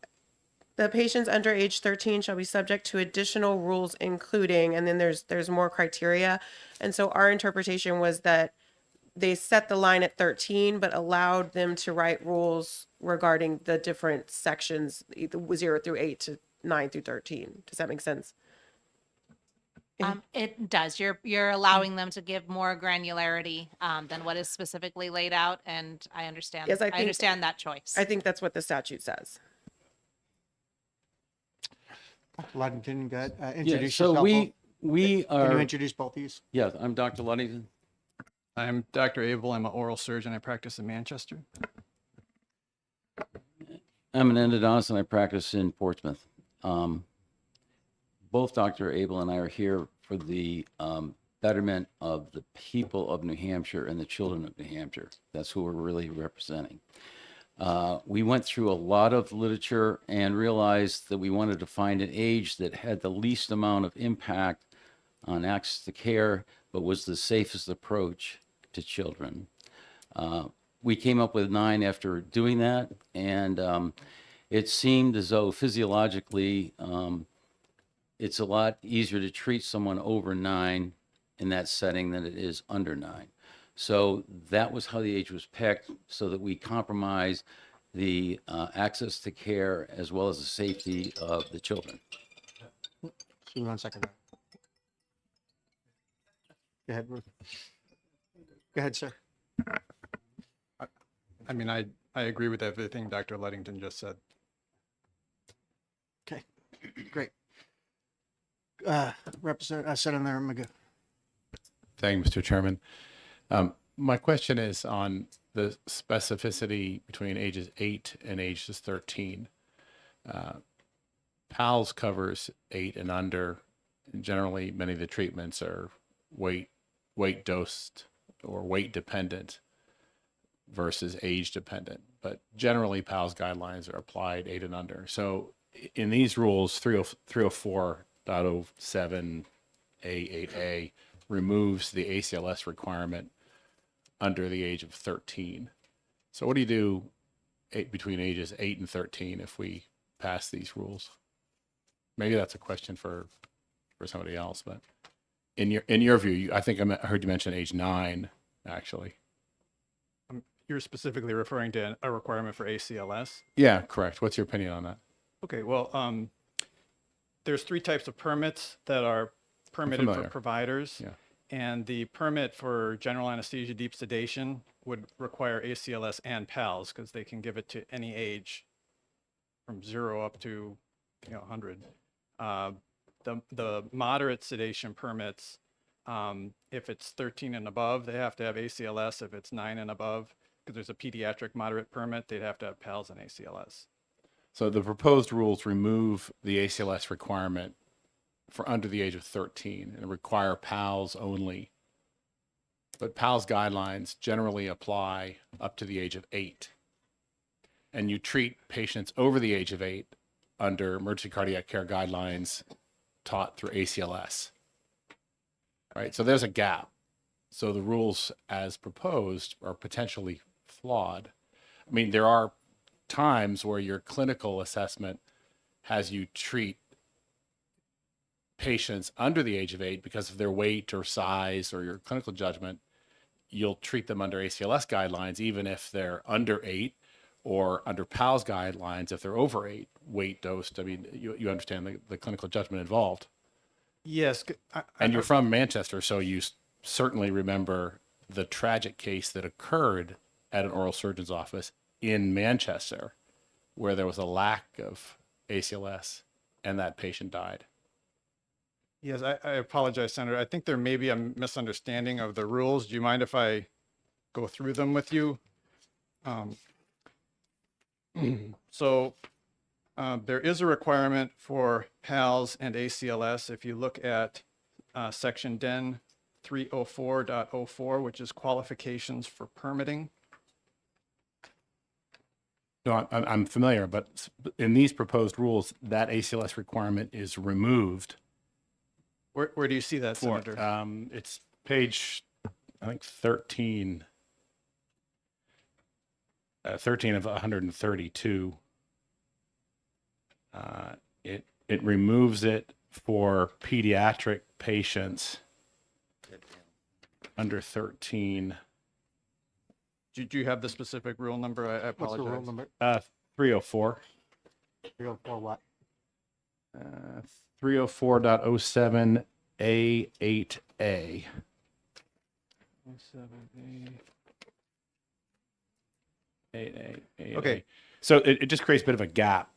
the patients under age 13 shall be subject to additional rules, including, and then there's more criteria. And so our interpretation was that they set the line at 13, but allowed them to write rules regarding the different sections, either 0 through 8 to 9 through 13. Does that make sense? It does. You're allowing them to give more granularity than what is specifically laid out, and I understand. Yes, I I understand that choice. I think that's what the statute says. Dr. Luddington, go ahead. Yeah, Introduce so yourself. we are. Can you introduce both of you? Yeah, I'm Dr. Luddington. I'm Dr. Abel. I'm an oral surgeon. I practice in Manchester. I'm an endodontist, and I practice in Portsmouth. Both Dr. Abel and I are here for the betterment of the people of New Hampshire and the children of New Hampshire. That's who we're really representing. We went through a lot of literature and realized that we wanted to find an age that had the least amount of impact on access to care, but was the safest approach to children. We came up with 9 after doing that, and it seemed as though physiologically it's a lot easier to treat someone over 9 in that setting than it is under 9. So that was how the age was picked, so that we compromise the access to care as well as the safety of the children. Excuse me 1 second. Go ahead, Ruth. Go ahead, sir. I mean, I agree with everything Dr. Luddington just said. Okay, great. Representative Senator Magoo. Thank you, Mr. Chairman. My question is on the specificity between ages 8 and ages 13. PALS covers 8 and under. Generally, many of the treatments are weight dosed or weight dependent versus age dependent. But generally, PALS guidelines are applied 8 and under. So in these rules, 304.07A8A removes the ACLS requirement under the age of 13. So what do you do between ages 8 and 13 if we pass these rules? Maybe that's a question for somebody else, but in your view, I think I heard you mention age 9, actually. You're specifically referring to a requirement for ACLS? Yeah, correct. What's your opinion on that? Okay, well, there's 3 types of permits that are permitted for familiar. providers. Yeah. And the permit for general anesthesia, deep sedation would require ACLS and PALS because they can give it to any age from 0 up to 100. The moderate sedation permits, if it's 13 and above, they have to have ACLS. If it's 9 and above, because there's a pediatric moderate permit, they'd have to have PALS and ACLS. So the proposed rules remove the ACLS requirement for under the age of 13 and require PALS only. But PALS guidelines generally apply up to the age of 8. And you treat patients over the age of 8 under emergency cardiac care guidelines taught through ACLS. Right? So there's a gap. So the rules as proposed are potentially flawed. I mean, there are times where your clinical assessment has you treat patients under the age of 8 because of their weight or size or your clinical judgment. You'll treat them under ACLS guidelines, even if they're under 8, or under PALS guidelines if they're over 8, weight dosed. I mean, you understand the clinical judgment involved. Yes. And you're from Manchester, so you certainly remember the tragic case that occurred at an oral surgeon's office in Manchester where there was a lack of ACLS and that patient died. Yes, I apologize, Senator. I think there may be a misunderstanding of the rules. Do you mind if I go through them with you? There is a requirement for PALS and ACLS. If you look at section DEN 304.04, which is qualifications for permitting. No, I'm familiar, but in these proposed rules, that ACLS requirement is removed. Where do you see that, Senator? It's page, I think, 13. 13 of 132. It removes it for pediatric patients under 13. Do you have the specific rule number? I apologize. What's the rule number? 304. 304 what? 304.07 A8A. 8A. Okay. So it just creates a bit of a gap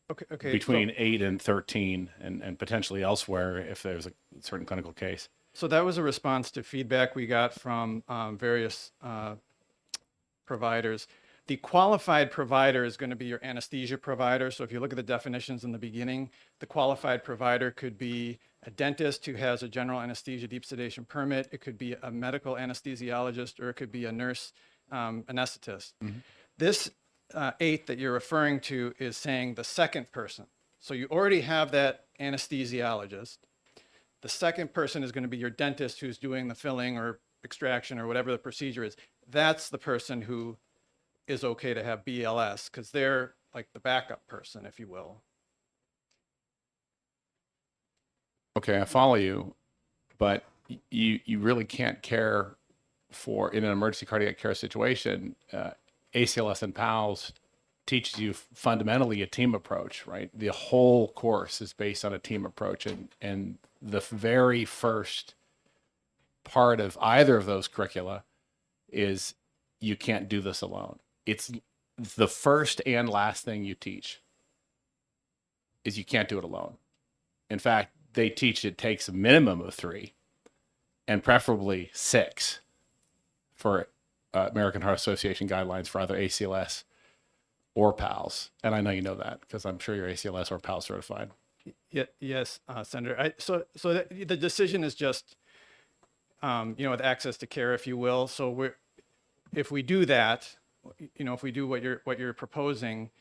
Okay. between 8 and 13 and potentially elsewhere if there's a certain clinical case. So that was a response to feedback we got from various providers. The qualified provider is going to be your anesthesia provider. So if you look at the definitions in the beginning, the qualified provider could be a dentist who has a general anesthesia deep sedation permit. It could be a medical anesthesiologist, or it could be a nurse anesthetist. Mm-hmm. This 8 that you're referring to is saying the second person. So you already have that anesthesiologist. The second person is going to be your dentist who's doing the filling or extraction or whatever the procedure is. That's the person who is okay to have BLS because they're like the backup person, if you will. Okay, I follow you, but you really can't care for, in an emergency cardiac care situation, ACLS and PALS teaches you fundamentally a team approach, right? The whole course is based on a team approach, and the very first part of either of those curricula is you can't do this alone. It's the first and last thing you teach is you can't do it alone. In fact, they teach it takes a minimum of 3 and preferably 6 for American Heart Association guidelines for either ACLS or PALS. And I know you know that because I'm sure you're ACLS or PALS certified. Yes, Senator. So the decision is just, with access to care, if you will. So if we do that, if we do what you're proposing,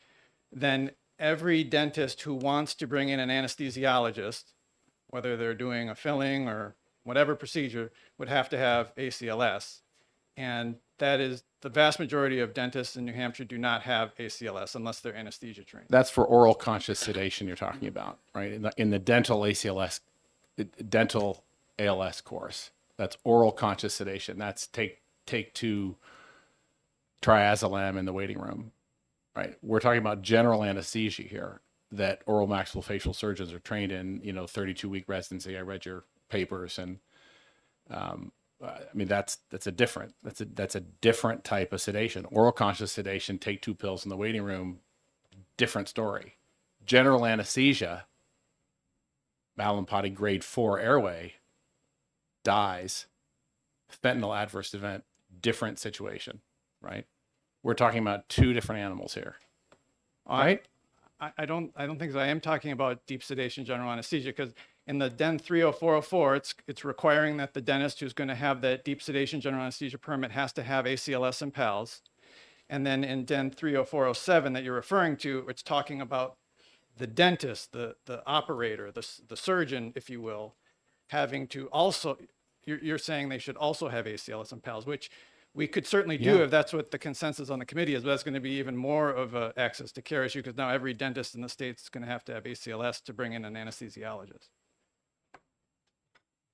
then every dentist who wants to bring in an anesthesiologist, whether they're doing a filling or whatever procedure, would have to have ACLS. And that is the vast majority of dentists in New Hampshire do not have ACLS unless they're anesthesia trained. That's for oral conscious sedation you're talking about, right? In the dental ACLS, dental ALS course, that's oral conscious sedation. That's take 2 triazolam in the waiting room, right? We're talking about general anesthesia here that oral maxillofacial surgeons are trained in, 32-week residency. I read your papers, and that's a different type of sedation. Oral conscious sedation, take 2 pills in the waiting room, different story. General anesthesia, Mallampati grade 4 airway, dies, fentanyl adverse event, different situation, right? We're talking about 2 different animals here, right? I don't think so. I am talking about deep sedation general anesthesia because in the DEN 30404, it's requiring that the dentist who's going to have that deep sedation general anesthesia permit has to have ACLS and PALS. And then in DEN 30407 that you're referring to, it's talking about the dentist, the operator, the surgeon, if you will, having to also, you're saying they should also have ACLS and PALS, which we could certainly do if that's what the consensus on the committee is, but that's going to be even more of a access to care issue because now every dentist in the state is going to have ACLS to bring in an anesthesiologist.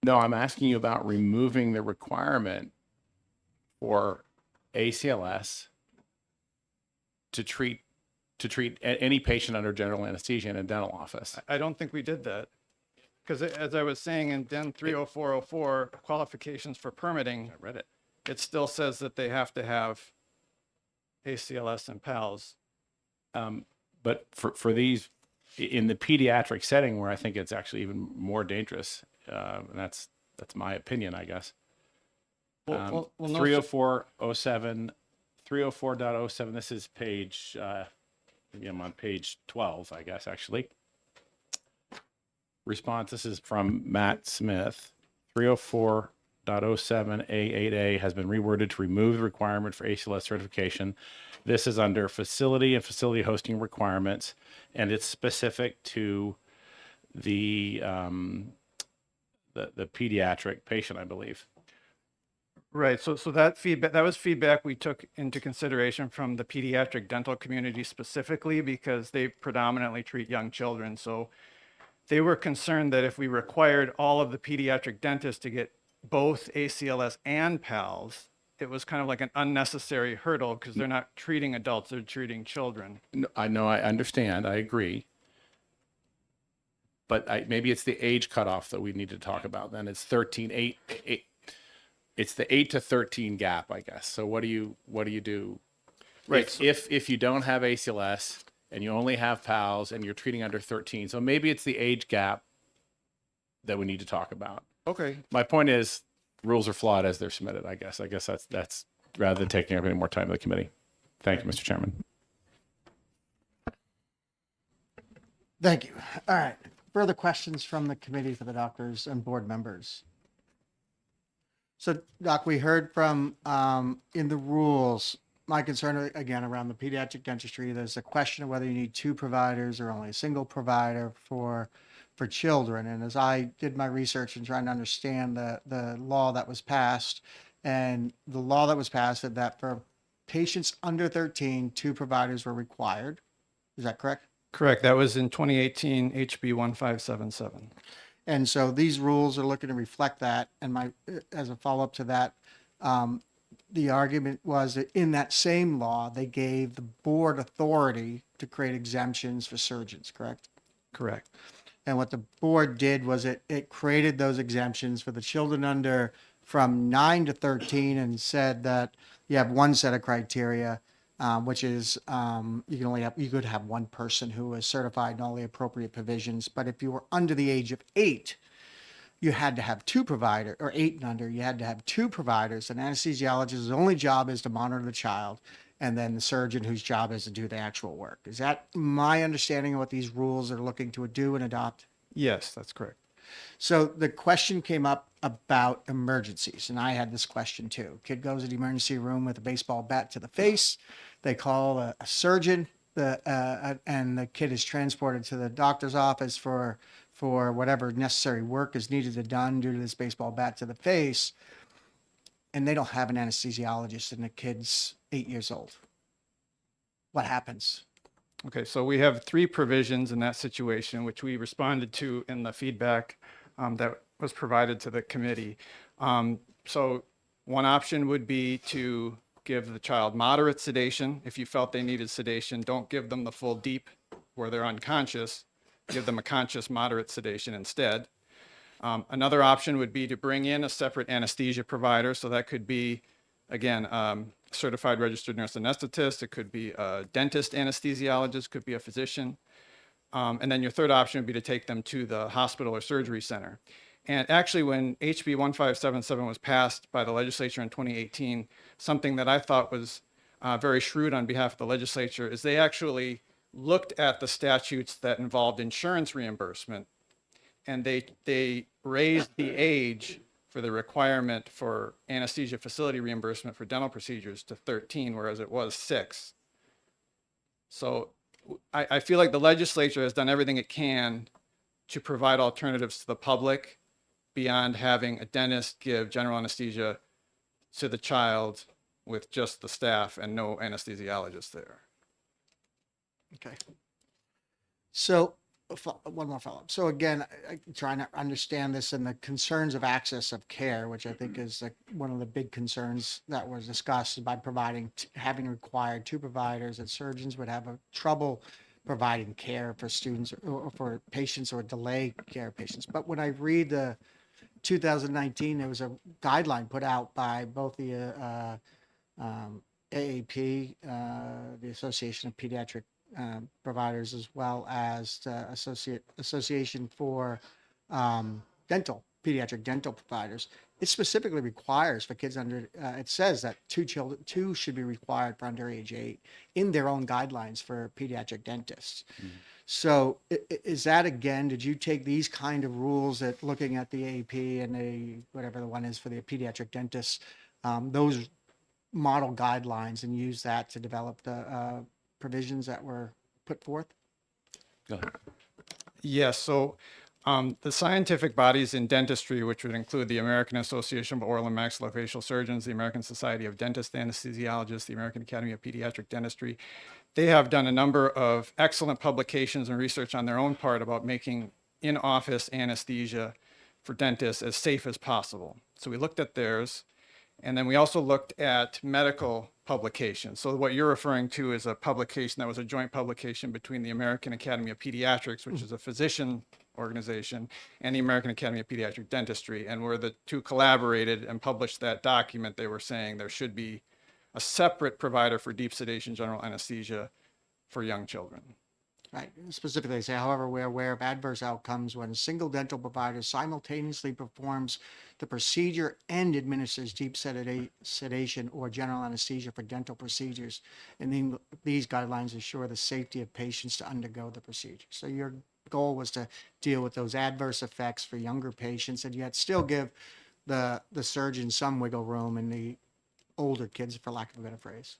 No, I'm asking you about removing the requirement for ACLS to treat any patient under general anesthesia in a dental office. I don't think we did that because as I was saying in DEN 30404 qualifications for permitting, I read it. It still says that they have to have ACLS and PALS. But for these, in the pediatric setting where I think it's actually even more dangerous, and that's my opinion, I guess. Well, no, 30407, 304.07, this is page, maybe I'm on page 12, I guess, actually. Response, this is from Matt Smith. 304.07A8A has been reworded to remove the requirement for ACLS certification. This is under facility and facility hosting requirements, and it's specific to the pediatric patient, I believe. Right. So that was feedback we took into consideration from the pediatric dental community specifically because they predominantly treat young children. So they were concerned that if we required all of the pediatric dentists to get both ACLS and PALS, it was kind of like an unnecessary hurdle because they're not treating adults, they're treating children. No, I know, I understand, I agree. But maybe it's the age cutoff that we need to talk about. Then it's 13, 8, it's the 8 to 13 gap, I guess. So what do you do? Right. If you don't have ACLS and you only have PALS and you're treating under 13, so maybe it's the age gap that we need to talk about. Okay. My point is, rules are flawed as they're submitted, I guess. I guess that's rather than taking up any more time of the committee. Thank you, Mr. Chairman. Thank you. All right. Further questions from the committee for the doctors and board members? So, Doc, we heard from in the rules, my concern again around the pediatric dentistry, there's a question of whether you need two providers or only a single provider for children. And as I did my research and trying to understand the law that was passed, and the law that was passed said that for patients under 13, two providers were required. Is that correct? Correct. That was in 2018 HB 1577. And so these rules are looking to reflect that. And as a follow-up to that, the argument was that in that same law, they gave the board authority to create exemptions for surgeons, correct? Correct. And what the board did was it created those exemptions for the children under from 9 to 13 and said that you have one set of criteria, which is you could have one person who is certified in all the appropriate provisions. But if you were under the age of 8, you had to have two providers, or 8 and under, you had to have two providers. An anesthesiologist's only job is to monitor the child, and then the surgeon whose job is to do the actual work. Is that my understanding of what these rules are looking to do and adopt? Yes, that's correct. So the question came up about emergencies, and I had this question too. Kid goes to the emergency room with a baseball bat to the face. They call a surgeon, and the kid is transported to the doctor's office for whatever necessary work is needed to be done due to this baseball bat to the face. And they don't have an anesthesiologist, and the kid's 8 years old. What happens? Okay, so we have 3 provisions in that situation, which we responded to in the feedback that was provided to the committee. So one option would be to give the child moderate sedation. If you felt they needed sedation, don't give them the full deep where they're unconscious. Give them a conscious moderate sedation instead. Another option would be to bring in a separate anesthesia provider. So that could be, again, certified registered nurse anesthetist. It could be a dentist anesthesiologist, could be a physician. And then your third option would be to take them to the hospital or surgery center. And actually, when HB 1577 was passed by the legislature in 2018, something that I thought was very shrewd on behalf of the legislature is they actually looked at the statutes that involved insurance reimbursement, and they raised the age for the requirement for anesthesia facility reimbursement for dental procedures to 13, whereas it was 6. So I feel like the legislature has done everything it can to provide alternatives to the public beyond having a dentist give general anesthesia to the child with just the staff and no anesthesiologist there. Okay. So one more follow-up. So again, I'm trying to understand this and the concerns of access of care, which I think is one of the big concerns that was discussed by having required 2 providers, that surgeons would have trouble providing care for students or for patients or delay care patients. But when I read the 2019, there was a guideline put out by both the AAP, the Association of Pediatric providers, as well as the Association for Pediatric Dental Providers. It specifically requires for kids under, it says that two should be required for under age 8 in their own guidelines for pediatric dentists. So is that, again, did you take these kind of rules that looking at the AP and the, whatever the one is for the pediatric dentists, those model guidelines, and use that to develop the provisions that were put forth? Go ahead. Yes, so the scientific bodies in dentistry, which would include the American Association of Oral and Maxillofacial Surgeons, the American Society of Dentist Anesthesiologists, the American Academy of Pediatric Dentistry, they have done a number of excellent publications and research on their own part about making in-office anesthesia for dentists as safe as possible. So we looked at theirs, and then we also looked at medical publications. So what you're referring to is a publication that was a joint publication between the American Academy of Pediatrics, which is a physician organization, and the American Academy of Pediatric Dentistry. And where the two collaborated and published that document, they were saying there should be a separate provider for deep sedation general anesthesia for young children. Right. Specifically, they say, however, we're aware of adverse outcomes when a single dental provider simultaneously performs the procedure and administers deep sedation or general anesthesia for dental procedures. And then these guidelines ensure the safety of patients to undergo the procedure. So your goal was to deal with those adverse effects for younger patients, and yet still give the surgeon some wiggle room in the older kids, for lack of a better phrase.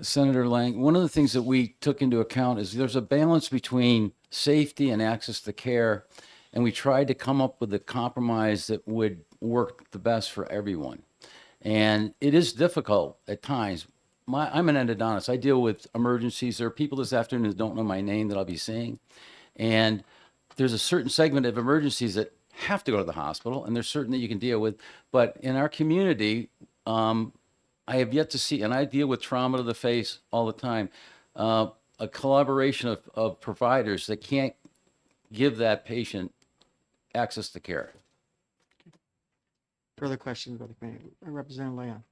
Senator Lang, one of the things that we took into account is there's a balance between safety and access to care, and we tried to come up with a compromise that would work the best for everyone. And it is difficult at times. I'm an endodontist. I deal with emergencies. There are people this afternoon that don't know my name that I'll be seeing. And there's a certain segment of emergencies that have to go to the hospital, and there's certain that you can deal with. But in our community, I have yet to see, and I deal with trauma to the face all the time, a collaboration of providers that can't give that patient access to care. Further questions by the committee? Representative Leon.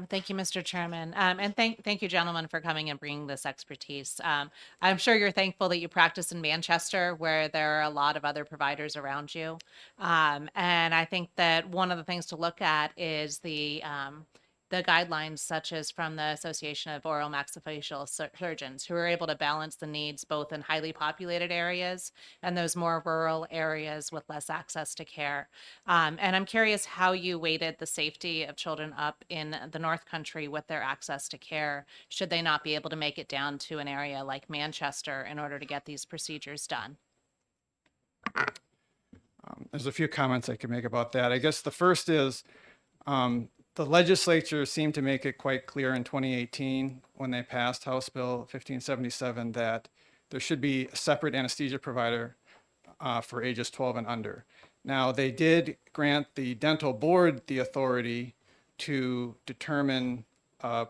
Thank you, Mr. Chairman. And thank you, gentlemen, for coming and bringing this expertise. I'm sure you're thankful that you practice in Manchester, where there are a lot of other providers around you. And I think that one of the things to look at is the guidelines, such as from the Association of Oral Maxillofacial Surgeons, who are able to balance the needs both in highly populated areas and those more rural areas with less access to care. And I'm curious how you weighted the safety of children up in the North Country with their access to care, should they not be able to make it down to an area like Manchester in order to get these procedures done. There's a few comments I could make about that. I guess the first is, the legislature seemed to make it quite clear in 2018 when they passed House Bill 1577 that there should be a separate anesthesia provider for ages 12 and under. Now, they did grant the dental board the authority to determine a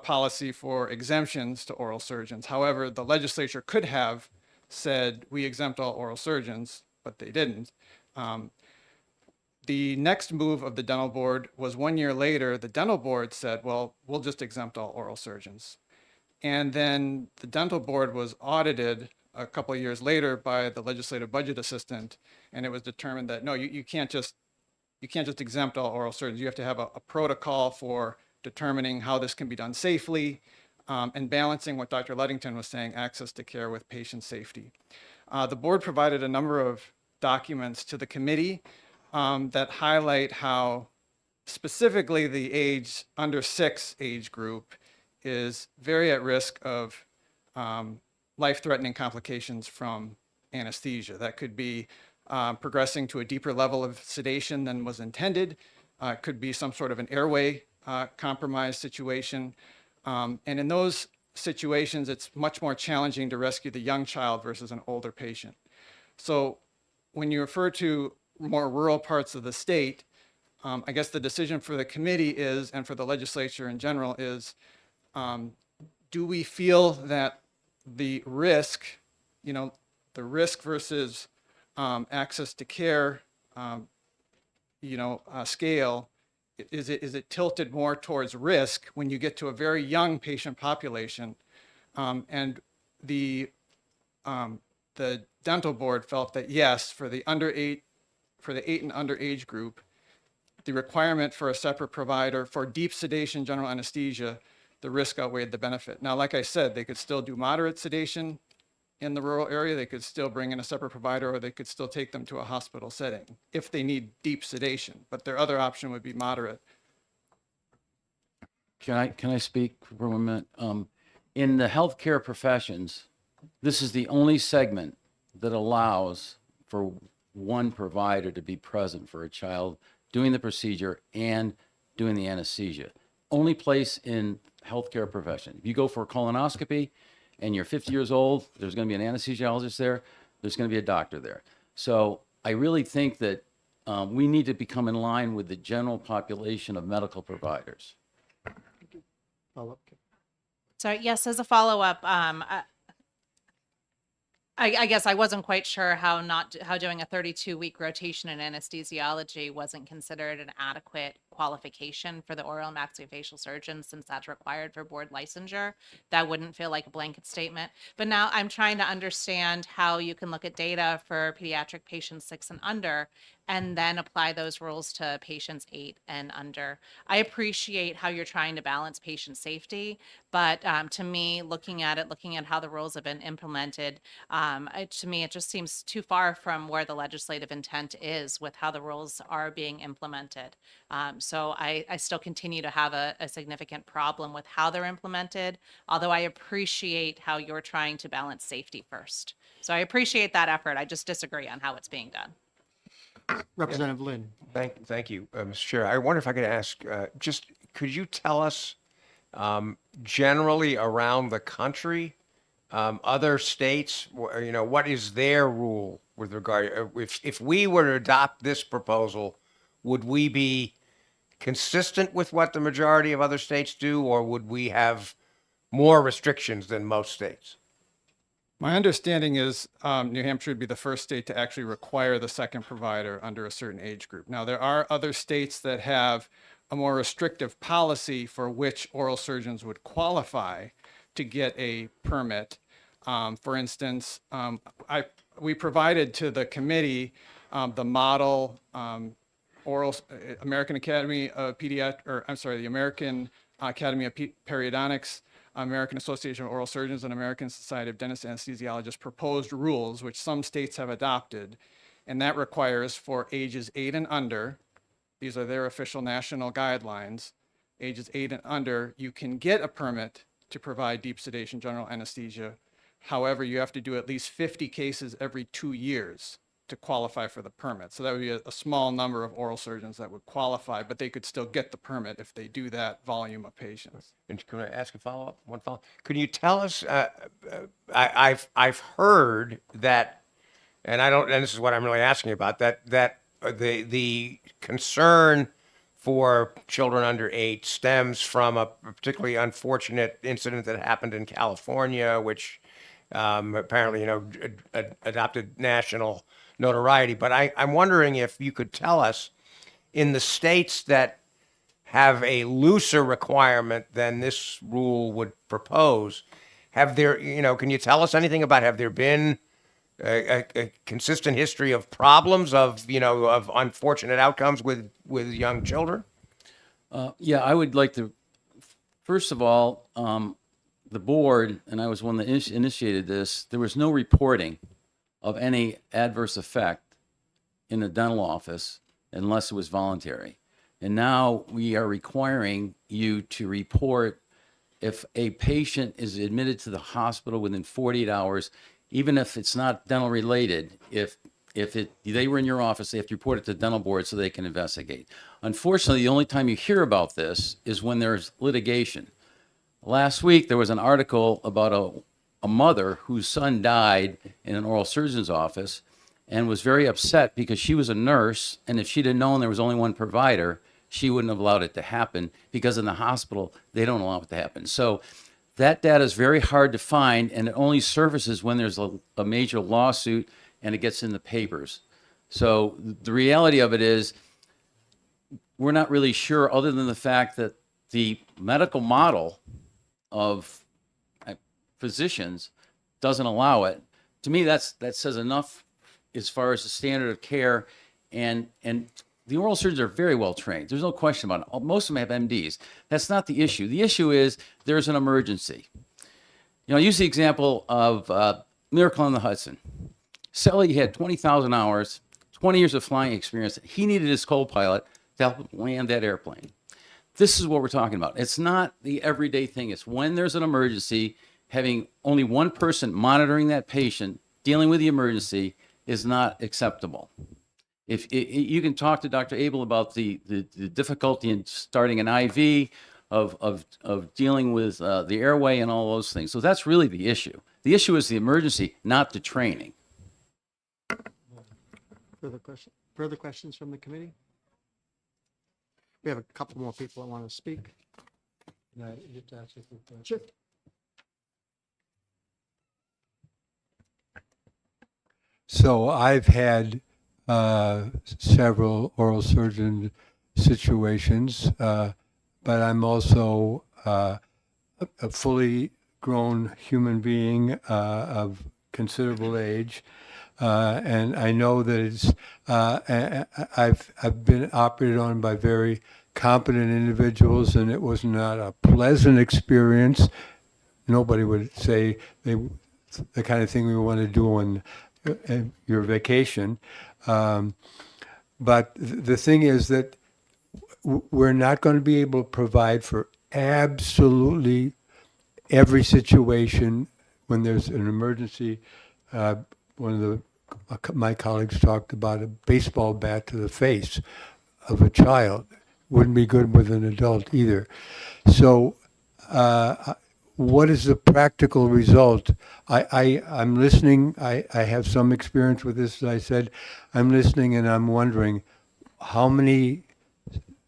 policy for exemptions to oral surgeons. However, the legislature could have said, we exempt all oral surgeons, but they didn't. The next move of the dental board was 1 year later, the dental board said, well, we'll just exempt all oral surgeons. And then the dental board was audited a couple of years later by the legislative budget assistant, and it was determined that, no, you can't just exempt all oral surgeons. You have to have a protocol for determining how this can be done safely, and balancing what Dr. Ludington was saying, access to care with patient safety. The board provided a number of documents to the committee that highlight how specifically the age under 6 age group is very at risk of life-threatening complications from anesthesia. That could be progressing to a deeper level of sedation than was intended. It could be some sort of an airway compromised situation. And in those situations, it's much more challenging to rescue the young child versus an older patient. So when you refer to more rural parts of the state, I guess the decision for the committee is, and for the legislature in general is, do we feel that the risk, the risk versus access to care, scale, is it tilted more towards risk when you get to a very young patient population And the dental board felt that yes, for the 8 and under age group, the requirement for a separate provider for deep sedation general anesthesia, the risk outweighed the benefit. Now, like I said, they could still do moderate sedation in the rural area. They could still bring in a separate provider, or they could still take them to a hospital setting if they need deep sedation. But their other option would be moderate. Can I speak for a minute? In the healthcare professions, this is the only segment that allows for one provider to be present for a child doing the procedure and doing the anesthesia. Only place in healthcare profession. If you go for a colonoscopy and you're 50 years old, there's going to be an anesthesiologist there. There's going to be a doctor there. So I really think that we need to become in line with the general population of medical providers. So yes, as a follow-up, I guess I wasn't quite sure how doing a 32-week rotation in anesthesiology wasn't considered an adequate qualification for the oral and maxillofacial surgeon, since that's required for board licensure. That wouldn't feel like a blanket statement. But now I'm trying to understand how you can look at data for pediatric patients 6 and under and then apply those rules to patients 8 and under. I appreciate how you're trying to balance patient safety, but to me, looking at how the rules have been implemented, to me, it just seems too far from where the legislative intent is with how the rules are being implemented. So I still continue to have a significant problem with how they're implemented, although I appreciate how you're trying to balance safety first. So I appreciate that effort. I just disagree on how it's being done. Representative Lynn. Thank you, Mr. Chair. I wonder if I could ask, just could you tell us generally around the country, other states, what is their rule with regard, if we were to adopt this proposal, would we be consistent with what the majority of other states do, or would we have more restrictions than most states? My understanding is New Hampshire would be the first state to actually require the second provider under a certain age group. Now, there are other states that have a more restrictive policy for which oral surgeons would qualify to get a permit. For instance, we provided to the committee the model American Academy of the American Academy of Periodontics, American Association of Oral Surgeons, and American Society of Dentists and Anesthesiologists proposed rules, which some states have adopted, and that requires for ages 8 and under, these are their official national guidelines, ages 8 and under, you can get a permit to provide deep sedation general anesthesia. However, you have to do at least 50 cases every 2 years to qualify for the permit. So that would be a small number of oral surgeons that would qualify, but they could still get the permit if they do that volume of patients. And can I ask a follow-up? One follow-up. Could you tell us? I've heard that, and this is what I'm really asking about. That the concern for children under 8 stems from a particularly unfortunate incident that happened in California, which apparently adopted national notoriety. But I'm wondering if you could tell us, in the states that have a looser requirement than this rule would propose, have there, can you tell us anything about, have there been a consistent history of problems of unfortunate outcomes with young children? Yeah, I would like to, first of all, the board, and I was one that initiated this, there was no reporting of any adverse effect in the dental office unless it was voluntary. And now we are requiring you to report if a patient is admitted to the hospital within 48 hours, even if it's not dental related, if they were in your office, they have to report it to the dental board so they can investigate. Unfortunately, the only time you hear about this is when there's litigation. Last week, there was an article about a mother whose son died in an oral surgeon's office and was very upset because she was a nurse, and if she'd have known there was only one provider, she wouldn't have allowed it to happen, because in the hospital, they don't allow it to happen. So that data is very hard to find, and it only surfaces when there's a major lawsuit and it gets in the papers. So the reality of it is, we're not really sure, other than the fact that the medical model of physicians doesn't allow it. To me, that says enough as far as the standard of care, and the oral surgeons are very well trained. There's no question about it. Most of them have MDs. That's not the issue. The issue is there's an emergency. I use the example of Miracle on the Hudson. Sully had 20,000 hours, 20 years of flying experience. He needed his co-pilot to help land that airplane. This is what we're talking about. It's not the everyday thing. It's when there's an emergency, having only one person monitoring that patient, dealing with the emergency is not acceptable. If you can talk to Dr. Abel about the difficulty in starting an IV, of dealing with the airway and all those things. So that's really the issue. The issue is the emergency, not the training. Further questions from the committee? We have a couple more people that want to speak. Sure. So I've had several oral surgeon situations, but I'm also a fully grown human being of considerable age. And I know that it's, I've been operated on by very competent individuals, and it was not a pleasant experience. Nobody would say the kind of thing we want to do on your vacation. But the thing is that we're not going to be able to provide for absolutely every situation when there's an emergency. One of my colleagues talked about a baseball bat to the face of a child. Wouldn't be good with an adult either. So what is the practical result? I'm listening. I have some experience with this, as I said. I'm listening and I'm wondering how many,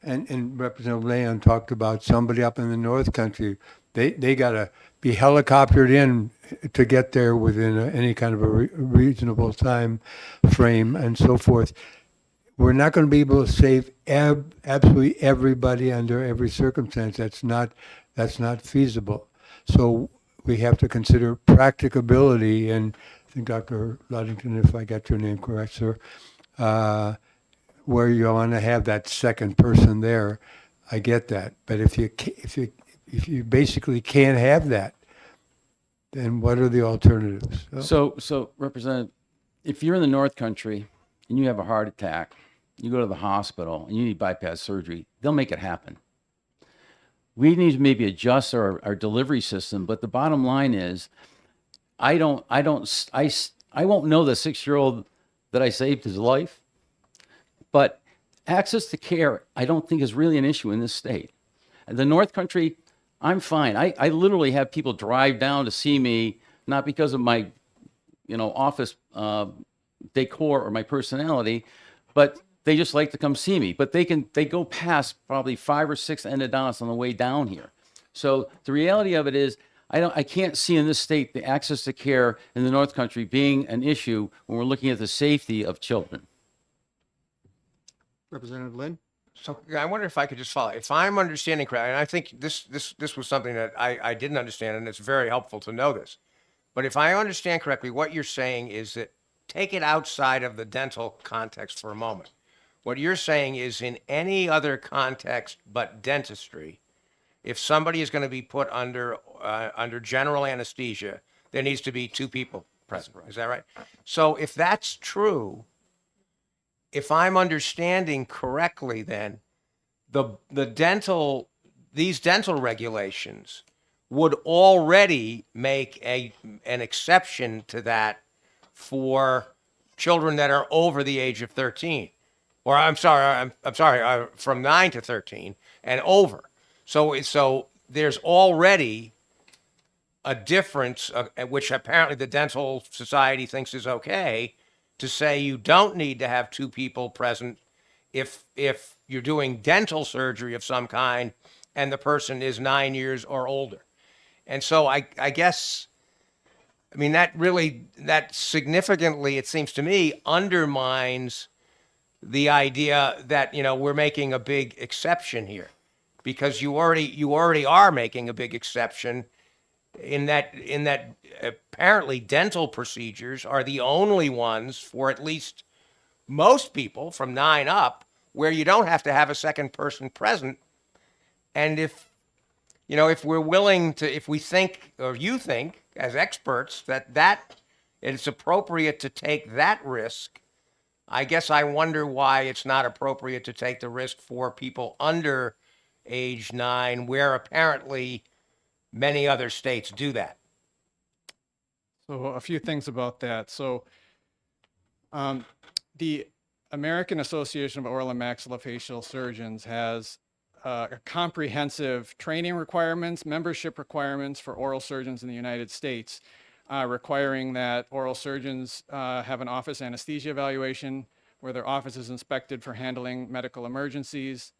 and Representative Leon talked about somebody up in the North Country. They got to be helicoptered in to get there within any kind of a reasonable time frame and so forth. We're not going to be able to save absolutely everybody under every circumstance. That's not feasible. So we have to consider practicability, and I think Dr. Ludington, if I got your name correct, sir, where you want to have that second person there. I get that, but if you basically can't have that, then what are the alternatives? So Representative, if you're in the North Country and you have a heart attack, you go to the hospital and you need bypass surgery, they'll make it happen. We need to maybe adjust our delivery system, but the bottom line is, I won't know the 6-year-old that I saved his life, but access to care, I don't think is really an issue in this state. The North Country, I'm fine. I literally have people drive down to see me, not because of my, office decor or my personality, but they just like to come see me. But they go past probably 5 or 6 endodontists on the way down here. So the reality of it is, I can't see in this state the access to care in the North Country being an issue when we're looking at the safety of children. Representative Lynn? So I wonder if I could just follow. If I'm understanding correctly, and I think this was something that I didn't understand, and it's very helpful to know this. But if I understand correctly, what you're saying is that, take it outside of the dental context for a moment. What you're saying is, in any other context but dentistry, if somebody is going to be put under general anesthesia, there needs to be 2 people present. Is that right? So if that's true, if I'm understanding correctly, then these dental regulations would already make an exception to that for children that are over the age of 13, or I'm sorry, from 9 to 13 and over. So there's already a difference, which apparently the Dental Society thinks is okay, to say you don't need to have 2 people present if you're doing dental surgery of some kind and the person is 9 years or older. And so I guess, that significantly, it seems to me, undermines the idea that, we're making a big exception here, because you already are making a big exception. in that apparently dental procedures are the only ones for at least most people from 9 up where you don't have to have a second person present. And if we're willing to, if we think, or you think as experts that it's appropriate to take that risk, I guess I wonder why it's not appropriate to take the risk for people under age 9, where apparently many other states do that. So a few things about that. So the American Association of Oral and Maxillofacial Surgeons has comprehensive training requirements, membership requirements for oral surgeons in the United States, requiring that oral surgeons have an office anesthesia evaluation where their office is inspected for handling medical emergencies,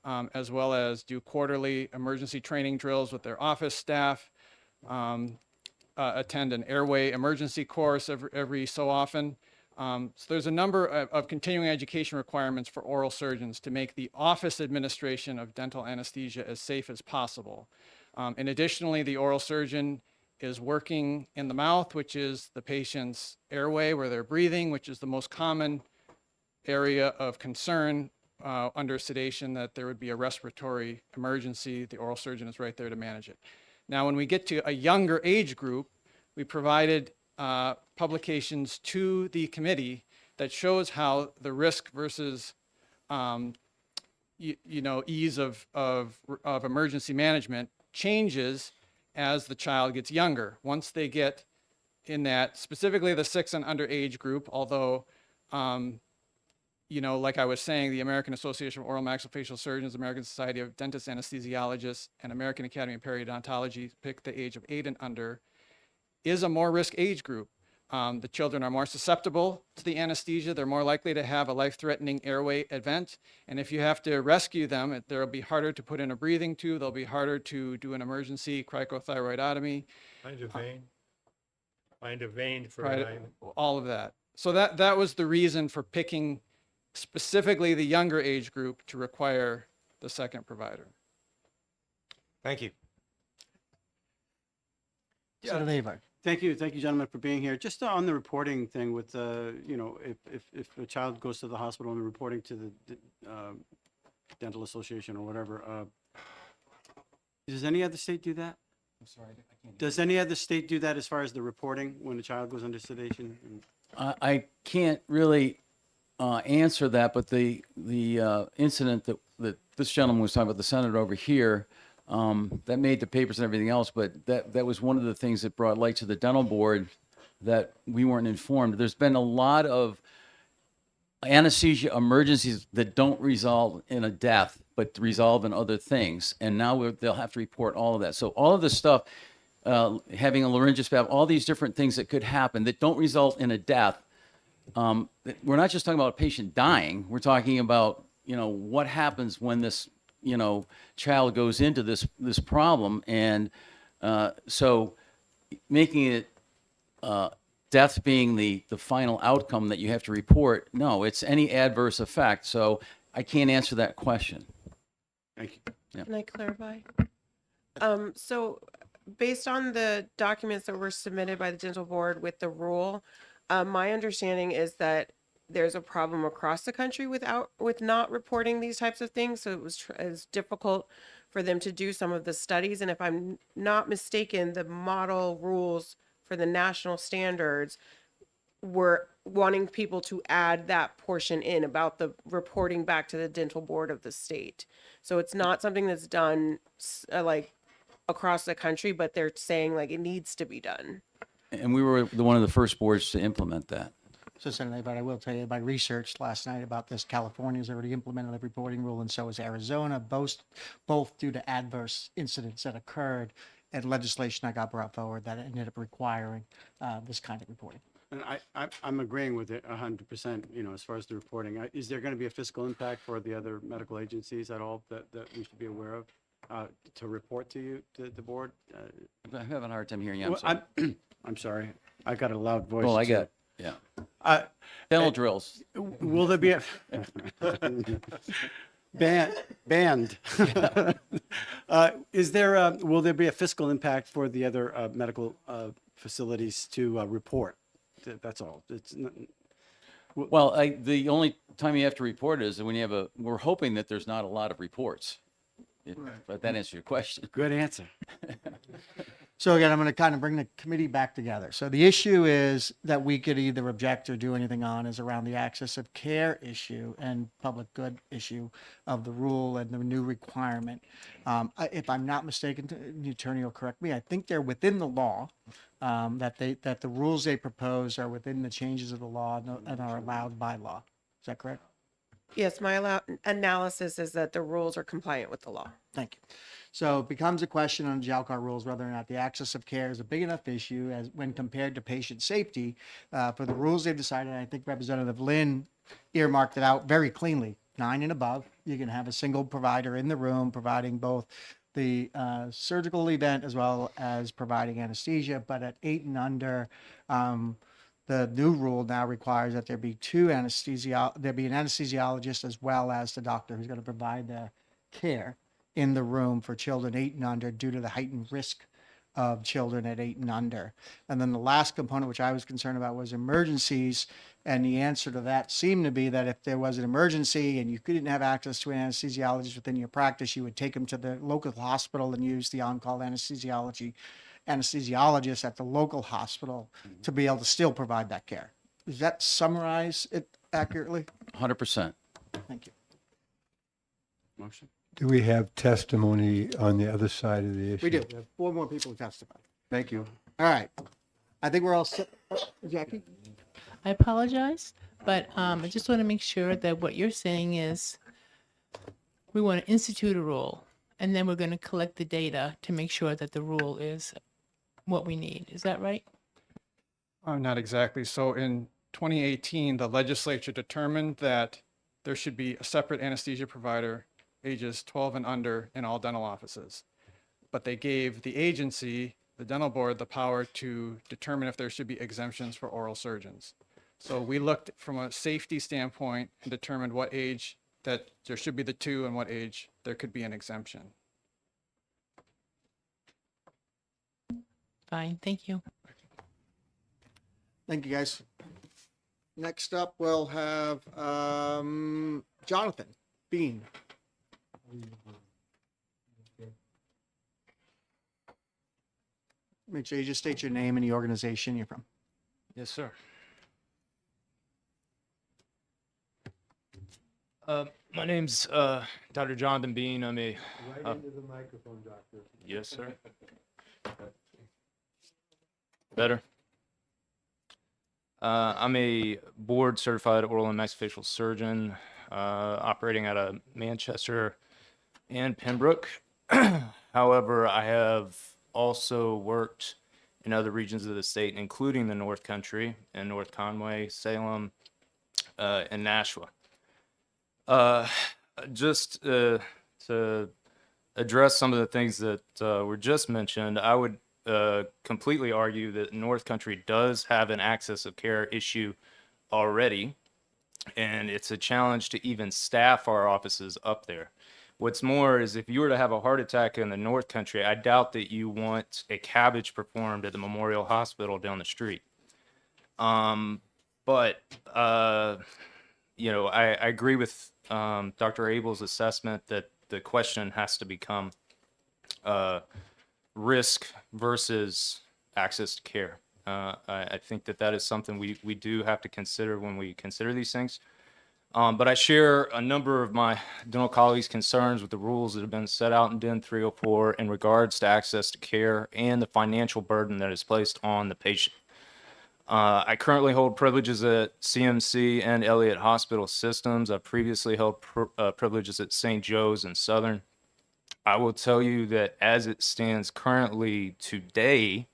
as well as do quarterly emergency training drills with their office staff, attend an airway emergency course every so often. So there's a number of continuing education requirements for oral surgeons to make the office administration of dental anesthesia as safe as possible. And additionally, the oral surgeon is working in the mouth, which is the patient's airway where they're breathing, which is the most common area of concern under sedation, that there would be a respiratory emergency. The oral surgeon is right there to manage it. Now, when we get to a younger age group, we provided publications to the committee that shows how the risk versus ease of emergency management changes as the child gets younger. Once they get in that, specifically the 6 and under age group, although like I was saying, the American Association of Oral and Maxillofacial Surgeons, American Society of Dentist Anesthesiologists, and American Academy of Periodontology pick the age of 8 and under, is a more risk age group. The children are more susceptible to the anesthesia. They're more likely to have a life-threatening airway event. And if you have to rescue them, they'll be harder to put in a breathing tube. They'll be harder to do an emergency cricothyroidotomy. Find a vein for all of that. So that was the reason for picking specifically the younger age group to require the second provider. Thank you. Thank you, gentlemen, for being here. Just on the reporting thing with, if a child goes to the hospital and reporting to the dental association or whatever, does any other state do that? I'm sorry, I can't. Does any other state do that as far as the reporting when a child goes under sedation? I can't really answer that, but the incident that this gentleman was talking about, the senator over here, that made the papers and everything else, but that was one of the things that brought light to the dental board that we weren't informed. There's been a lot of anesthesia emergencies that don't resolve in a death, but resolve in other things. And now they'll have to report all of that. So all of this stuff, having a laryngospasm, all these different things that could happen that don't result in a death. We're not just talking about a patient dying. We're talking about, what happens when this, child goes into this problem. And so making it death being the final outcome that you have to report, no, it's any adverse effect. So I can't answer that question. Thank you. Yeah. Can I clarify? So based on the documents that were submitted by the dental board with the rule, my understanding is that there's a problem across the country with not reporting these types of things. So it was difficult for them to do some of the studies. And if I'm not mistaken, the model rules for the national standards were wanting people to add that portion in about the reporting back to the dental board of the state. So it's not something that's done like across the country, but they're saying like it needs to be done. And we were one of the first boards to implement that. So, Senator, but I will tell you, my research last night about this, California's already implemented a reporting rule, and so is Arizona, both due to adverse incidents that occurred and legislation that got brought forward that ended up requiring this kind of reporting. And I'm agreeing with it 100%, as far as the reporting. Is there going to be a fiscal impact for the other medical agencies at all that we should be aware of to report to you, to the board? I'm having a hard time hearing you. I'm sorry. I got a loud voice. Well, I got, yeah. Dental drills. Will there be a Banned. Will there be a fiscal impact for the other medical facilities to report? That's all. Well, the only time you have to report is when you have we're hoping that there's not a lot of reports. But that answers your question. Good answer. So again, I'm going to kind of bring the committee back together. So the issue is that we could either object or do anything on is around the access of care issue and public good issue of the rule and the new requirement. If I'm not mistaken, the attorney will correct me. I think they're within the law, that the rules they propose are within the changes of the law and are allowed by law. Is that correct? Yes, my analysis is that the rules are compliant with the law. Thank you. So it becomes a question on JLCAR rules whether or not the access of care is a big enough issue as when compared to patient safety for the rules they've decided. I think Representative Lynn earmarked it out very cleanly. 9 and above, you can have a single provider in the room providing both the surgical event as well as providing anesthesia. But at 8 and under, the new rule now requires that there be an anesthesiologist as well as the doctor who's going to provide the care in the room for children 8 and under due to the heightened risk of children at 8 and under. And then the last component, which I was concerned about, was emergencies. And the answer to that seemed to be that if there was an emergency and you couldn't have access to an anesthesiologist within your practice, you would take them to the local hospital and use the on-call anesthesiologist at the local hospital to be able to still provide that care. Does that summarize it accurately? 100%. Thank you. Motion? Do we have testimony on the other side of the issue? We do. We have 4 more people to testify. Thank you. All right. I think we're all set. Jackie? I apologize, but I just want to make sure that what you're saying is we want to institute a rule, and then we're going to collect the data to make sure that the rule is what we need. Is that right? Not exactly. So in 2018, the legislature determined that there should be a separate anesthesia provider ages 12 and under in all dental offices. But they gave the agency, the dental board, the power to determine if there should be exemptions for oral surgeons. So we looked from a safety standpoint and determined what age that there should be the 2 and what age there could be an exemption. Fine, thank you. Thank you, guys. Next up, we'll have Jonathan Bean. Make sure you just state your name and the organization you're from. Yes, sir. My name's Dr. Jonathan Bean. I'm a... Right into the microphone, doctor. Yes, sir. Better. I'm a board certified oral and maxillofacial surgeon operating out of Manchester and Pembroke. However, I have also worked in other regions of the state, including the North Country and North Conway, Salem, and Nashua. Just to address some of the things that were just mentioned, I would completely argue that North Country does have an access of care issue already, and it's a challenge to even staff our offices up there. What's more is if you were to have a heart attack in the North Country, I doubt that you want a cabbage performed at the Memorial Hospital down the street. But you know, I agree with Dr. Abel's assessment that the question has to become risk versus access to care. I think that is something we do have to consider when we consider these things. But I share a number of my dental colleagues' concerns with the rules that have been set out in DEN 304 in regards to access to care and the financial burden that is placed on the patient. I currently hold privileges at CMC and Elliott Hospital Systems. I previously held privileges at St. Joe's and Southern. I will tell you that as it stands currently today,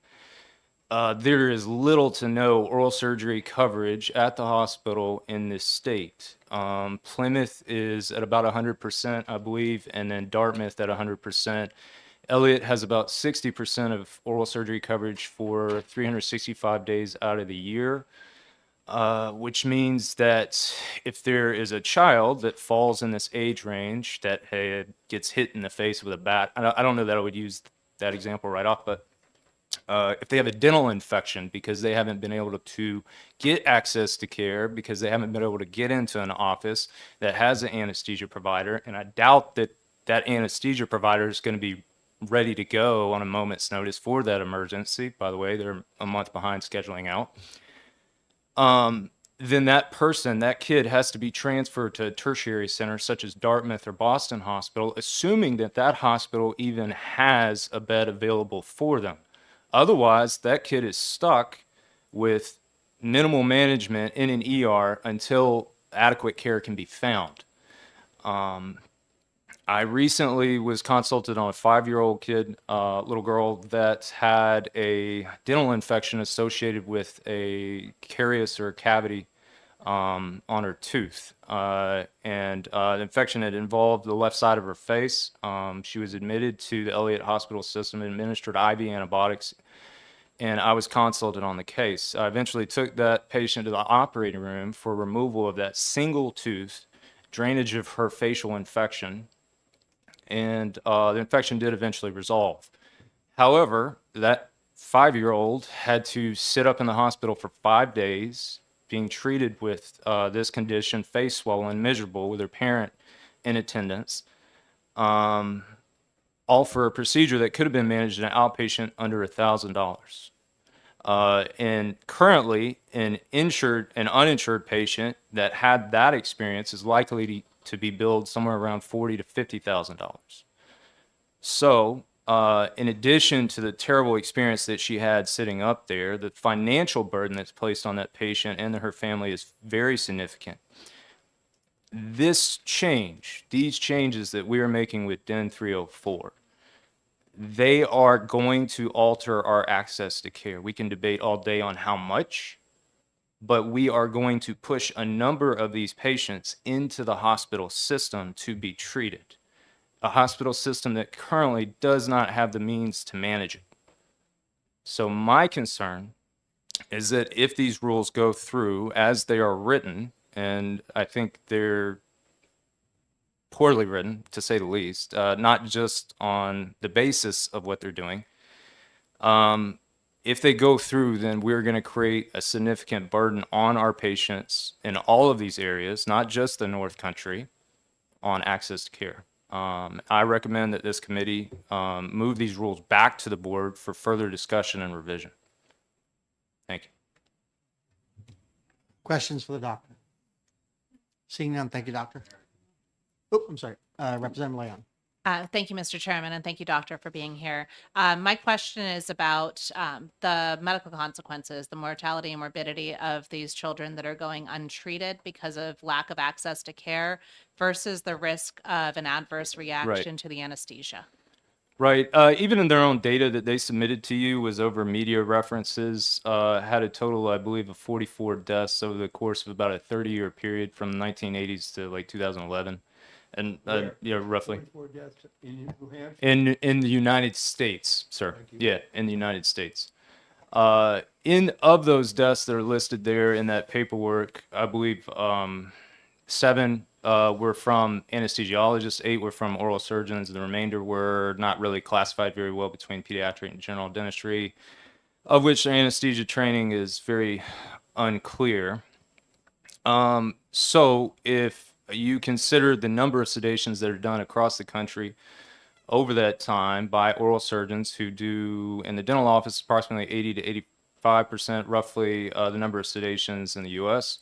there is little to no oral surgery coverage at the hospital in this state. Plymouth is at about 100%, I believe, and then Dartmouth at 100%. Elliott has about 60% of oral surgery coverage for 365 days out of the year. which means that if there is a child that falls in this age range that gets hit in the face with a bat, I don't know that I would use that example right off, but if they have a dental infection because they haven't been able to get access to care, because they haven't been able to get into an office that has an anesthesia provider, and I doubt that that anesthesia provider is going to be ready to go on a moment's notice for that emergency. By the way, they're a month behind scheduling out. Then that kid has to be transferred to a tertiary center such as Dartmouth or Boston Hospital, assuming that that hospital even has a bed available for them. Otherwise, that kid is stuck with minimal management in an ER until adequate care can be found. I recently was consulted on a 5-year-old kid, little girl that had a dental infection associated with a caries or cavity on her tooth. The infection had involved the left side of her face. She was admitted to the Elliott Hospital System and administered IV antibiotics, and I was consulted on the case. I eventually took that patient to the operating room for removal of that single tooth, drainage of her facial infection, and the infection did eventually resolve. However, that 5-year-old had to sit up in the hospital for 5 days being treated with this condition, face swollen, miserable, with her parent in attendance, all for a procedure that could have been managed in an outpatient under $1,000. And currently, an uninsured patient that had that experience is likely to be billed somewhere around $40,000 to $50,000. So, in addition to the terrible experience that she had sitting up there, the financial burden that's placed on that patient and her family is very significant. These changes that we are making with DEN 304, they are going to alter our access to care. We can debate all day on how much, but we are going to push a number of these patients into the hospital system to be treated. A hospital system that currently does not have the means to manage it. So my concern is that if these rules go through as they are written, and I think they're poorly written, to say the least, not just on the basis of what they're doing, if they go through, then we're going to create a significant burden on our patients in all of these areas, not just the North Country, on access to care. I recommend that this committee move these rules back to the board for further discussion and revision. Thank you. Questions for the doctor? Seeing none, thank you, doctor. Oh, I'm sorry, Representative Leon. Thank you, Mr. Chairman, and thank you, Doctor, for being here. My question is about the medical consequences, the mortality and morbidity of these children that are going untreated because of lack of access to care versus the risk of an adverse reaction to the anesthesia. Right. Even in their own data that they submitted to you was over media references, had a total, I believe, of 44 deaths over the course of about a 30-year period from 1980s to like 2011. And roughly. 44 deaths in New Hampshire? In the United States, sir. Yeah, in the United States. Of those deaths that are listed there in that paperwork, I believe 7 were from anesthesiologists, 8 were from oral surgeons, and the remainder were not really classified very well between pediatric and general dentistry, of which their anesthesia training is very unclear. So if you consider the number of sedations that are done across the country over that time by oral surgeons who do, in the dental office, approximately 80 to 85% roughly the number of sedations in the U.S.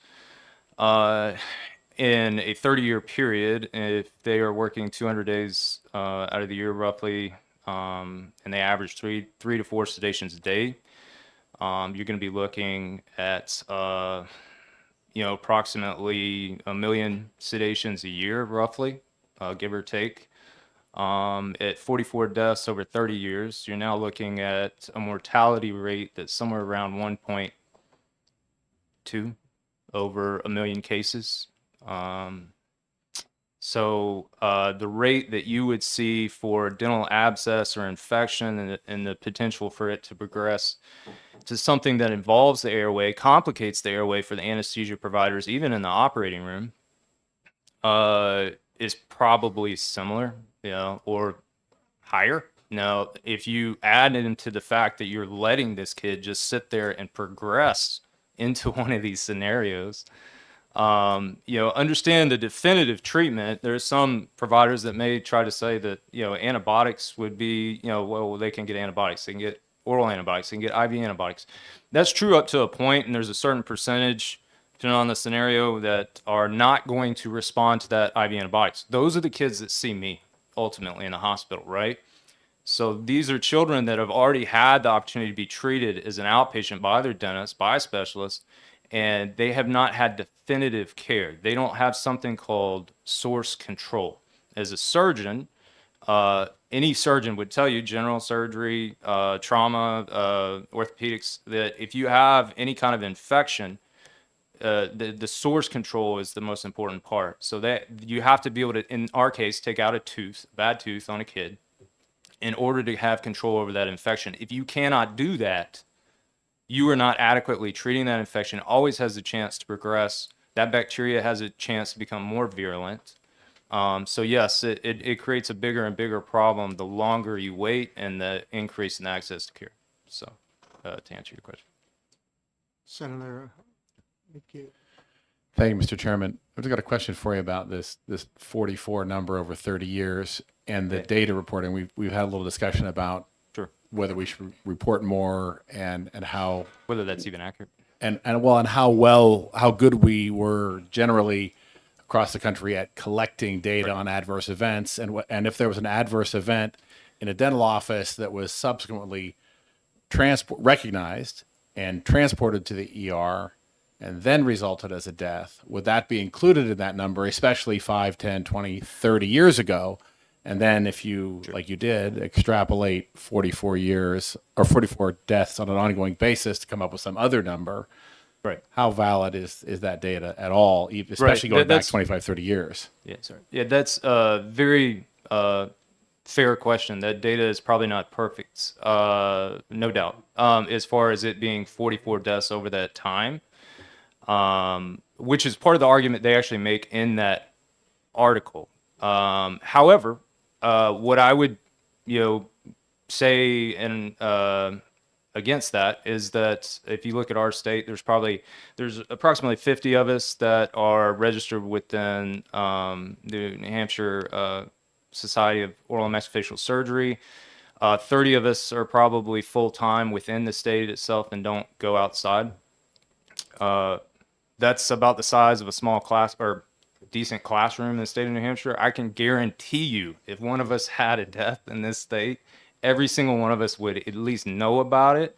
In a 30-year period, if they are working 200 days out of the year roughly, and they average 3 to 4 sedations a day, you're going to be looking at approximately 1 million sedations a year, roughly, give or take. At 44 deaths over 30 years, you're now looking at a mortality rate that's somewhere around 1.2 over 1 million cases. So the rate that you would see for dental abscess or infection and the potential for it to progress to something that involves the airway, complicates the airway for the anesthesia providers, even in the operating room, is probably similar, or higher. Now, if you add into the fact that you're letting this kid just sit there and progress into one of these scenarios, understand the definitive treatment. There's some providers that may try to say that, antibiotics would be, well, they can get antibiotics. They can get oral antibiotics. They can get IV antibiotics. That's true up to a point, and there's a certain percentage, depending on the scenario, that are not going to respond to that IV antibiotics. Those are the kids that see me ultimately in the hospital, right? So these are children that have already had the opportunity to be treated as an outpatient by their dentist, by a specialist, and they have not had definitive care. They don't have something called source control. As a surgeon, any surgeon would tell you, general surgery, trauma, orthopedics, that if you have any kind of infection, the source control is the most important part. So that you have to be able to, in our case, take out a bad tooth on a kid in order to have control over that infection. If you cannot do that, you are not adequately treating that infection. It always has a chance to progress. That bacteria has a chance to become more virulent. So yes, it creates a bigger and bigger problem the longer you wait and the increase in access to care. So to answer your question. Senator McHugh. Thank you, Mr. Chairman. I've just got a question for you about this 44 number over 30 years and the data reporting. We've had a little discussion about whether we should report more and how, whether that's even accurate, and how good we were generally across the country at collecting data on adverse events, and if there was an adverse event in a dental office that was subsequently recognized and transported to the ER and then resulted as a death, would that be included in that number, especially 5, 10, 20, 30 years ago? And then if you, like you did, extrapolate 44 years or 44 deaths on an ongoing basis to come up with some other number, right? How valid is that data at all, especially going back 25, 30 years? Yeah, sorry. Yeah, that's a very fair question. That data is probably not perfect, no doubt, as far as it being 44 deaths over that time, which is part of the argument they actually make in that article. However, what I would, say and against that is that if you look at our state, there's approximately 50 of us that are registered within the New Hampshire Society of Oral and Maxillofacial Surgery. 30 of us are probably full-time within the state itself and don't go outside. That's about the size of a small class or decent classroom in the state of New Hampshire. I can guarantee you, if one of us had a death in this state, every single one of us would at least know about it.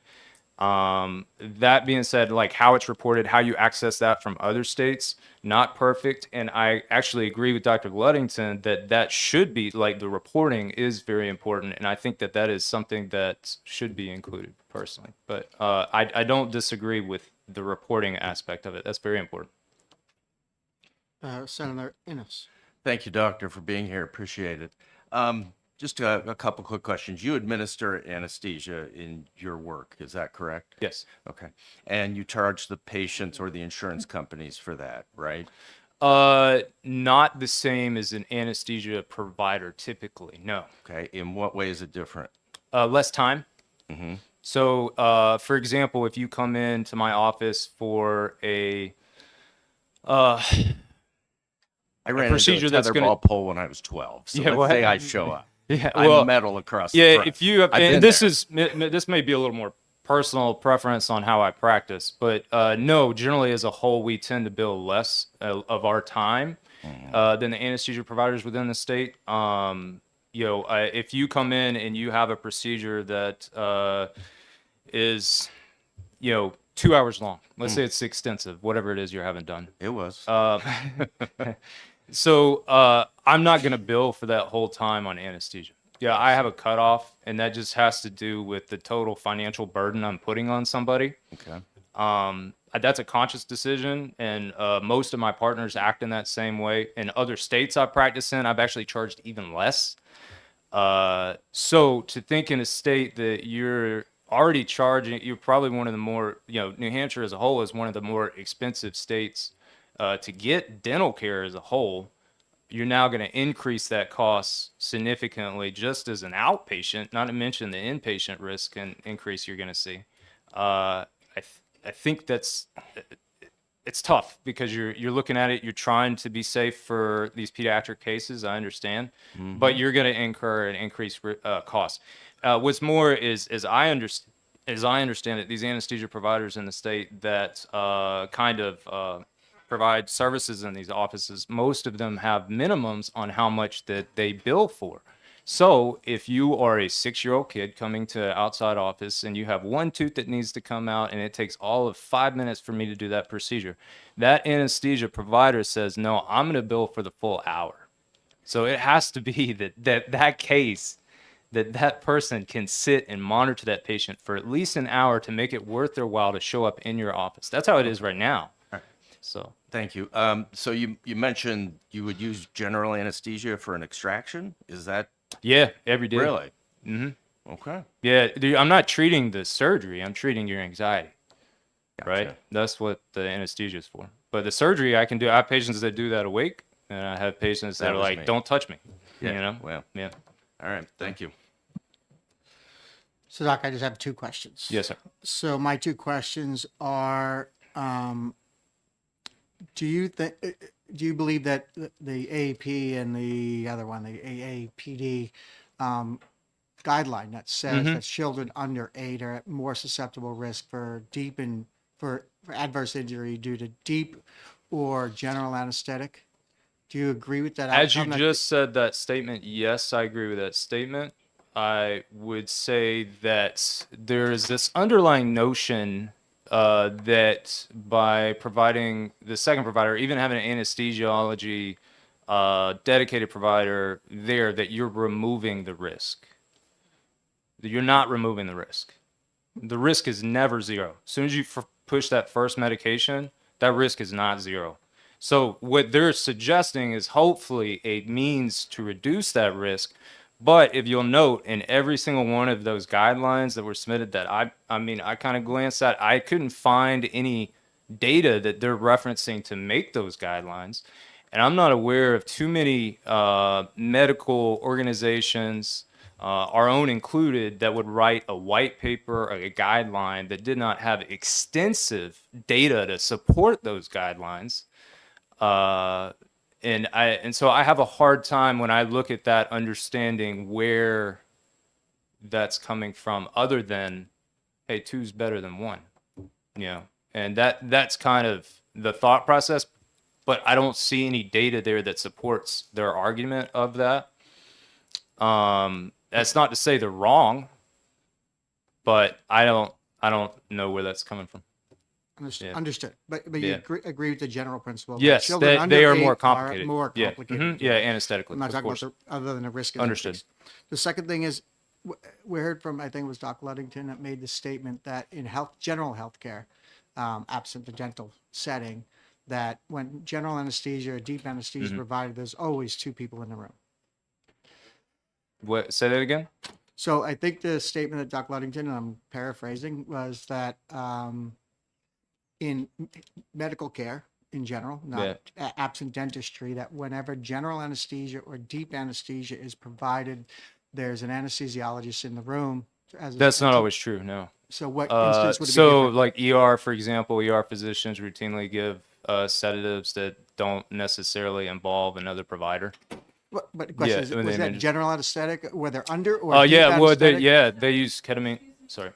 That being said, like how it's reported, how you access that from other states, not perfect. And I actually agree with Dr. Ludington that should be, like, the reporting is very important. And I think that is something that should be included personally. But I don't disagree with the reporting aspect of it. That's very important. Senator Innes. Thank you, Doctor, for being here. Appreciate it. Just a couple quick questions. You administer anesthesia in your work, is that correct? Yes. Okay. And you charge the patients or the insurance companies for that, right? Not the same as an anesthesia provider typically, no. Okay. In what way is it different? Less time. Mm-hmm. So, for example, if you come into my office for a I ran procedure into a that's going tetherball pole when I was 12. So let's say I show up. Yeah, I'm metal across the front. if you have, I've been and this there. this may be a little more personal preference on how I practice, but no, generally as a whole, we tend to bill less of our time than the anesthesia providers within the state. If you come in and you have a procedure that is, 2 hours long, let's say it's extensive, whatever it is you're having done. It was. So I'm not going to bill for that whole time on anesthesia. Yeah, I have a cutoff, and that just has to do with the total financial burden I'm putting on somebody. Okay. That's a conscious decision, and most of my partners act in that same way. In other states I practice in, I've actually charged even less. So to think in a state that you're already charging, you're probably one of the more, New Hampshire as a whole is one of the more expensive states to get dental care as a whole. You're now going to increase that cost significantly just as an outpatient, not to mention the inpatient risk and increase you're going to see. I think it's tough because you're looking at it, you're trying to be safe for these pediatric cases, I understand, but you're going to incur an increased cost. What's more is, as I understand it, these anesthesia providers in the state that provide services in these offices, most of them have minimums on how much that they bill for. So if you are a 6-year-old kid coming to an outside office and you have one tooth that needs to come out and it takes all of 5 minutes for me to do that procedure, that anesthesia provider says, no, I'm going to bill for the full hour. So it has to be that case that person can sit and monitor that patient for at least an hour to make it worth their while to show up in your office. That's how it is right now. So Thank you. So you mentioned you would use general anesthesia for an extraction. Is that yeah, every day. really? Mm-hmm. Okay. Yeah, dude, I'm not treating the surgery. I'm treating your anxiety. Gotcha. Right? That's what the anesthesia is for. But the surgery I can do. I have patients that do that awake, and I have patients that That are was like, me. "Don't touch me." Yeah. You know? Well. Yeah. All right. Thank you. So Doc, I just have 2 questions. Yes, sir. So my 2 questions are, do you believe that the AAP and the other one, the AAPD, guideline that says that children under 8 are at more susceptible risk for for adverse injury due to deep or general anesthetic? Do you agree with that? As you outcome that- just said that statement, yes, I agree with that statement. I would say that there is this underlying notion that by providing the second provider, even having an anesthesiology dedicated provider there, that you're removing the risk. You're not removing the risk. The risk is never zero. As soon as you push that first medication, that risk is not zero. So what they're suggesting is hopefully a means to reduce that risk. But if you'll note, in every single one of those guidelines that were submitted that I kind of glanced at, I couldn't find any data that they're referencing to make those guidelines. And I'm not aware of too many medical organizations, our own included, that would write a white paper or a guideline that did not have extensive data to support those guidelines. And so I have a hard time when I look at that understanding where that's coming from, other than, hey, 2's better than 1, and that's kind of the thought process, but I don't see any data there that supports their argument of that. That's not to say they're wrong, but I don't know where that's coming from. Understood. But you Yeah. agree with the general principle? that Yes, children they under are 8 more complicated. More Yeah. complicated. Yeah, anesthetically, I'm not of talking course. about other than the risk. Understood. The second thing is, we heard from, I think it was Doc Ludington, that made the statement that in general healthcare, absent the dental setting, that when general anesthesia or deep anesthesia is provided, there's always 2 people in the room. What? Say that again. So I think the statement that Doc Ludington, and I'm paraphrasing, was that in medical care in general, not absent dentistry, that whenever general anesthesia or deep anesthesia is provided, there's an anesthesiologist in the room. That's not always true, no. So what instance would it be So different? like ER, for example, ER physicians routinely give sedatives that don't necessarily involve another provider. But the question is, when was they that manage- general anesthetic, whether under or Oh deep yeah, well anesthetic? they use ketamine. Sorry.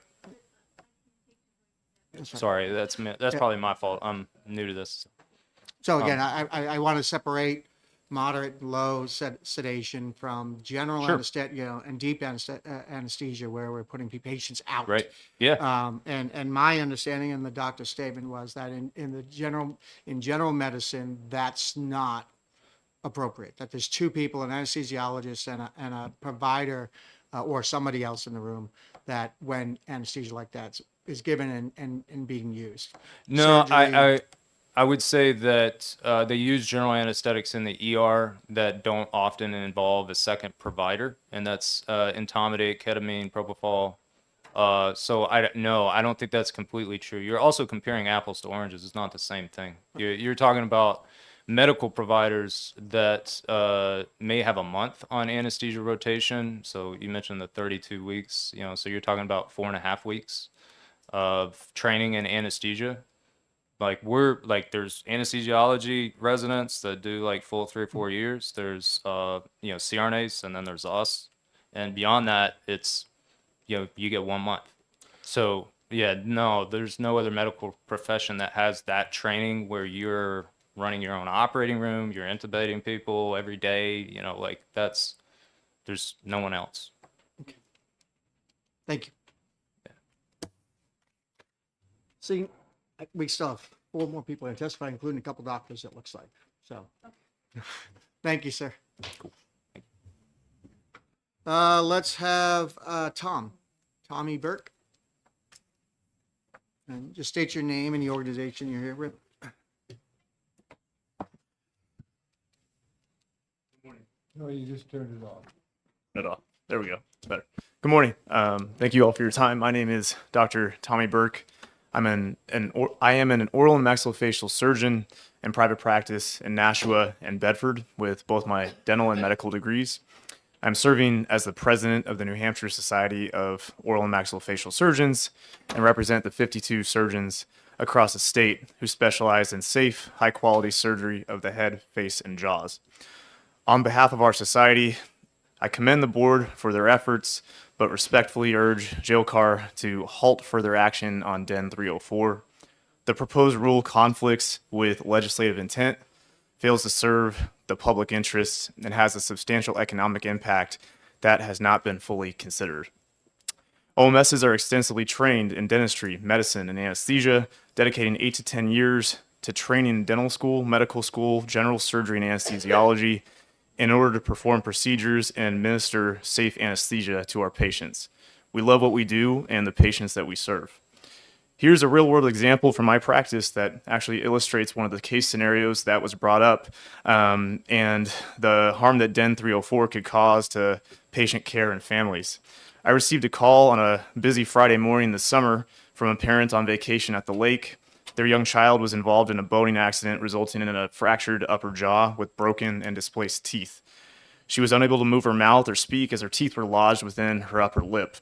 That's right. Sorry, that's probably my fault. I'm new to this. So again, I want to separate moderate and low sedation from general Sure. anesthesia, and deep anesthesia, where we're putting patients out. Right. Yeah. And my understanding in the doctor's statement was that in general medicine, that's not appropriate. That there's 2 people, an anesthesiologist and a provider, or somebody else in the room, that when anesthesia like that is given and being used. No, Surgery- I would say that they use general anesthetics in the ER that don't often involve a second provider, and that's Contaminated, ketamine, propofol, So I don't think that's completely true. You're also comparing apples to oranges. It's not the same thing. You're talking about medical providers that may have a month on anesthesia rotation. So you mentioned the 32 weeks, so you're talking about 4.5 weeks of training in anesthesia. Like there's anesthesiology residents that do like full 3 or 4 years. There's CRNAs, and then there's us. And beyond that, it's you get 1 month. So yeah, no, there's no other medical profession that has that training where you're running your own operating room, you're intubating people every day, there's no one else. Thank you. See, we still have 4 more people to testify, including a couple doctors, it looks like. So, thank you, sir. Let's have Tommy Burke. And just state your name and the organization you're here with. No, you just turned it off. It off. There we go. It's better. Good morning. Thank you all for your time. My name is Dr. Tommy Burke. I am an oral and maxillofacial surgeon in private practice in Nashua and Bedford with both my dental and medical degrees. I'm serving as the president of the New Hampshire Society of Oral and Maxillofacial Surgeons and represent the 52 surgeons across the state who specialize in safe, high-quality surgery of the head, face, and jaws. On behalf of our society, I commend the board for their efforts, but respectfully urge JLCAR to halt further action on DEN 304. The proposed rule conflicts with legislative intent, fails to serve the public interest, and has a substantial economic impact that has not been fully considered. OMSs are extensively trained in dentistry, medicine, and anesthesia, dedicating 8 to 10 years to training in dental school, medical school, general surgery, and anesthesiology in order to perform procedures and administer safe anesthesia to our patients. We love what we do and the patients that we serve. Here's a real-world example from my practice that actually illustrates one of the case scenarios that was brought up and the harm that DEN 304 could cause to patient care and families. I received a call on a busy Friday morning this summer from a parent on vacation at the lake. Their young child was involved in a boating accident resulting in a fractured upper jaw with broken and displaced teeth. She was unable to move her mouth or speak as her teeth were lodged within her upper lip.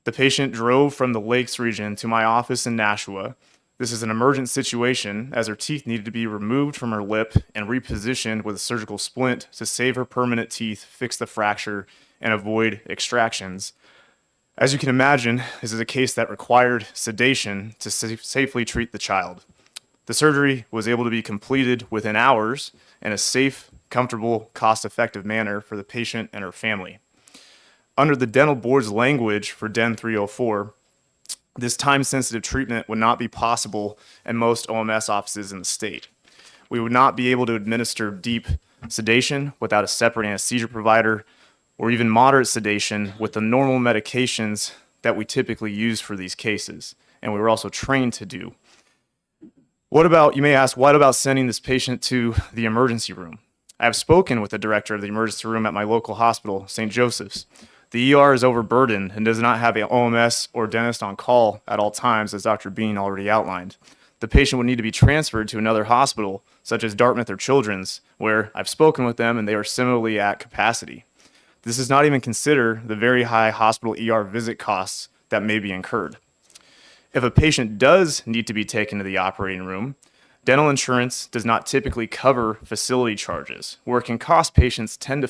The patient drove from the lakes region to my office in Nashua. This is an emergent situation as her teeth needed to be removed from her lip and repositioned with a surgical splint to save her permanent teeth, fix the fracture, and avoid extractions. As you can imagine, this is a case that required sedation to safely treat the child. The surgery was able to be completed within hours in a safe, comfortable, cost-effective manner for the patient and her family. Under the dental board's language for DEN 304, this time-sensitive treatment would not be possible in most OMS offices in the state. We would not be able to administer deep sedation without a separate anesthesia provider, or even moderate sedation with the normal medications that we typically use for these cases, and we were also trained to do. You may ask, what about sending this patient to the emergency room? I have spoken with the director of the emergency room at my local hospital, St. Joseph's. The ER is overburdened and does not have an OMS or dentist on call at all times, as Dr. Bean already outlined. The patient would need to be transferred to another hospital, such as Dartmouth or Children's, where I've spoken with them and they are similarly at capacity. This does not even consider the very high hospital ER visit costs that may be incurred. If a patient does need to be taken to the operating room, dental insurance does not typically cover facility charges, where it can cost patients $10,000 to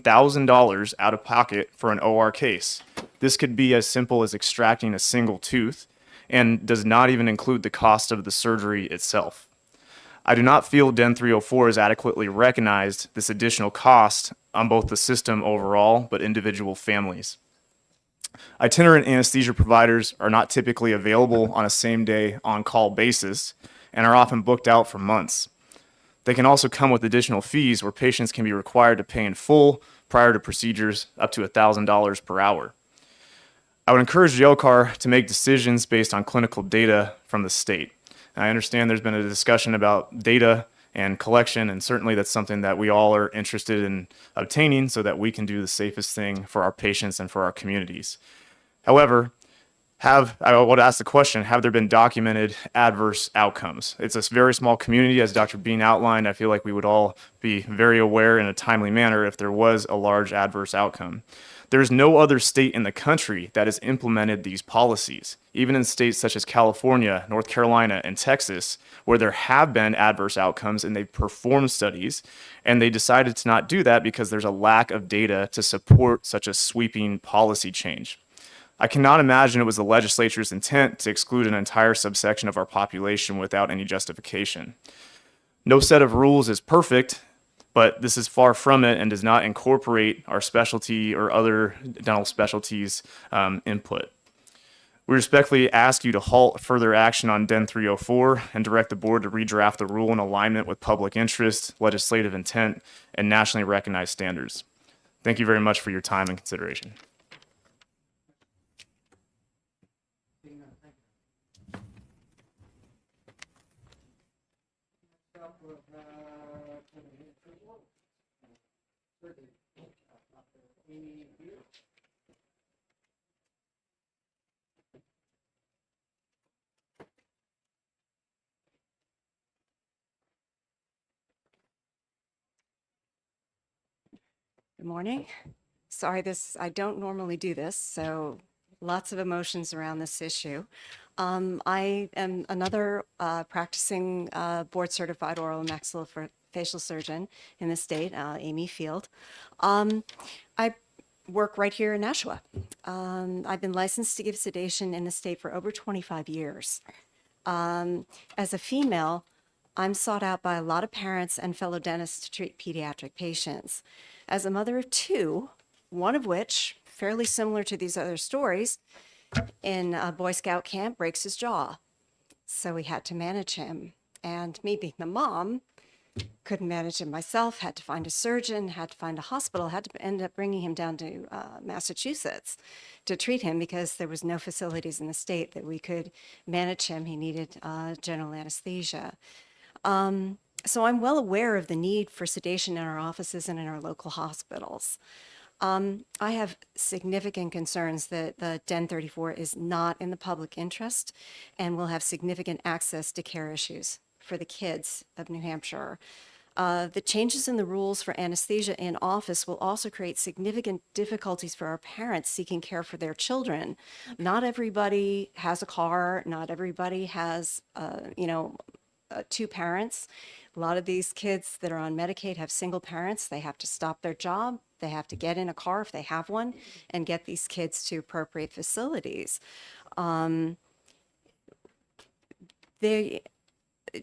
$15,000 out of pocket for an OR case. This could be as simple as extracting a single tooth and does not even include the cost of the surgery itself. I do not feel DEN 304 has adequately recognized this additional cost on both the system overall, but individual families. Itinerant anesthesia providers are not typically available on a same-day on-call basis and are often booked out for months. They can also come with additional fees where patients can be required to pay in full prior to procedures up to $1,000 per hour. I would encourage JLCAR to make decisions based on clinical data from the state. And I understand there's been a discussion about data and collection, and certainly that's something that we all are interested in obtaining so that we can do the safest thing for our patients and for our communities. However, I would ask the question, have there been documented adverse outcomes? It's a very small community, as Dr. Bean outlined. I feel like we would all be very aware in a timely manner if there was a large adverse outcome. There's no other state in the country that has implemented these policies. Even in states such as California, North Carolina, and Texas, where there have been adverse outcomes and they've performed studies, and they decided to not do that because there's a lack of data to support such a sweeping policy change. I cannot imagine it was the legislature's intent to exclude an entire subsection of our population without any justification. No set of rules is perfect, but this is far from it and does not incorporate our specialty or other dental specialties input. We respectfully ask you to halt further action on DEN 304 and direct the board to redraft the rule in alignment with public interest, legislative intent, and nationally recognized standards. Thank you very much for your time and consideration. Good morning. Sorry, I don't normally do this, so lots of emotions around this issue. I am another practicing board-certified oral and maxillofacial surgeon in the state, Amy Field. I work right here in Nashua. I've been licensed to give sedation in the state for over 25 years. As a female, I'm sought out by a lot of parents and fellow dentists to treat pediatric patients. As a mother of two, one of which, fairly similar to these other stories, in a Boy Scout camp breaks his jaw. So we had to manage him. And me being the mom, couldn't manage him myself, had to find a surgeon, had to find a hospital, had to end up bringing him down to Massachusetts to treat him because there was no facilities in the state that we could manage him. He needed general anesthesia. So I'm well aware of the need for sedation in our offices and in our local hospitals. I have significant concerns that the DEN 34 is not in the public interest and will have significant access to care issues for the kids of New Hampshire. The changes in the rules for anesthesia in office will also create significant difficulties for our parents seeking care for their children. Not everybody has a car, not everybody has, two parents. A lot of these kids that are on Medicaid have single parents. They have to stop their job. They have to get in a car if they have one and get these kids to appropriate facilities.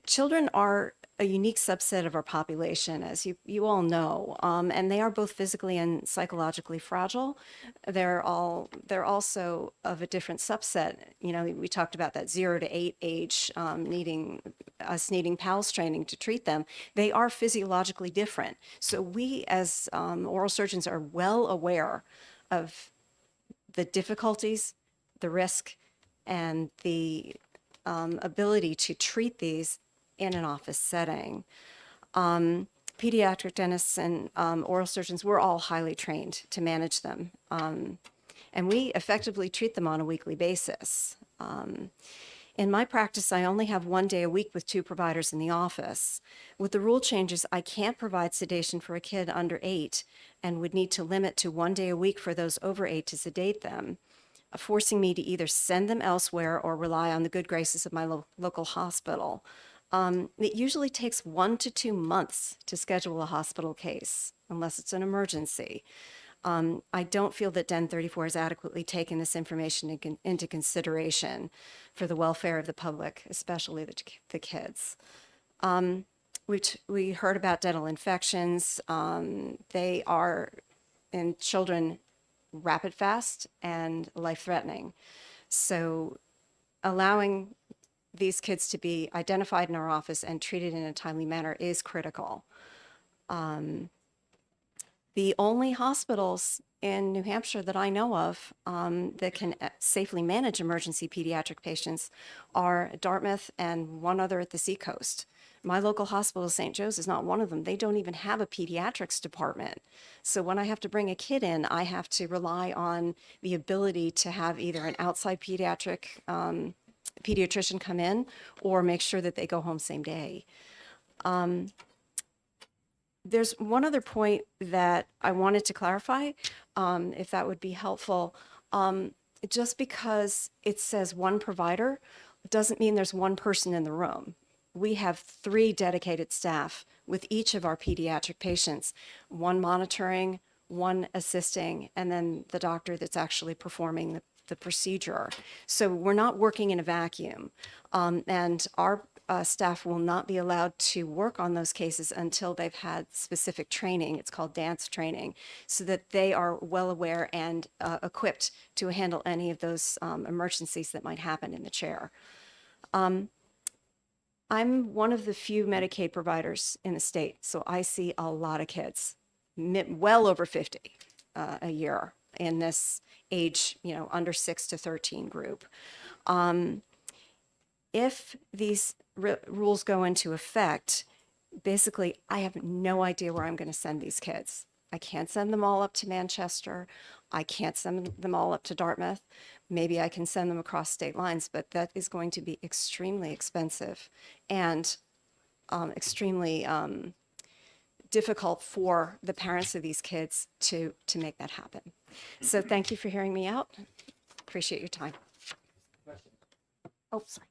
Children are a unique subset of our population, as you all know, and they are both physically and psychologically fragile. They're also of a different subset. You know, we talked about that 0 to 8 age needing PALS training to treat them. They are physiologically different. So we as oral surgeons are well aware of the difficulties, the risk, and the ability to treat these in an office setting. Pediatric dentists and oral surgeons, we're all highly trained to manage them. And we effectively treat them on a weekly basis. In my practice, I only have 1 day a week with 2 providers in the office. With the rule changes, I can't provide sedation for a kid under 8 and would need to limit to 1 day a week for those over 8 to sedate them, forcing me to either send them elsewhere or rely on the good graces of my local hospital. It usually takes 1 to 2 months to schedule a hospital case, unless it's an emergency. I don't feel that DEN 34 has adequately taken this information into consideration for the welfare of the public, especially the kids. We heard about dental infections. They are, in children, rapid fast and life-threatening. So allowing these kids to be identified in our office and treated in a timely manner is critical. The only hospitals in New Hampshire that I know of that can safely manage emergency pediatric patients are Dartmouth and one other at the Seacoast. My local hospital, St. Joe's, is not one of them. They don't even have a pediatrics department. So when I have to bring a kid in, I have to rely on the ability to have either an outside pediatrician come in or make sure that they go home same day. There's one other point that I wanted to clarify, if that would be helpful. Just because it says one provider doesn't mean there's one person in the room. We have 3 dedicated staff with each of our pediatric patients, one monitoring, one assisting, and then the doctor that's actually performing the procedure. So we're not working in a vacuum. And our staff will not be allowed to work on those cases until they've had specific training. It's called dance training, so that they are well aware and equipped to handle any of those emergencies that might happen in the chair. I'm one of the few Medicaid providers in the state, so I see a lot of kids, well over 50 a year in this age, under 6 to 13 group. If these rules go into effect, basically, I have no idea where I'm going to send these kids. I can't send them all up to Manchester. I can't send them all up to Dartmouth. Maybe I can send them across state lines, but that is going to be extremely expensive and extremely difficult for the parents of these kids to make that happen. So thank you for hearing me out. Appreciate your time. Oh, sorry.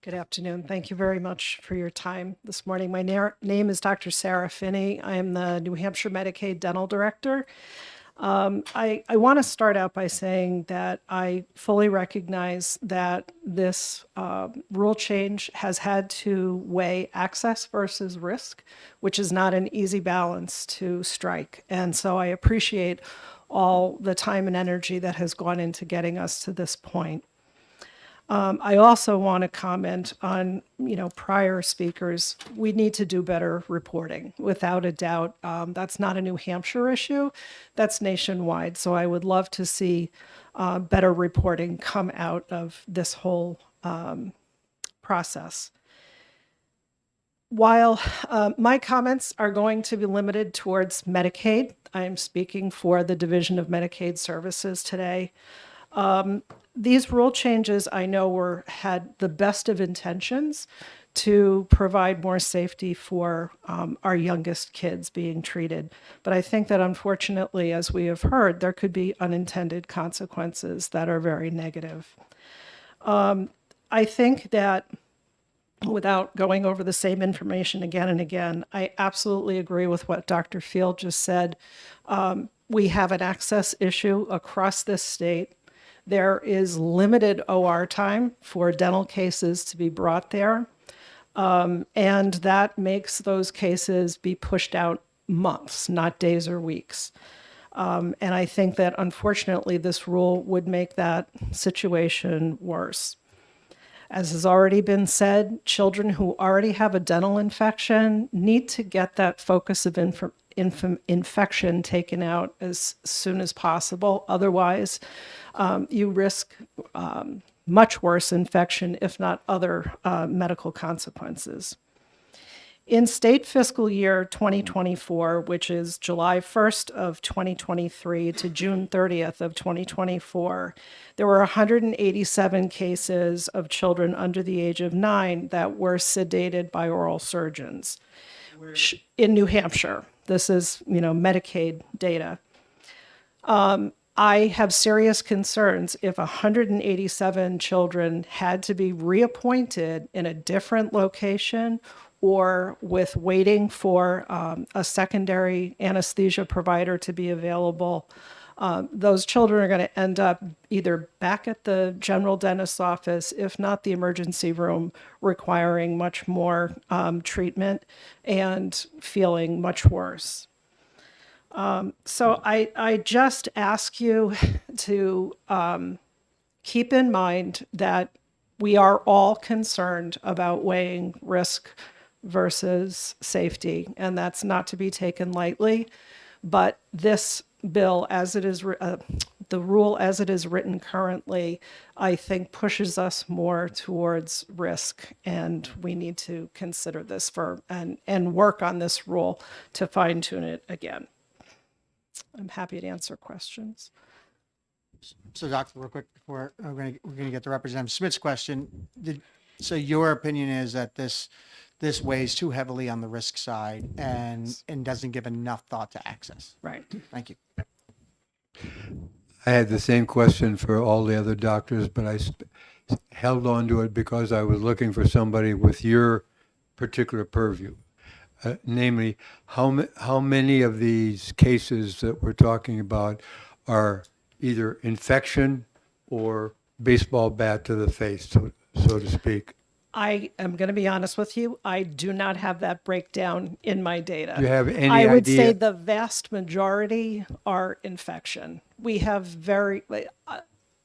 Good afternoon. Thank you very much for your time this morning. My name is Dr. Sarah Finney. I am the New Hampshire Medicaid Dental Director. I want to start out by saying that I fully recognize that this rule change has had to weigh access versus risk, which is not an easy balance to strike. And so I appreciate all the time and energy that has gone into getting us to this point. I also want to comment on, prior speakers. We need to do better reporting, without a doubt. That's not a New Hampshire issue, that's nationwide. So I would love to see better reporting come out of this whole process. While my comments are going to be limited towards Medicaid, I am speaking for the Division of Medicaid Services today. These rule changes, I know, had the best of intentions to provide more safety for our youngest kids being treated. But I think that unfortunately, as we have heard, there could be unintended consequences that are very negative. I think that, without going over the same information again and again, I absolutely agree with what Dr. Field just said. We have an access issue across this state. There is limited OR time for dental cases to be brought there, and that makes those cases be pushed out months, not days or weeks. And I think that, unfortunately, this rule would make that situation worse. As has already been said, children who already have a dental infection need to get that focus of infection taken out as soon as possible. Otherwise, you risk much worse infection, if not other medical consequences. In state fiscal year 2024, which is July 1st of 2023 to June 30th of 2024, there were 187 cases of children under the age of 9 that were sedated by oral surgeons in New Hampshire. This is, Medicaid data. I have serious concerns if 187 children had to be reappointed in a different location or with waiting for a secondary anesthesia provider to be available. Those children are going to end up either back at the general dentist's office, if not the emergency room, requiring much more treatment and feeling much worse. So I just ask you to keep in mind that we are all concerned about weighing risk versus safety, and that's not to be taken lightly. But this bill, as it is, the rule as it is written currently, I think pushes us more towards risk, and we need to consider this and work on this rule to fine tune it again. I'm happy to answer questions. So, Doctor, real quick before we're gonna get to Representative Smith's question. So your opinion is that this weighs too heavily on the risk side and doesn't give enough thought to access. Right. Thank you. I had the same question for all the other doctors, but I held on to it because I was looking for somebody with your particular purview. Namely, how many of these cases that we're talking about are either infection or baseball bat to the face, so to speak? I am going to be honest with you. I do not have that breakdown in my data. Do you have any I would say idea? the vast majority are infection. We have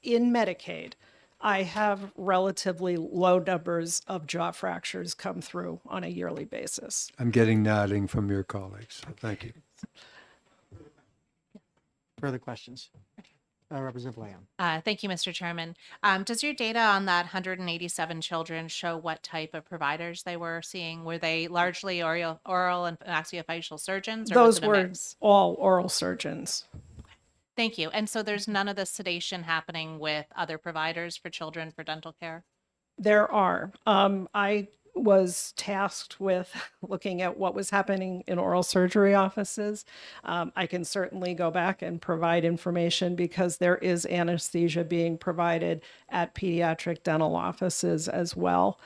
in Medicaid, I have relatively low numbers of jaw fractures come through on a yearly basis. I'm getting nodding from your colleagues. Thank you. Further questions? Representative Lamb. Thank you, Mr. Chairman. Does your data on that 187 children show what type of providers they were seeing? Were they largely oral and maxillofacial surgeons? Or was Those it a were mix? all oral surgeons. Thank you. And so there's none of the sedation happening with other providers for children for dental care? There are. I was tasked with looking at what was happening in oral surgery offices. I can certainly go back and provide information because there is anesthesia being provided at pediatric dental offices as well.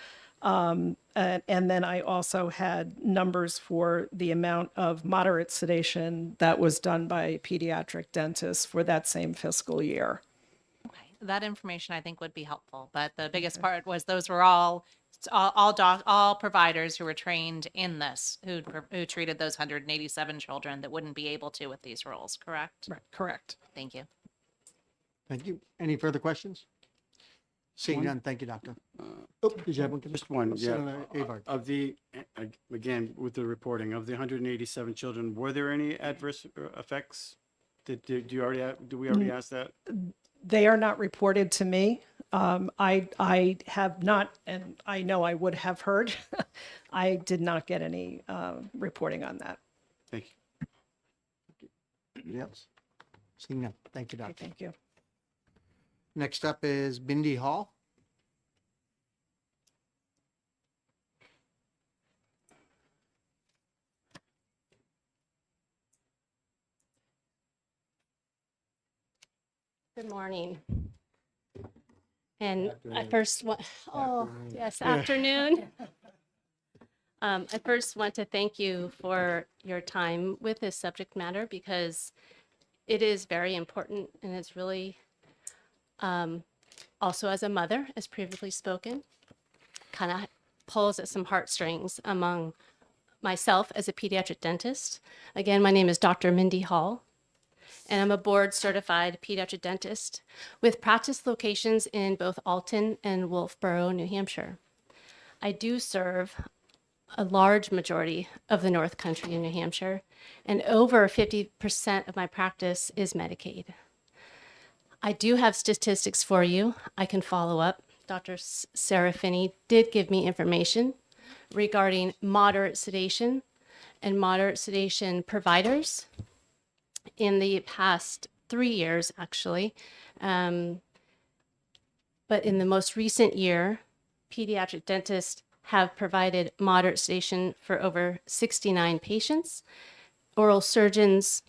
And then I also had numbers for the amount of moderate sedation that was done by pediatric dentists for that same fiscal year. That information I think would be helpful, but the biggest part was those were all providers who were trained in this, who treated those 187 children that wouldn't be able to with these rules, correct? Right, correct. Thank you. Thank you. Any further questions? Seeing none, thank you, Doctor. Did you have one? Just one, yeah. Senator Avard. Of the, again, with the reporting, of the 187 children, were there any adverse effects? Do we already ask that? They are not reported to me. I have not, and I know I would have heard. I did not get any reporting on that. Thank you. Anybody else? Seeing none, thank you, Doctor. Thank you. Next up is Bindi Hall. Good morning. And I first want, yes, afternoon. I first want to thank you for your time with this subject matter because it is very important and it's really, also as a mother, as previously spoken, kind of pulls at some heartstrings among myself as a pediatric dentist. Again, my name is Dr. Mindy Hall, and I'm a board certified pediatric dentist with practice locations in both Alton and Wolfboro, New Hampshire. I do serve a large majority of the North Country in New Hampshire, and over 50% of my practice is Medicaid. I do have statistics for you. I can follow up. Dr. Serafini did give me information regarding moderate sedation and moderate sedation providers in the past 3 years, actually. But in the most recent year, pediatric dentists have provided moderate sedation for over 69 patients. Oral surgeons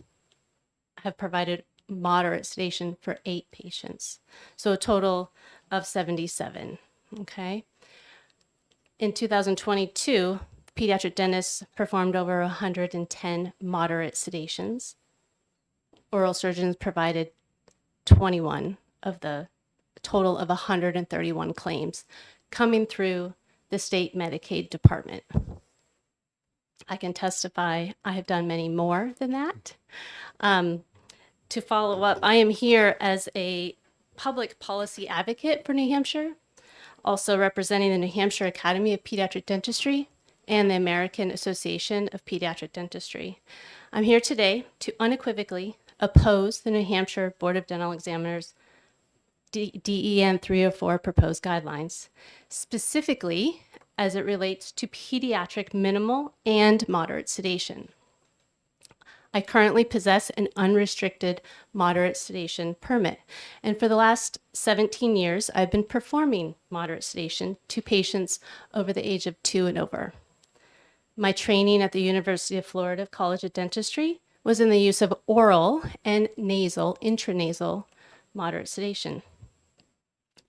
have provided moderate sedation for 8 patients. So a total of 77, okay? In 2022, pediatric dentists performed over 110 moderate sedations. Oral surgeons provided 21 of the total of 131 claims coming through the state Medicaid department. I can testify I have done many more than that. To follow up, I am here as a public policy advocate for New Hampshire, also representing the New Hampshire Academy of Pediatric Dentistry and the American Association of Pediatric Dentistry. I'm here today to unequivocally oppose the New Hampshire Board of Dental Examiners DEN 304 proposed guidelines, specifically as it relates to pediatric minimal and moderate sedation. I currently possess an unrestricted moderate sedation permit, and for the last 17 years, I've been performing moderate sedation to patients over the age of 2 and over. My training at the University of Florida College of Dentistry was in the use of oral and nasal, intranasal moderate sedation.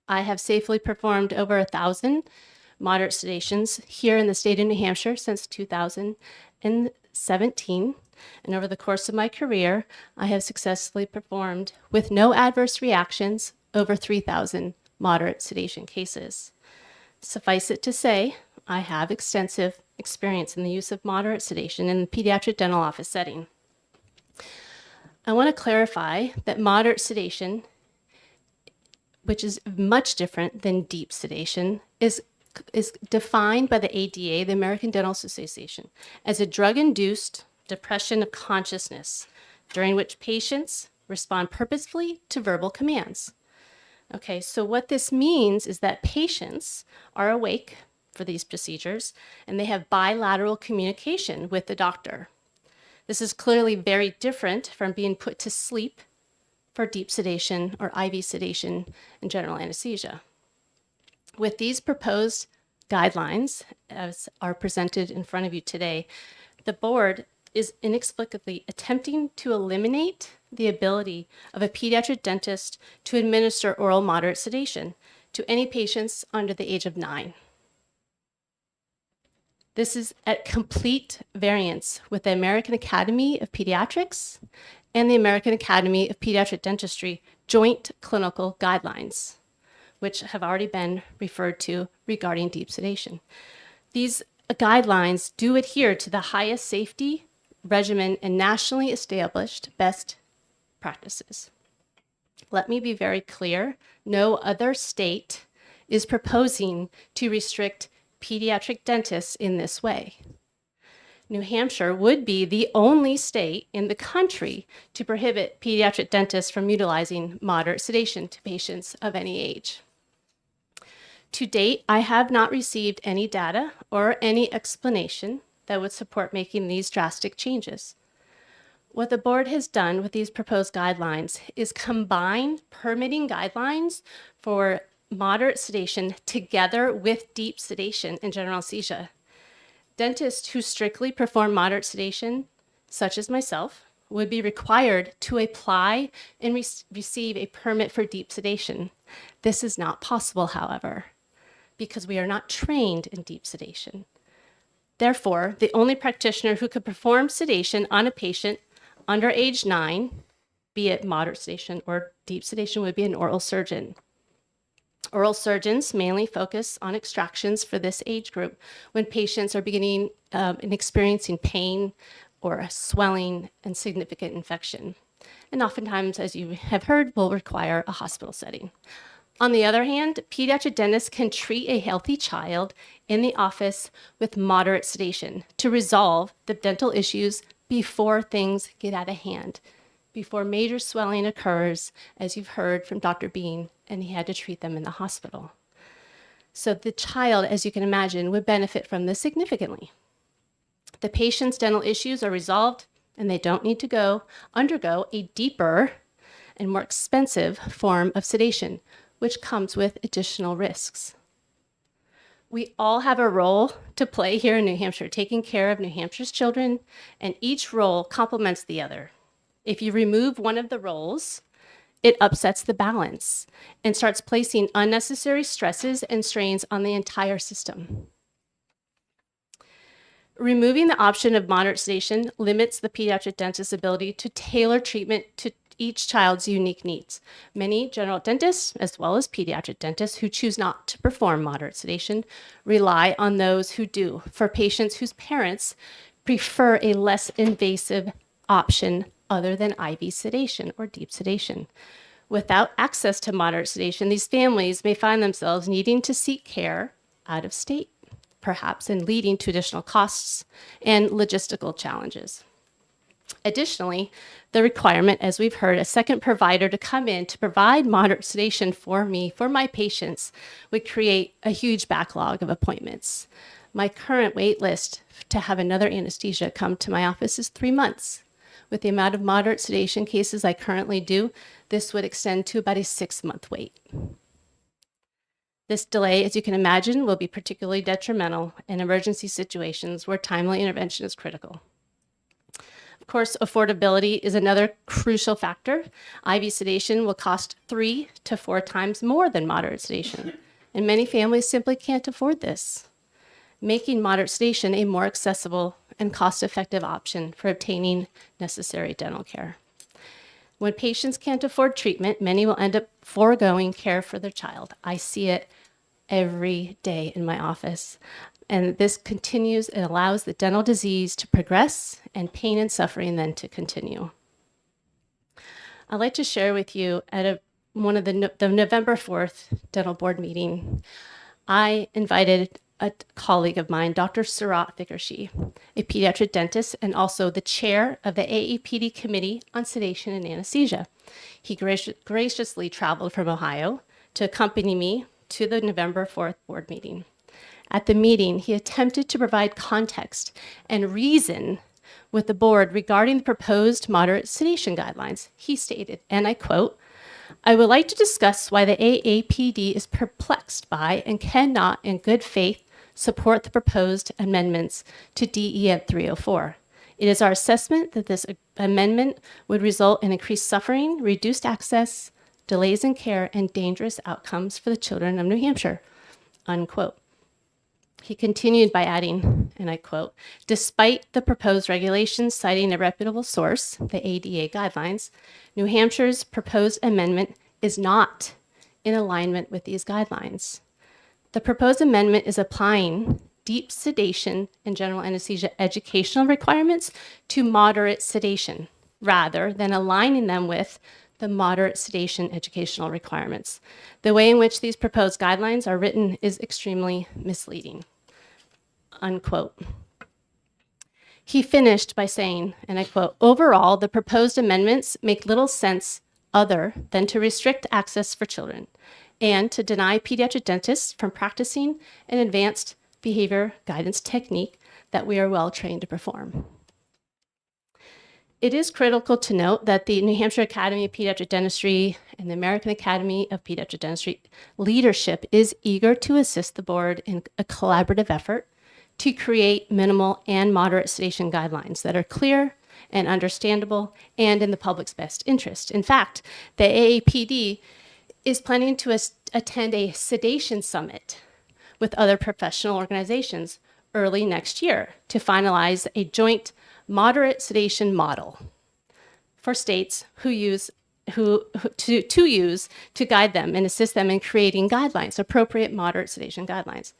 I have safely performed over 1,000 moderate sedations here in the state of New Hampshire since 2017. And over the course of my career, I have successfully performed with no adverse reactions over 3,000 moderate sedation cases. Suffice it to say, I have extensive experience in the use of moderate sedation in the pediatric dental office setting. I want to clarify that moderate sedation, which is much different than deep sedation, is defined by the ADA, the American Dental Association, as a drug-induced depression of consciousness during which patients respond purposefully to verbal commands. Okay, so what this means is that patients are awake for these procedures and they have bilateral communication with the doctor. This is clearly very different from being put to sleep for deep sedation or IV sedation and general anesthesia. With these proposed guidelines, as are presented in front of you today, the board is inexplicably attempting to eliminate the ability of a pediatric dentist to administer oral moderate sedation to any patients under the age of 9. This is at complete variance with the American Academy of Pediatrics and the American Academy of Pediatric Dentistry joint clinical guidelines, which have already been referred to regarding deep sedation. These guidelines do adhere to the highest safety regimen and nationally established best practices. Let me be very clear, no other state is proposing to restrict pediatric dentists in this way. New Hampshire would be the only state in the country to prohibit pediatric dentists from utilizing moderate sedation to patients of any age. To date, I have not received any data or any explanation that would support making these drastic changes. What the board has done with these proposed guidelines is combine permitting guidelines for moderate sedation together with deep sedation and general anesthesia. Dentists who strictly perform moderate sedation, such as myself, would be required to apply and receive a permit for deep sedation. This is not possible, however, because we are not trained in deep sedation. Therefore, the only practitioner who could perform sedation on a patient under age 9, be it moderate sedation or deep sedation, would be an oral surgeon. Oral surgeons mainly focus on extractions for this age group when patients are beginning and experiencing pain or swelling and significant infection. And oftentimes, as you have heard, will require a hospital setting. On the other hand, pediatric dentists can treat a healthy child in the office with moderate sedation to resolve the dental issues before things get out of hand, before major swelling occurs, as you've heard from Dr. Bean, and he had to treat them in the hospital. So the child, as you can imagine, would benefit from this significantly. The patient's dental issues are resolved, and they don't need to undergo a deeper and more expensive form of sedation, which comes with additional risks. We all have a role to play here in New Hampshire, taking care of New Hampshire's children, and each role complements the other. If you remove one of the roles, it upsets the balance and starts placing unnecessary stresses and strains on the entire system. Removing the option of moderate sedation limits the pediatric dentist's ability to tailor treatment to each child's unique needs. Many general dentists, as well as pediatric dentists who choose not to perform moderate sedation, rely on those who do for patients whose parents prefer a less invasive option other than IV sedation or deep sedation. Without access to moderate sedation, these families may find themselves needing to seek care out of state, perhaps, and leading to additional costs and logistical challenges. Additionally, the requirement, as we've heard, a second provider to come in to provide moderate sedation for me, for my patients, would create a huge backlog of appointments. My current wait list to have another anesthesia come to my office is 3 months. With the amount of moderate sedation cases I currently do, this would extend to about a 6-month wait. This delay, as you can imagine, will be particularly detrimental in emergency situations where timely intervention is critical. Of course, affordability is another crucial factor. IV sedation will cost 3 to 4 times more than moderate sedation, and many families simply can't afford this, making moderate sedation a more accessible and cost-effective option for obtaining necessary dental care. When patients can't afford treatment, many will end up foregoing care for their child. I see it every day in my office. And this continues and allows the dental disease to progress and pain and suffering then to continue. I'd like to share with you at one of the November 4th dental board meeting, I invited a colleague of mine, Dr. Surat Thickershee, a pediatric dentist and also the chair of the AAPD Committee on Sedation and Anesthesia. He graciously traveled from Ohio to accompany me to the November 4th board meeting. At the meeting, he attempted to provide context and reason with the board regarding the proposed moderate sedation guidelines. He stated, and I quote, "I would like to discuss why the AAPD is perplexed by and cannot in good faith support the proposed amendments to DEN 304. It is our assessment that this amendment would result in increased suffering, reduced access, delays in care, and dangerous outcomes for the children of New Hampshire," unquote. He continued by adding, and I quote, "Despite the proposed regulations citing a reputable source, the ADA guidelines, New Hampshire's proposed amendment is not in alignment with these guidelines. The proposed amendment is applying deep sedation and general anesthesia educational requirements to moderate sedation, rather than aligning them with the moderate sedation educational requirements. The way in which these proposed guidelines are written is extremely misleading," unquote. He finished by saying, and I quote, "Overall, the proposed amendments make little sense other than to restrict access for children and to deny pediatric dentists from practicing an advanced behavior guidance technique that we are well trained to perform." It is critical to note that the New Hampshire Academy of Pediatric Dentistry and the American Academy of Pediatric Dentistry leadership is eager to assist the board in a collaborative effort to create minimal and moderate sedation guidelines that are clear and understandable and in the public's best interest. In fact, the AAPD is planning to attend a sedation summit with other professional organizations early next year to finalize a joint moderate sedation model for states to use to guide them and assist them in creating guidelines, appropriate moderate sedation guidelines.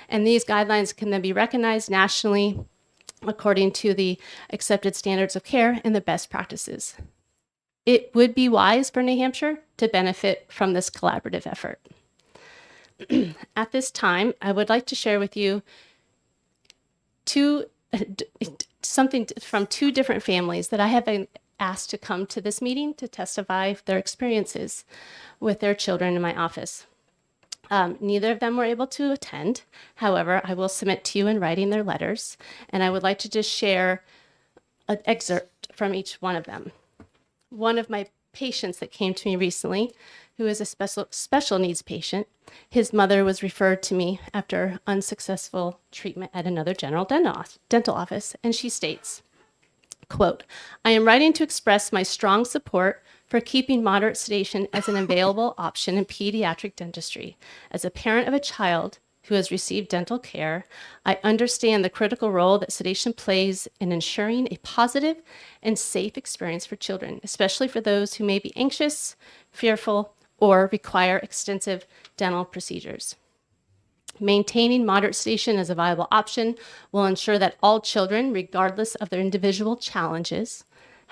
And these guidelines can then be recognized nationally according to the accepted standards of care and the best practices. It would be wise for New Hampshire to benefit from this collaborative effort. At this time, I would like to share with you something from 2 different families that I have been asked to come to this meeting to testify their experiences with their children in my office. Neither of them were able to attend. However, I will submit to you in writing their letters, and I would like to just share an excerpt from each one of them. One of my patients that came to me recently, who is a special needs patient, his mother was referred to me after unsuccessful treatment at another general dental office, and she states, quote, "I am writing to express my strong support for keeping moderate sedation as an available option in pediatric dentistry. As a parent of a child who has received dental care, I understand the critical role that sedation plays in ensuring a positive and safe experience for children, especially for those who may be anxious, fearful, or require extensive dental procedures. Maintaining moderate sedation as a viable option will ensure that all children, regardless of their individual challenges,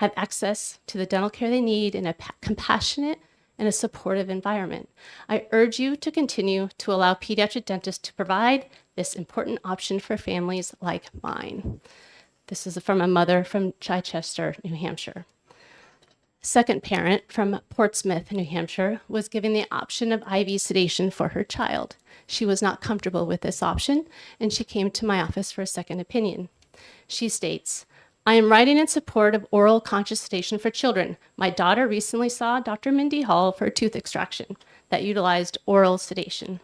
have access to the dental care they need in a compassionate and a supportive environment. I urge you to continue to allow pediatric dentists to provide this important option for families like mine. This is from a mother from Chichester, New Hampshire. Second parent from Portsmouth, New Hampshire, was given the option of IV sedation for her child. She was not comfortable with this option, and she came to my office for a second opinion. She states, I am writing in support of oral conscious sedation for children. My daughter recently saw Dr. Mindy Hall for a tooth extraction that utilized oral sedation,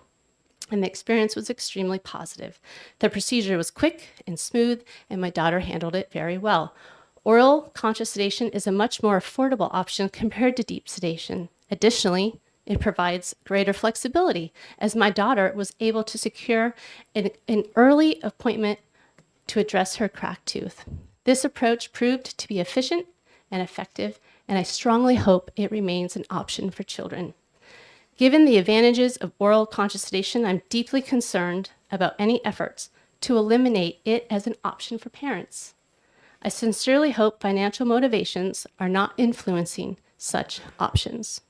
and the experience was extremely positive. The procedure was quick and smooth, and my daughter handled it very well. Oral conscious sedation is a much more affordable option compared to deep sedation. Additionally, it provides greater flexibility, as my daughter was able to secure an early appointment to address her cracked tooth. This approach proved to be efficient and effective, and I strongly hope it remains an option for children. Given the advantages of oral conscious sedation, I'm deeply concerned about any efforts to eliminate it as an option for parents. I sincerely hope financial motivations are not influencing such options.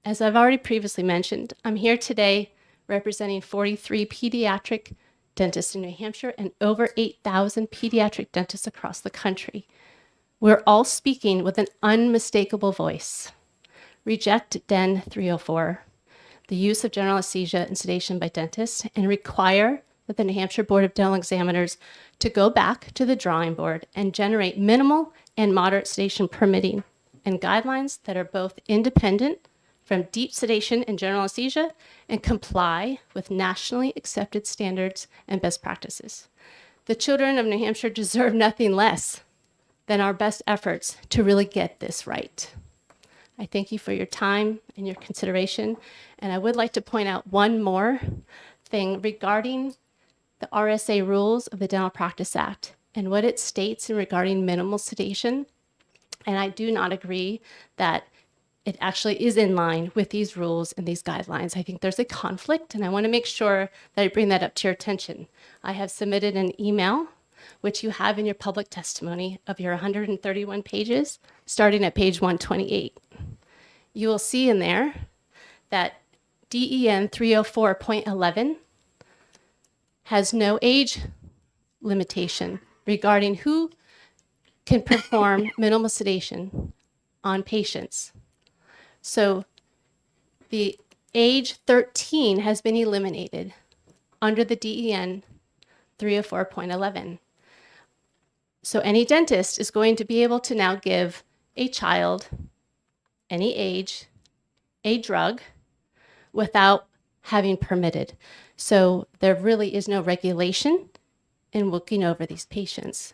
As I've already previously mentioned, I'm here today representing 43 pediatric dentists in New Hampshire and over 8,000 pediatric dentists across the country. We're all speaking with an unmistakable voice. Reject DEN 304, the use of general anesthesia and sedation by dentists, and require that the New Hampshire Board of Dental Examiners to go back to the drawing board and generate minimal and moderate sedation permitting and guidelines that are both independent from deep sedation and general anesthesia and comply with nationally accepted standards and best practices. The children of New Hampshire deserve nothing less than our best efforts to really get this right. I thank you for your time and your consideration, and I would like to point out one more thing regarding the RSA rules of the Dental Practice Act and what it states in regarding minimal sedation. And I do not agree that it actually is in line with these rules and these guidelines. I think there's a conflict, and I want to make sure that I bring that up to your attention. I have submitted an email, which you have in your public testimony of your 131 pages, starting at page 128. You will see in there that DEN 304.11 has no age limitation regarding who can perform minimal sedation on patients. So the age 13 has been eliminated under the DEN 304.11. So any dentist is going to be able to now give a child, any age, a drug without having permitted. So there really is no regulation in looking over these patients.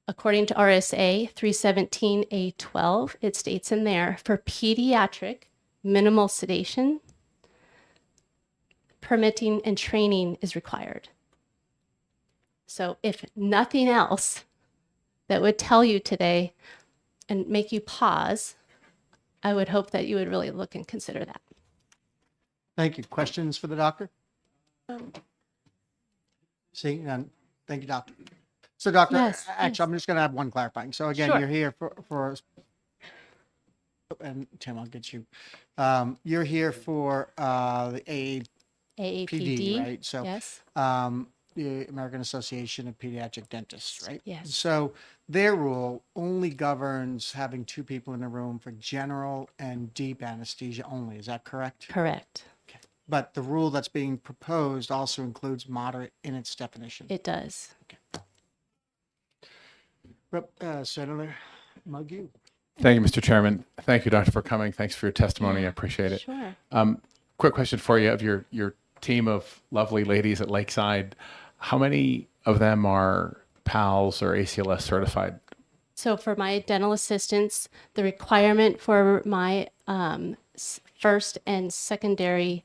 According to RSA 317A12, it states in there, for pediatric minimal sedation, permitting and training is required. So if nothing else that would tell you today and make you pause, I would hope that you would really look and consider that. Thank you. Questions for the doctor? Seeing none. Thank you, doctor. So, doctor, Yes, actually, I'm just going to have one clarifying. So, again, Sure. you're here for, and Tim, I'll get you. You're here for the AAPD, right? So, yes. The American Association of Pediatric Dentists, right? Yes. So, their rule only governs having two people in a room for general and deep anesthesia only. Is that correct? Correct. But the rule that's being proposed also includes moderate in its definition. It does. Senator Muggy. Thank you, Mr. Chairman. Thank you, Doctor, for coming. Thanks for your testimony. I appreciate it. Sure. Quick question for you of your team of lovely ladies at Lakeside. How many of them are PALS or ACLS certified? So for my dental assistants, the requirement for my first and secondary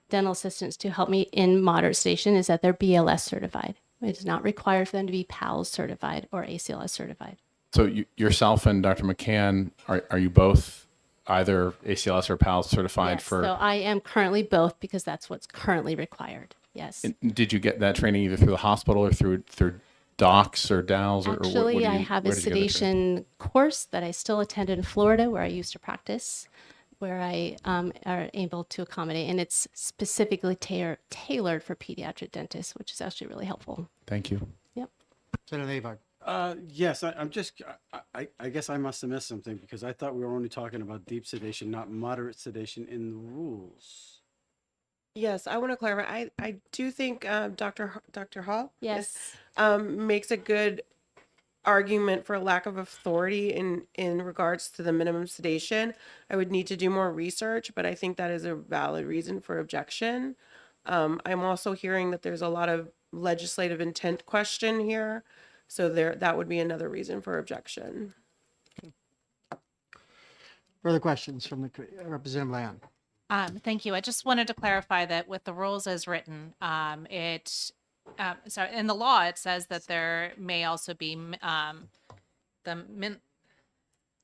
dental assistants to help me in moderate sedation is that they're BLS certified. It is not required for them to be PALS certified or ACLS certified. So yourself and Dr. McCann, are you both either ACLS or PALS certified Yes, so I am currently both because that's what's currently required. Yes. And did you get that training either through the hospital or through docs or DALs? Or what Actually, do you, I have a where did you get the training? sedation course that I still attend in Florida where I used to practice, where I are able to accommodate, and it's specifically tailored for pediatric dentists, which is actually really helpful. Thank you. Yep. Senator Yes, I'm just, I guess I must have missed something because I thought we were only talking about deep sedation, not moderate sedation in the rules. Yes, I want to clarify. I do think Dr. Hall Yes. makes a good argument for lack of authority in regards to the minimum sedation. I would need to do more research, but I think that is a valid reason for objection. I'm also hearing that there's a lot of legislative intent question here, so that would be another reason for objection. Further questions from the Representative Land? Thank you. I just wanted to clarify that with the rules as written, so in the law, it says that there may also be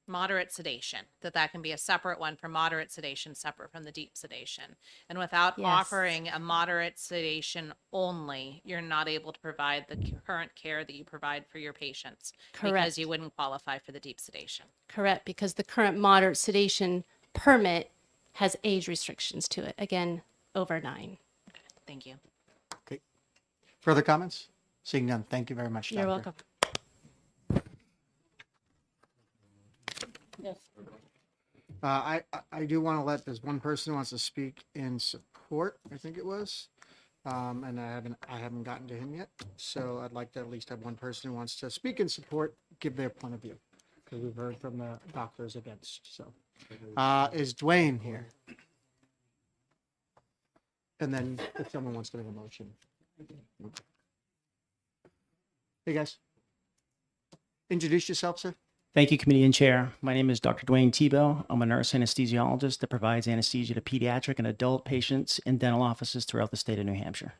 moderate sedation, that can be a separate one for moderate sedation, separate from the deep sedation. And without Yes. offering a moderate sedation only, you're not able to provide the current care that you provide for your patients. Because Correct. you wouldn't qualify for the deep sedation. Correct, because the current moderate sedation permit has age restrictions to it. Again, over 9. Thank you. Okay. Further comments? Seeing none, thank you very much, You're Doctor. welcome. Yes. I do want to there's one person who wants to speak in support, I think it was. And I haven't gotten to him yet. So I'd like to at least have one person who wants to speak in support, give their point of view. Because we've heard from the doctors against, so. Is Dwayne here? And then if someone wants to make a motion. Hey, guys. Introduce yourself, sir. Thank you, Committee and Chair. My name is Dr. Dwayne Tebow. I'm a nurse anesthesiologist that provides anesthesia to pediatric and adult patients in dental offices throughout the state of New Hampshire.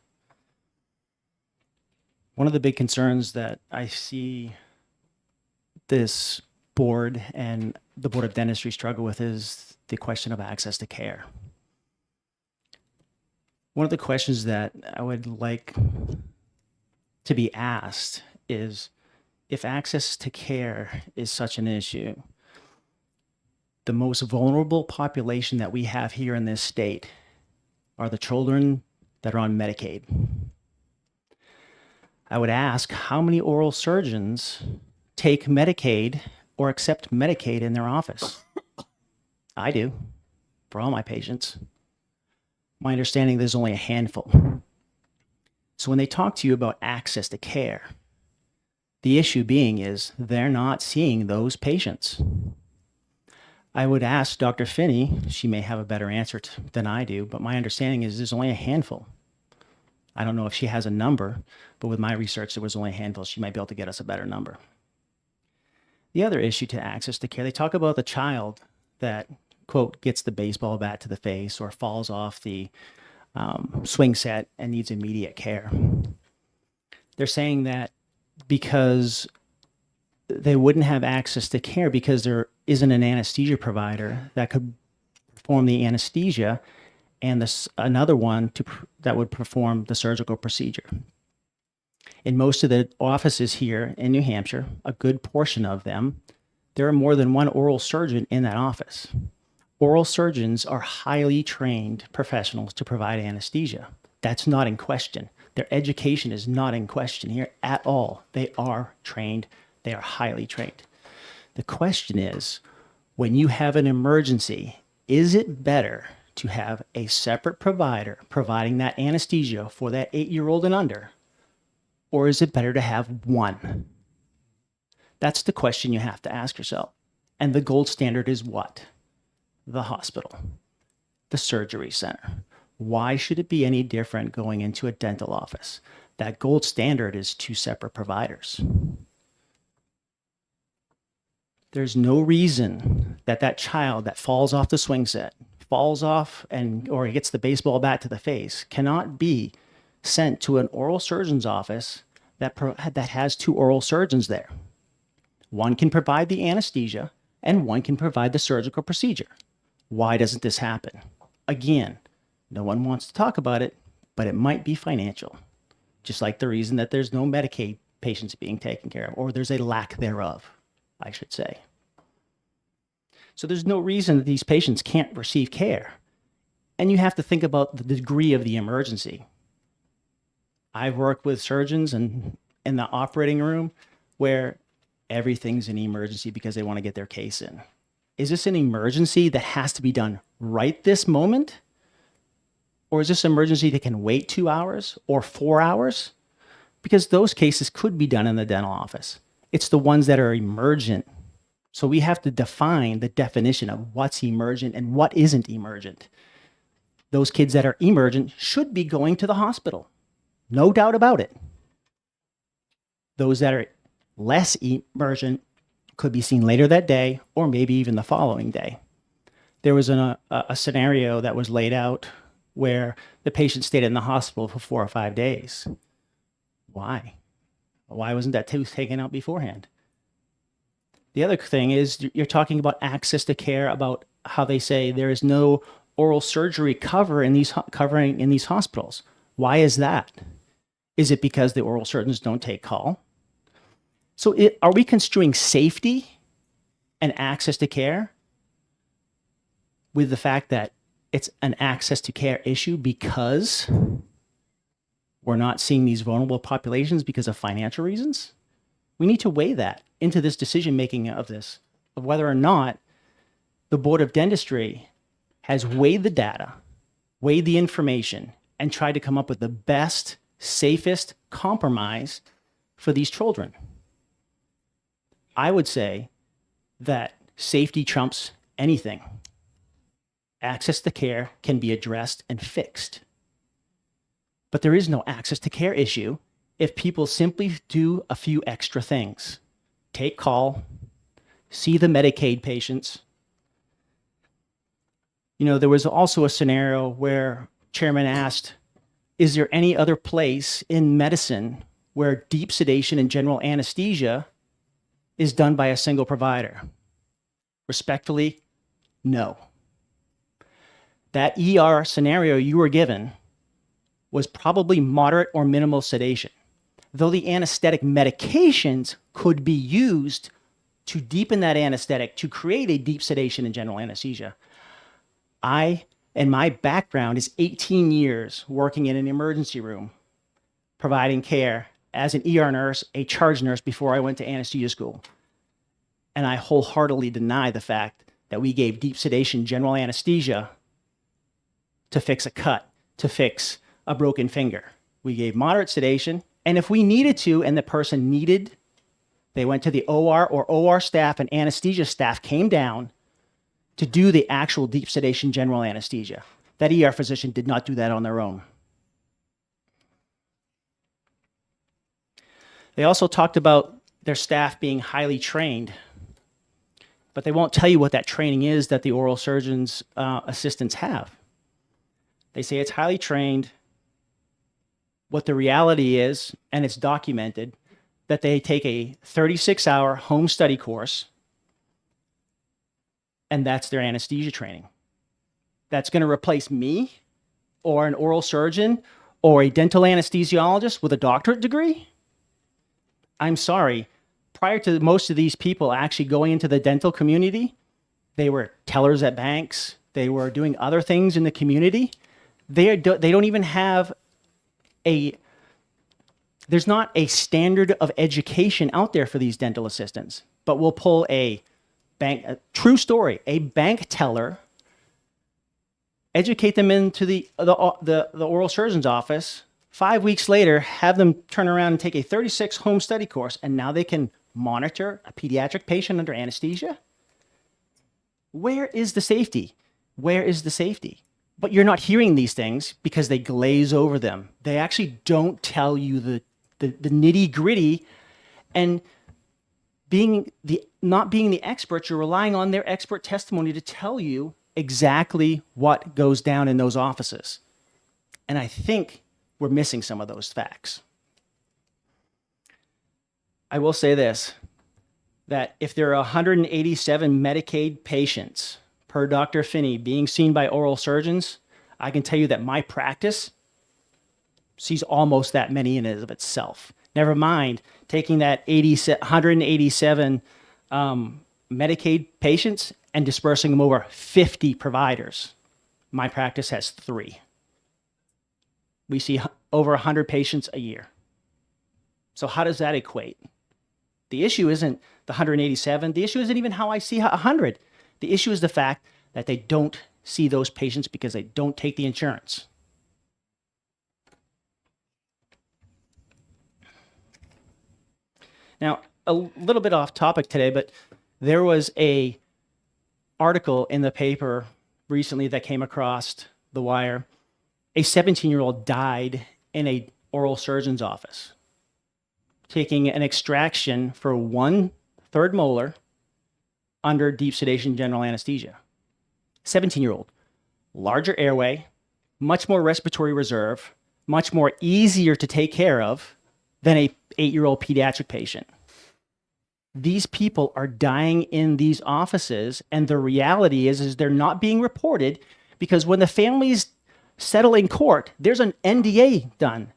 One of the big concerns that I see this board and the Board of Dentistry struggle with is the question of access to care. One of the questions that I would like to be asked is, if access to care is such an issue, the most vulnerable population that we have here in this state are the children that are on Medicaid. I would ask, how many oral surgeons take Medicaid or accept Medicaid in their office? I do, for all my patients. My understanding, there's only a handful. So when they talk to you about access to care, the issue being is they're not seeing those patients. I would ask Dr. Finney, she may have a better answer than I do, but my understanding is there's only a handful. I don't know if she has a number, but with my research, there was only a handful. She might be able to get us a better number. The other issue to access to care, they talk about the child that, quote, gets the baseball bat to the face or falls off the swing set and needs immediate care. They're saying that because they wouldn't have access to care because there isn't an anesthesia provider that could perform the anesthesia and another one that would perform the surgical procedure. In most of the offices here in New Hampshire, a good portion of them, there are more than one oral surgeon in that office. Oral surgeons are highly trained professionals to provide anesthesia. That's not in question. Their education is not in question here at all. They are trained. They are highly trained. The question is, when you have an emergency, is it better to have a separate provider providing that anesthesia for that 8-year-old and under, or is it better to have one? That's the question you have to ask yourself. And the gold standard is what? The hospital, the surgery center. Why should it be any different going into a dental office? That gold standard is 2 separate providers. There's no reason that that child that falls off the swing set, falls off or gets the baseball bat to the face, cannot be sent to an oral surgeon's office that has 2 oral surgeons there. One can provide the anesthesia and one can provide the surgical procedure. Why doesn't this happen? Again, no one wants to talk about it but it might be financial, just like the reason that there's no Medicaid patients being taken care of, or there's a lack thereof, I should say. So there's no reason that these patients can't receive care. And you have to think about the degree of the emergency. I've worked with surgeons and in the operating room where everything's an emergency because they want to get their case in. Is this an emergency that has to be done right this moment? Or is this an emergency that can wait 2 hours or 4 hours? Because those cases could be done in the dental office. It's the ones that are emergent. So we have to define the definition of what's emergent and what isn't emergent. Those kids that are emergent should be going to the hospital. No doubt about it. Those that are less emergent could be seen later that day or maybe even the following day. There was a scenario that was laid out where the patient stayed in the hospital for 4 or 5 days. Why? Why wasn't that tooth taken out beforehand? The other thing is you're talking about access to care, about how they say there is no oral surgery covering in these hospitals. Why is that? Is it because the oral surgeons don't take call? So are we construing safety and access to care with the fact that it's an access to care issue because we're not seeing these vulnerable populations because of financial reasons? We need to weigh that into this decision making of this, of whether or not the Board of Dentistry has weighed the data, weighed the information, and tried to come up with the best, safest compromise for these children. I would say that safety trumps anything. Access to care can be addressed and fixed. But there is no access to care issue if people simply do a few extra things. Take call, see the Medicaid patients. You know, there was also a scenario where Chairman asked, is there any other place in medicine where deep sedation and general anesthesia is done by a single provider? Respectfully, no. That ER scenario you were given was probably moderate or minimal sedation, though the anesthetic medications could be used to deepen that anesthetic to create a deep sedation and general anesthesia. My background is 18 years working in an emergency room, providing care as an ER nurse, a charge nurse before I went to anesthesia school. And I wholeheartedly deny the fact that we gave deep sedation general anesthesia to fix a cut, to fix a broken finger. We gave moderate sedation, and if we needed to and the person needed, they went to the OR, or OR staff and anesthesia staff came down to do the actual deep sedation general anesthesia. That ER physician did not do that on their own. They also talked about their staff being highly trained, but they won't tell you what that training is that the oral surgeons assistants have. They say it's highly trained. What the reality is, and it's documented, that they take a 36-hour home study course, and that's their anesthesia training. That's going to replace me or an oral surgeon or a dental anesthesiologist with a doctorate degree? I'm sorry. Prior to most of these people actually going into the dental community, they were tellers at banks. They were doing other things in the community. They don't even have there's not a standard of education out there for these dental assistants, but we'll pull a true story, a bank teller, educate them into the oral surgeon's office. 5 weeks later, have them turn around and take a 36 home study course, and now they can monitor a pediatric patient under anesthesia? Where is the safety? Where is the safety? But you're not hearing these things because they glaze over them. They actually don't tell you the nitty gritty, and not being the experts, you're relying on their expert testimony to tell you exactly what goes down in those offices. And I think we're missing some of those facts. I will say this, that if there are 187 Medicaid patients per Dr. Finney being seen by oral surgeons, I can tell you that my practice sees almost that many in and of itself. Never mind taking that 187 Medicaid patients and dispersing them over 50 providers. My practice has 3. We see over 100 patients a year. So how does that equate? The issue isn't the 187. The issue isn't even how I see 100. The issue is the fact that they don't see those patients because they don't take the insurance. Now, a little bit off topic today, but there was a article in the paper recently that came across the wire. A 17-year-old died in a oral surgeon's office, taking an extraction for 1/3 molar under deep sedation general anesthesia. 17-year-old, larger airway, much more respiratory reserve, much more easier to take care of than a 8-year-old pediatric patient. These people are dying in these offices, and the reality is they're not being reported because when the families settle in court, there's an NDA done.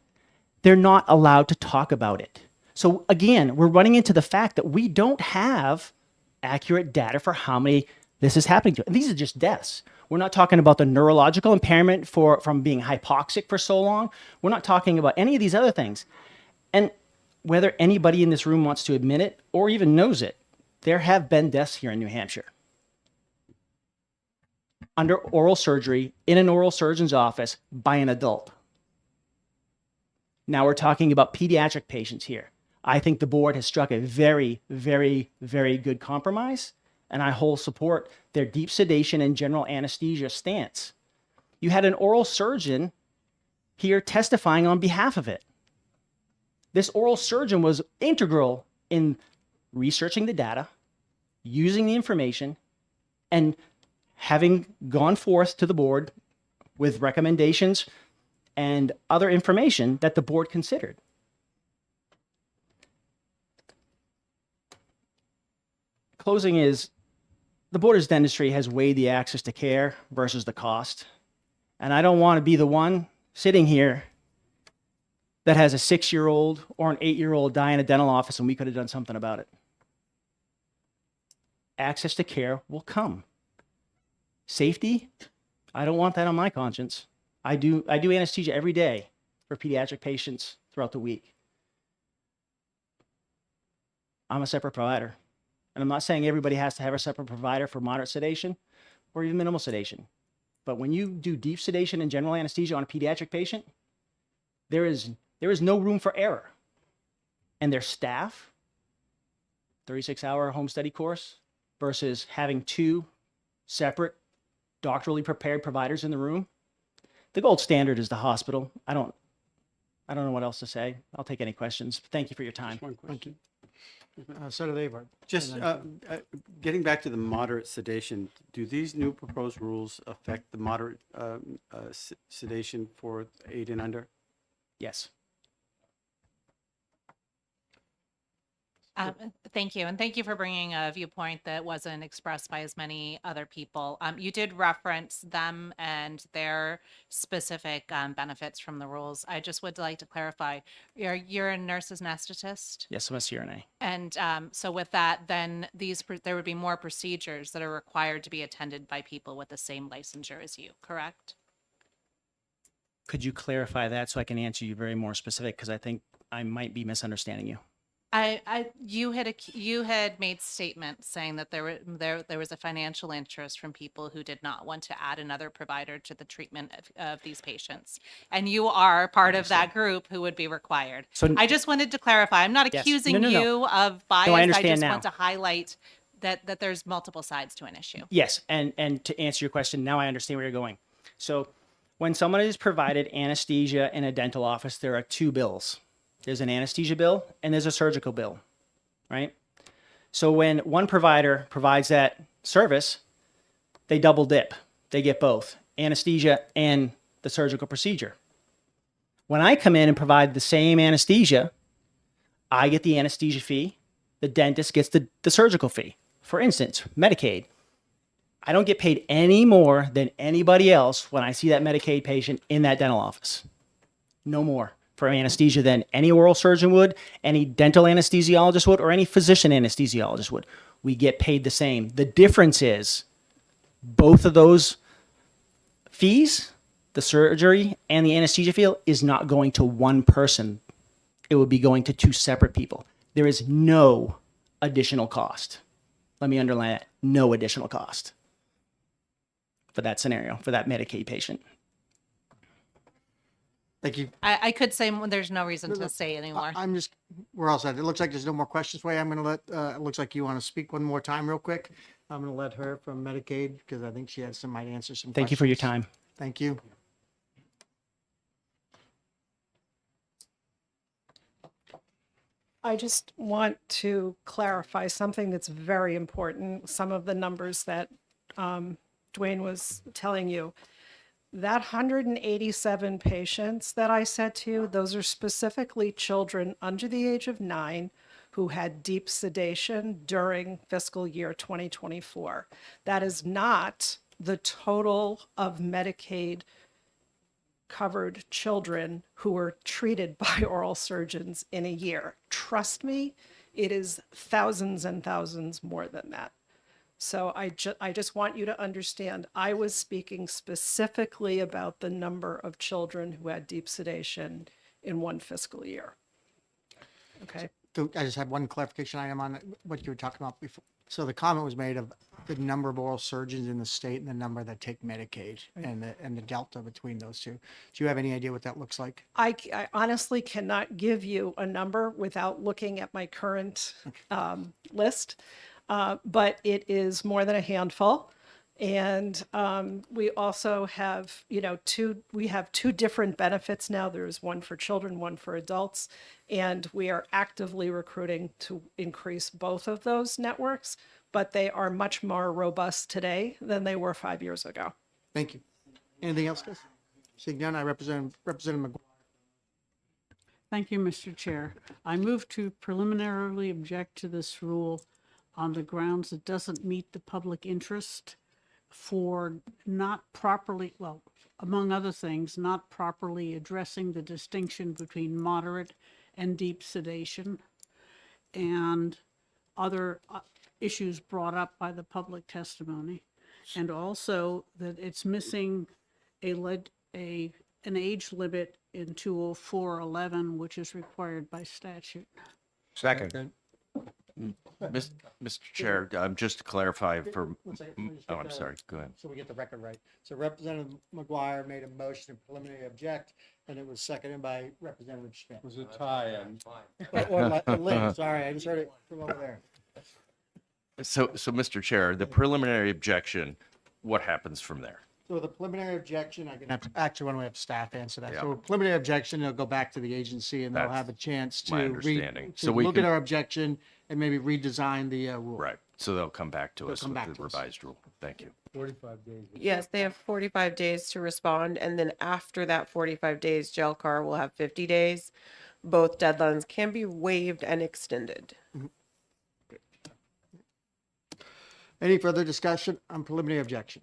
They're not allowed to talk about it. So again, we're running into the fact that we don't have accurate data for how many this is happening to. And these are just deaths. We're not talking about the neurological impairment from being hypoxic for so long. We're not talking about any of these other things. And whether anybody in this room wants to admit it or even knows it, there have been deaths here in New Hampshire under oral surgery in an oral surgeon's office by an adult. Now we're talking about pediatric patients here. I think the board has struck a very, very, very good compromise, and I wholly support their deep sedation and general anesthesia stance. You had an oral surgeon here testifying on behalf of it. This oral surgeon was integral in researching the data, using the information, and having gone forth to the board with recommendations and other information that the board considered. Closing is, the board of dentistry has weighed the access to care versus the cost. And I don't want to be the one sitting here that has a 6-year-old or an 8-year-old die in a dental office and we could have done something about it. Access to care will come. Safety, I don't want that on my conscience. I do anesthesia every day for pediatric patients throughout the week. I'm a separate provider. And I'm not saying everybody has to have a separate provider for moderate sedation or even minimal sedation. But when you do deep sedation and general anesthesia on a pediatric patient, there is no room for error. And their staff, 36-hour home study course, versus having 2 separate doctorally prepared providers in the room. The gold standard is the hospital. I don't know what else to say. I'll take any questions. Thank you for your time. One question. Senator Avard. Just getting back to the moderate sedation, do these new proposed rules affect the moderate sedation for 8 and under? Yes. Thank you. And thank you for bringing a viewpoint that wasn't expressed by as many other people. You did reference them and their specific benefits from the rules. I just would like to clarify, you're a nurse's anesthetist? Yes, I'm a CRNA. And so with that, then there would be more procedures that are required to be attended by people with the same licensure as you, correct? Could you clarify that so I can answer you very more specific? Because I think I might be misunderstanding you. You had made statements saying that there was a financial interest from people who did not want to add another provider to the treatment of these patients, and you are part of that group who would be required. So I just wanted to clarify. I'm not accusing you of bias. No, I I understand just now. want to highlight that there's multiple sides to an issue. Yes, and to answer your question, now I understand where you're going. So when someone is provided anesthesia in a dental office, there are 2 bills. There's an anesthesia bill and there's a surgical bill, right? So when one provider provides that service, they double dip. They get both, anesthesia and the surgical procedure. When I come in and provide the same anesthesia, I get the anesthesia fee, the dentist gets the surgical fee. For instance, Medicaid. I don't get paid any more than anybody else when I see that Medicaid patient in that dental office. No more for anesthesia than any oral surgeon would, any dental anesthesiologist would, or any physician anesthesiologist would. We get paid the same. The difference is both of those fees, the surgery and the anesthesia fee, is not going to one person. It would be going to two separate people. There is no additional cost. Let me underline that. No additional cost for that scenario, for that Medicaid patient. Thank you. I could say there's no reason to say anymore. I'm just, we're all set. It looks like there's no more questions for you. I'm going to let, it looks like you want to speak one more time real quick. I'm going to let her from Medicaid, because I think she has some, might answer some questions. Thank you for your time. Thank you. I just want to clarify something that's very important. Some of the numbers that Dwayne was telling you. That 187 patients that I said to you, those are specifically children under the age of 9 who had deep sedation during fiscal year 2024. That is not the total of Medicaid covered children who were treated by oral surgeons in a year. Trust me, it is thousands and thousands more than that. So I just want you to understand, I was speaking specifically about the number of children who had deep sedation in one fiscal year. Okay. So I just had one clarification item on what you were talking about before. So the comment was made of the number of oral surgeons in the state and the number that take Medicaid, and the delta between those two. Do you have any idea what that looks like? I honestly cannot give you a number without looking at my current list. But it is more than a handful. And we also have, we have two different benefits now. There's one for children, one for adults. And we are actively recruiting to increase both of those networks, but they are much more robust today than they were 5 years ago. Thank you. Anything else, guys? Seeing none, I represent Representative McGuire. Thank you, Mr. Chair. I move to preliminarily object to this rule on the grounds it doesn't meet the public interest for not properly, well, among other things, not properly addressing the distinction between moderate and deep sedation and other issues brought up by the public testimony. And also that it's missing an age limit in 20411, which is required by statute. Second. Mr. Chair, just to clarify for, One second, oh, I'm sorry, go ahead. So we get the record right. So Representative McGuire made a motion to preliminary object, and it was seconded by Representative Schmidt. It was a tie-in. Or Lynn, sorry, I just heard it from over there. So, Mr. Chair, the preliminary objection, what happens from there? So the preliminary objection, I can have, actually, why don't we have staff answer that? Yeah. So preliminary objection, they'll go back to the agency and they'll That's have a chance to my understanding. to So we look at can- our objection and maybe redesign the rule. Right, so they'll come back to They'll us come with back the to us. revised rule. Thank you. 45 days. Yes, they have 45 days to respond, and then after that 45 days, JLCAR will have 50 days. Both deadlines can be waived and extended. Any further discussion on preliminary objection?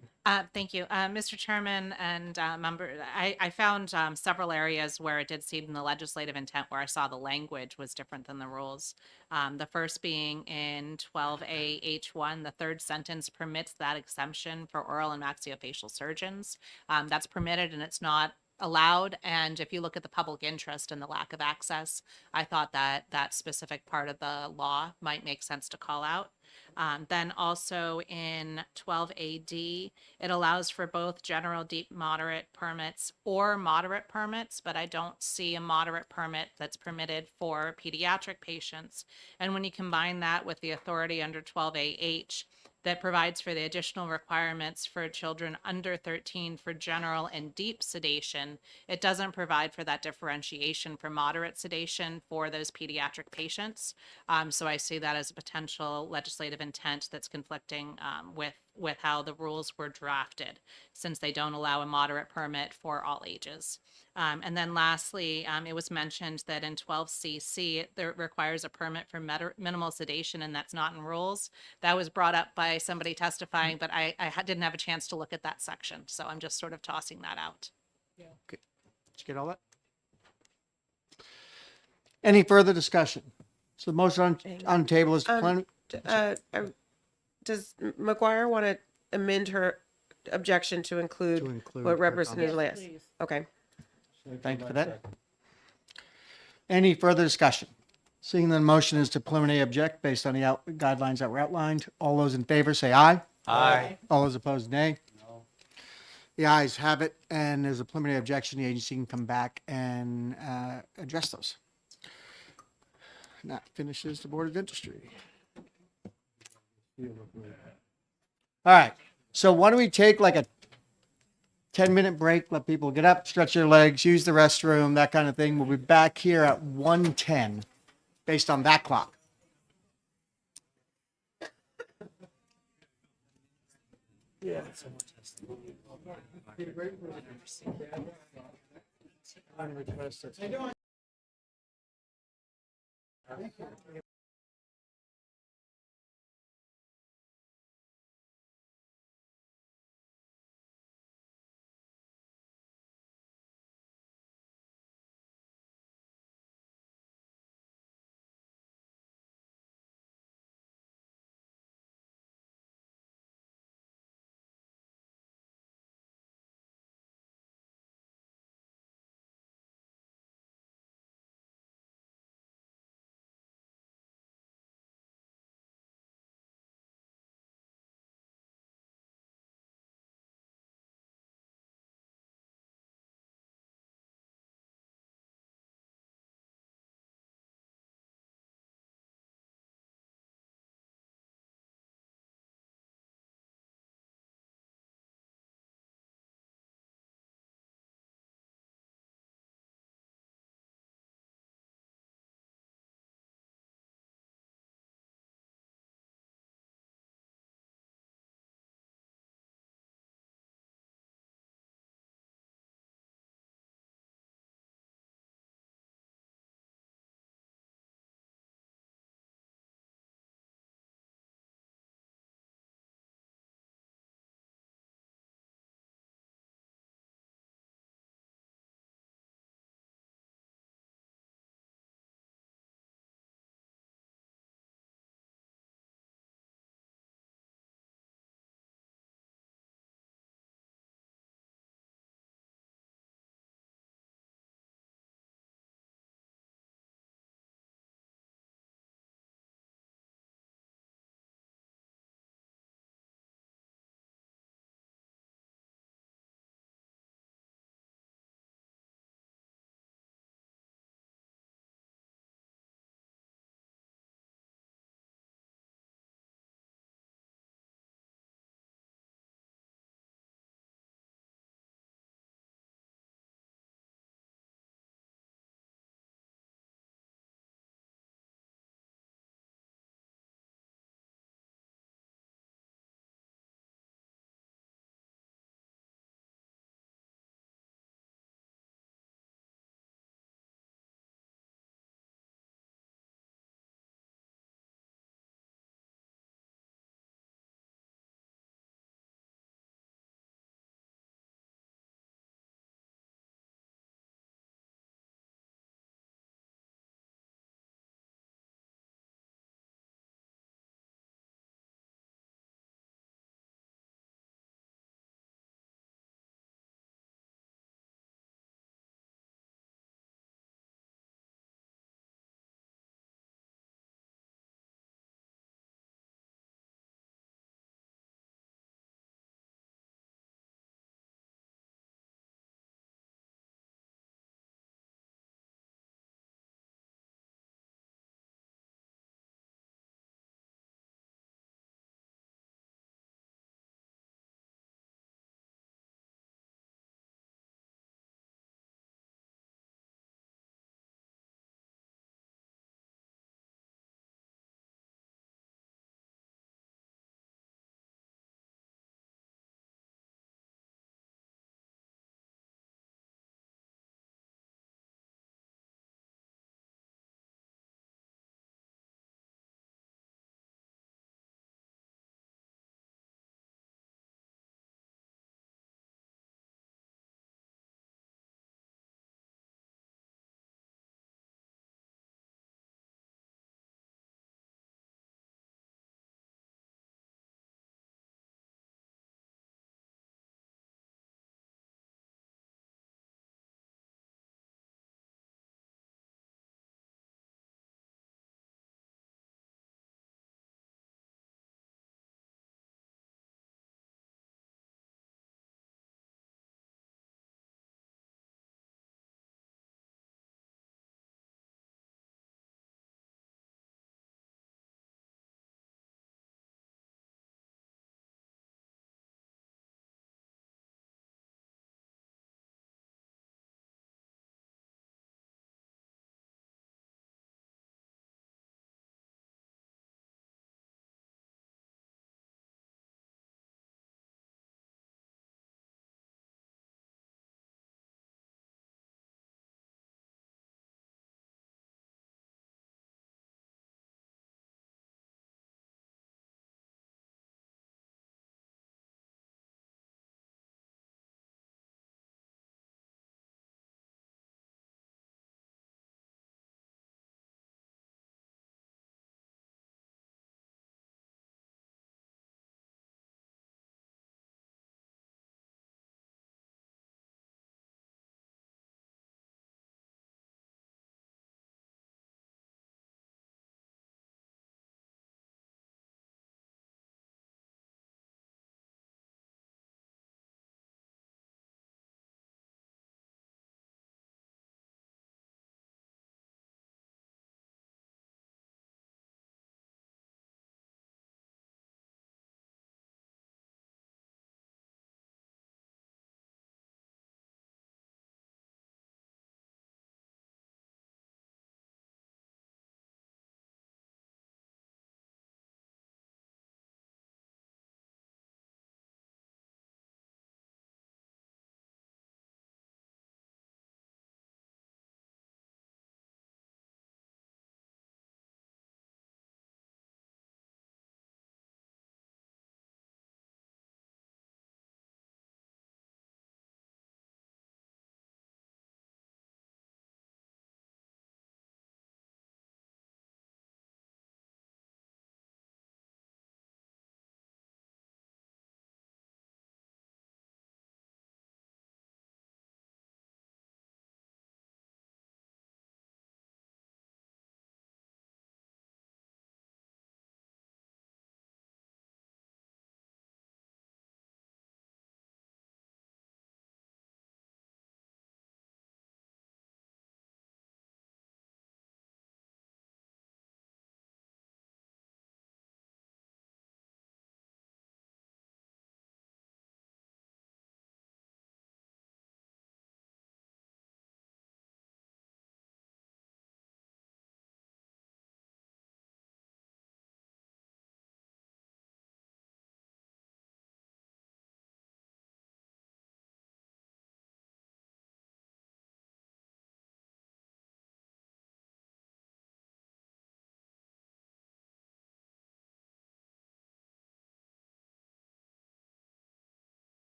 Thank you. Mr. Chairman and member, I found several areas where it did seem the legislative intent where I saw the language was different than the rules. The first being in 12A H1, the third sentence permits that exemption for oral and maxillofacial surgeons. That's permitted and it's not allowed. And if you look at the public interest and the lack of access, I thought that that specific part of the law might make sense to call out. Then also in 12AD, it allows for both general, deep, moderate permits or moderate permits, but I don't see a moderate permit that's permitted for pediatric patients. And when you combine that with the authority under 12AH, that provides for the additional requirements for children under 13 for general and deep sedation, it doesn't provide for that differentiation for moderate sedation for those pediatric patients. So I see that as a potential legislative intent that's conflicting with how the rules were drafted, since they don't allow a moderate permit for all ages. And then lastly, it was mentioned that in 12CC, it requires a permit for minimal sedation, and that's not in rules. That was brought up by somebody testifying, but I didn't have a chance to look at that section. So I'm just sort of tossing that out. Okay. Did you get all that? Any further discussion? So the motion on table is to Does McGuire want to amend her objection to include what Representative comments. Last? Okay. Thank you for that. Any further discussion? Seeing the motion is to preliminary object based on the guidelines that were outlined. All those in favor say aye. Aye. All those opposed, nay. The ayes have it, and there's a preliminary objection. The agency can come back and address those. And that finishes the Board of Dentistry. All right, so why don't we take like a 10-minute break, let people get up, stretch their legs, use the restroom, that kind of thing. We'll be back here at 1:10 based on that clock. Yeah.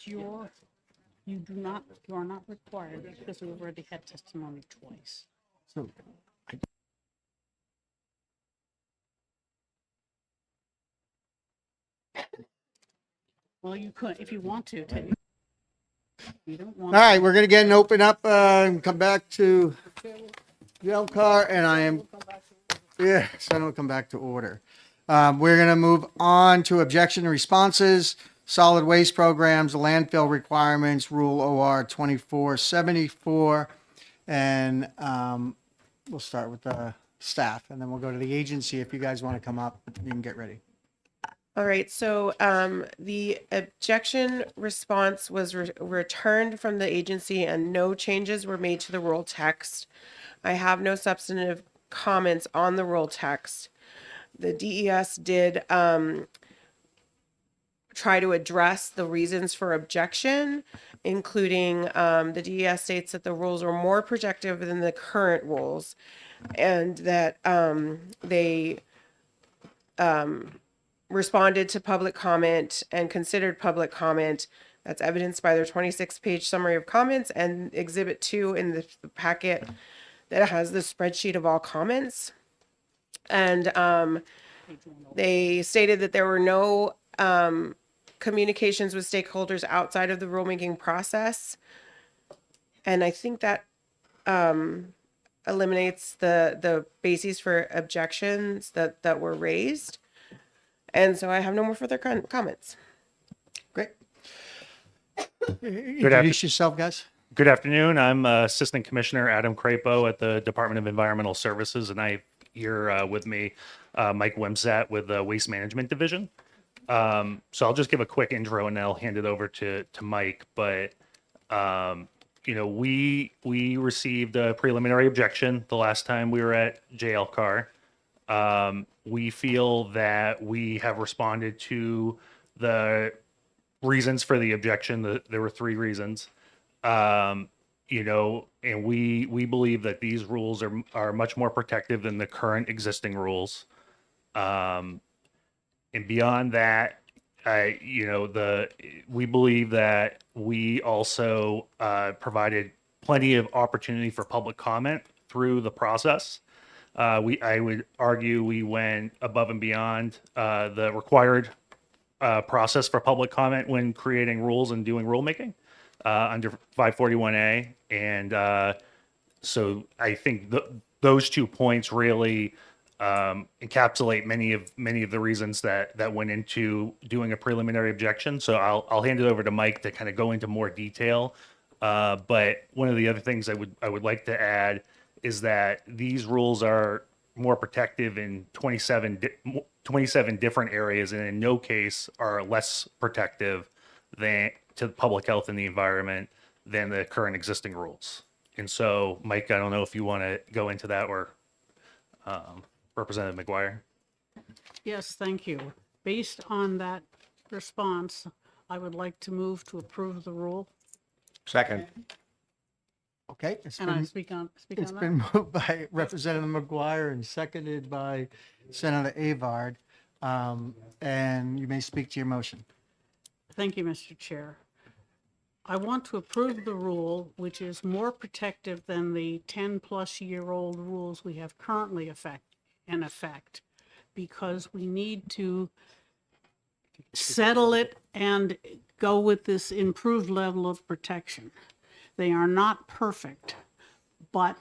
You are not required because we've already had testimony twice. So Well, you could, if you want to, take. You don't want. All right, we're gonna get an open up, and come back to JLCAR, and I am, yeah, so I don't come back to order. We're gonna move on to objection responses, solid waste programs, landfill requirements, Rule OR 2474. And, we'll start with the staff, and then we'll go to the agency. If you guys want to come up, you can get ready. All right, so the objection response was returned from the agency and no changes were made to the rule text. I have no substantive comments on the rule text. The DES did try to address the reasons for objection, including the DES states that the rules are more protective than the current rules and that they responded to public comment and considered public comment. That's evidenced by their 26-page summary of comments and Exhibit 2 in the packet that has the spreadsheet of all comments. And they stated that there were no communications with stakeholders outside of the rulemaking process. And I think that eliminates the bases for objections that were raised. And so I have no more further comments. Great. Introduce yourself, guys. Good afternoon. I'm Assistant Commissioner Adam Crapo at the Department of Environmental Services, and I have here with me Mike Wimsat with the Waste Management Division. So I'll just give a quick intro and then I'll hand it over to Mike. But you know, we received a preliminary objection the last time we were at JLCAR. We feel that we have responded to the reasons for the objection. There were 3 reasons. You know, and we believe that these rules are much more protective than the current existing rules. And beyond that, you know, we believe that we also provided plenty of opportunity for public comment through the process. I would argue we went above and beyond the required process for public comment when creating rules and doing rulemaking under 541A. And so I think those 2 points really encapsulate many of the reasons that went into doing a preliminary objection. So I'll hand it over to Mike to kind of go into more detail. But one of the other things I would like to add is that these rules are more protective in 27 different areas, and in no case are less protective than to public health and the environment than the current existing rules. And so, Mike, I don't know if you want to go into that, or Representative McGuire. Yes, thank you. Based on that response, I would like to move to approve the rule. Second. Okay. And I speak on It's that? been moved by Representative McGuire and seconded by Senator Avard. And you may speak to your motion. Thank you, Mr. Chair. I want to approve the rule, which is more protective than the 10-plus-year-old rules we have currently in effect, because we need to settle it and go with this improved level of protection. They are not perfect, but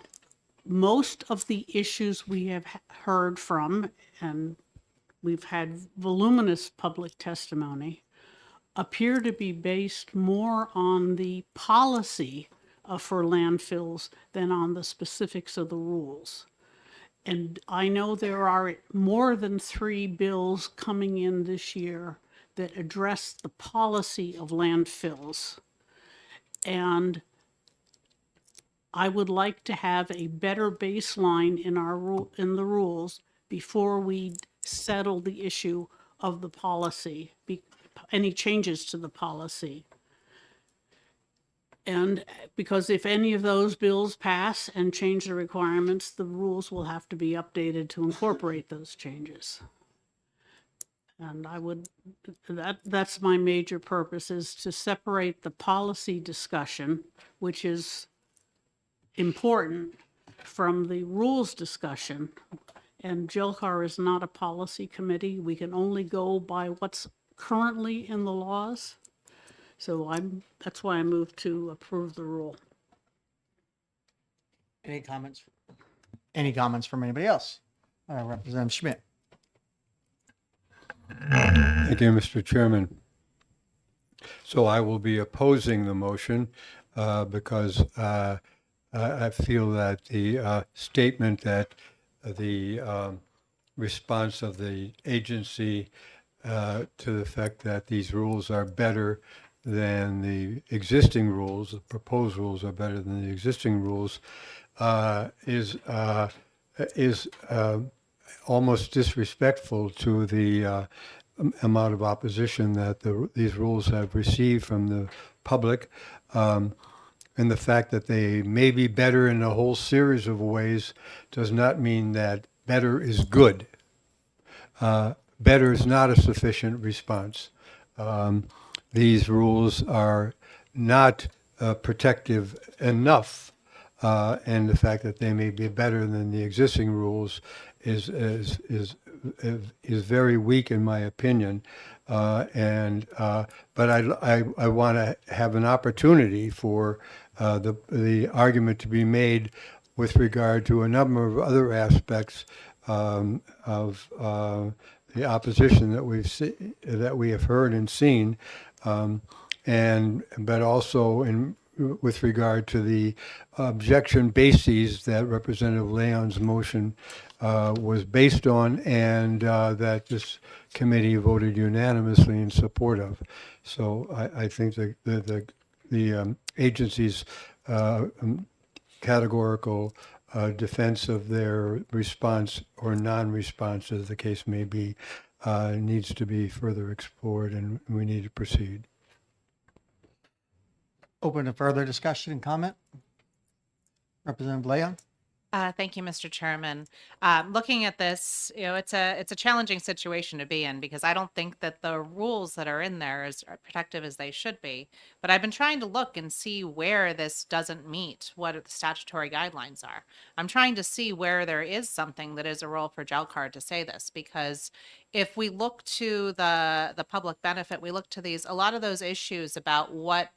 most of the issues we have heard from, and we've had voluminous public testimony, appear to be based more on the policy for landfills than on the specifics of the rules. And I know there are more than 3 bills coming in this year that address the policy of landfills. And I would like to have a better baseline in the rules before we settle the issue of the policy, any changes to the policy. And because if any of those bills pass and change the requirements, the rules will have to be updated to incorporate those changes. And that's my major purpose, is to separate the policy discussion, which is important, from the rules discussion. And JLCAR is not a policy committee. We can only go by what's currently in the laws. So that's why I moved to approve the rule. Any comments? Any comments from anybody else? Representative Schmidt. Thank you, Mr. Chairman. So I will be opposing the motion because I feel that the statement that the response of the agency to the fact that these rules are better than the existing rules, the proposed rules are better than the existing rules, is almost disrespectful to the amount of opposition that these rules have received from the public. And the fact that they may be better in a whole series of ways does not mean that better is good. Better is not a sufficient response. These rules are not protective enough, and the fact that they may be better than the existing rules is very weak in my opinion. But I want to have an opportunity for the argument to be made with regard to a number of other aspects of the opposition that we have heard and seen, but also with regard to the objection bases that Representative Leon's motion was based on, and that this committee voted unanimously in support of. So I think the agency's categorical defense of their response or non-response, as the case may be, needs to be further explored, and we need to proceed. Open to further discussion and comment. Representative Leon. Thank you, Mr. Chairman. Looking at this, it's a challenging situation to be in because I don't think that the rules that are in there are protective as they should be. But I've been trying to look and see where this doesn't meet what the statutory guidelines are. I'm trying to see where there is something that is a role for JLCAR to say this, because if we look to the public benefit, we look to a lot of those issues about what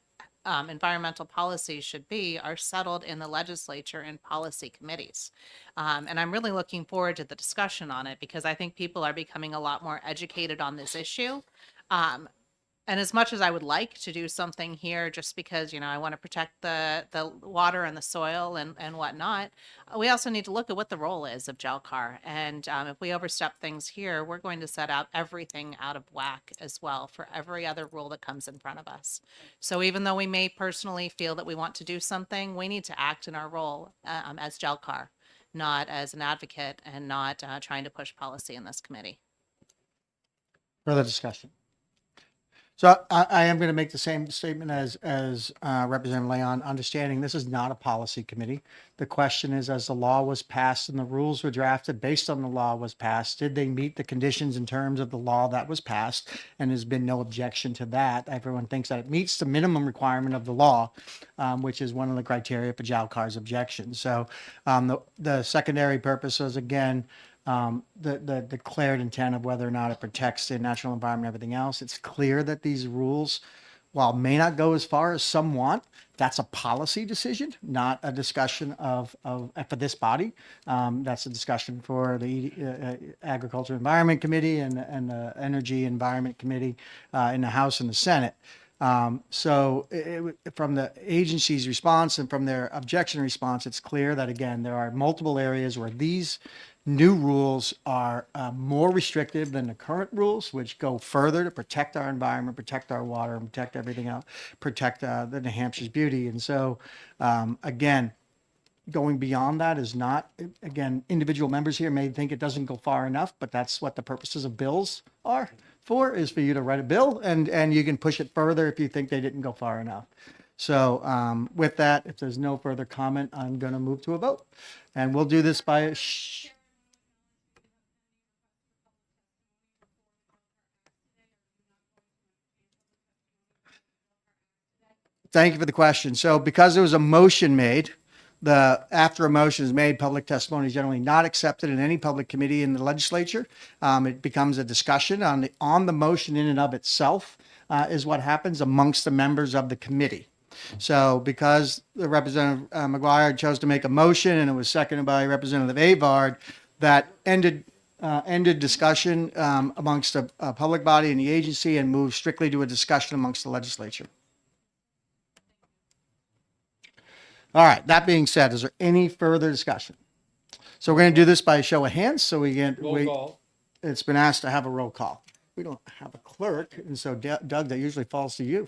environmental policies should be are settled in the legislature and policy committees. And I'm really looking forward to the discussion on it because I think people are becoming a lot more educated on this issue. And as much as I would like to do something here, just because, I want to protect the water and the soil and whatnot, we also need to look at what the role is of JLCAR. And if we overstep things here, we're going to set out everything out of whack as well for every other rule that comes in front of us. So even though we may personally feel that we want to do something, we need to act in our role as JLCAR, not as an advocate and not trying to push policy in this committee. Further discussion. So I am going to make the same statement as Representative Leon, understanding this is not a policy committee. The question is, as the law was passed and the rules were drafted based on the law was passed, did they meet the conditions in terms of the law that was passed? And there's been no objection to that. Everyone thinks that it meets the minimum requirement of the law, which is one of the criteria for JLCAR's objection. So the secondary purpose is, again, the declared intent of whether or not it protects the natural environment and everything else. It's clear that these rules, while may not go as far as some want, that's a policy decision, not a discussion for this body. That's a discussion for the Agriculture Environment Committee and the Energy Environment Committee in the House and the Senate. So from the agency's response and from their objection response, it's clear that, again, there are multiple areas where these new rules are more restrictive than the current rules, which go further to protect our environment, protect our water, and protect everything else, protect the New Hampshire's beauty. And so, again, going beyond that is not, again, individual members here may think it doesn't go far enough, but that's what the purposes of bills are for, is for you to write a bill and you can push it further if you think they didn't go far enough. So with that, if there's no further comment, I'm going to move to a vote. And we'll do this by Thank you for the question. So because there was a motion made, after a motion is made, public testimony is generally not accepted in any public committee in the legislature. It becomes a discussion on the motion in and of itself, is what happens amongst the members of the committee. So because the Representative McGuire chose to make a motion and it was seconded by Representative Avard, that ended discussion amongst a public body and the agency and moved strictly to a discussion amongst the legislature. All right, that being said, is there any further discussion? So we're going to do this by a show of hands. So it's been asked to have a roll call. We don't have a clerk, and so Doug, that usually falls to you.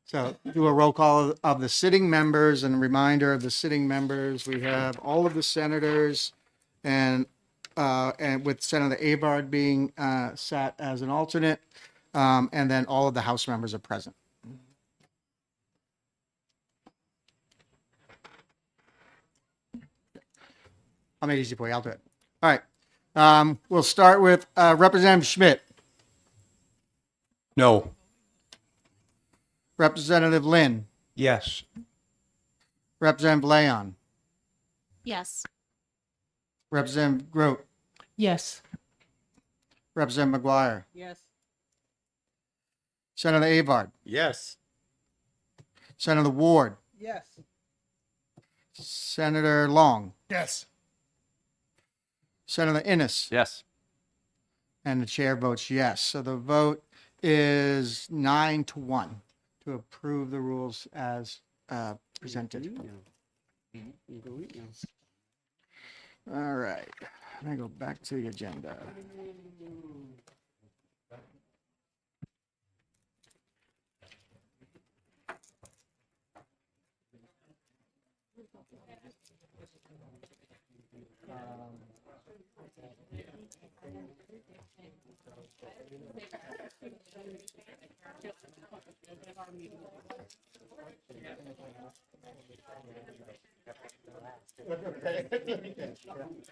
So do a roll call of the sitting members, and a reminder of the sitting members. We have all of the senators, and with Senator Avard being sat as an alternate, and then all of the House members are present. I'll make it easy for you. I'll do it. All right. We'll start with Representative Schmidt. No. Representative Lynn. Yes. Representative Leon. Yes. Representative Grote. Yes. Representative McGuire. Yes. Senator Avard. Yes. Senator Ward. Yes. Senator Long. Yes. Senator Innes. Yes. And the chair votes yes. So the vote is 9-1 to approve the rules as presented. All right. Let me go back to the agenda.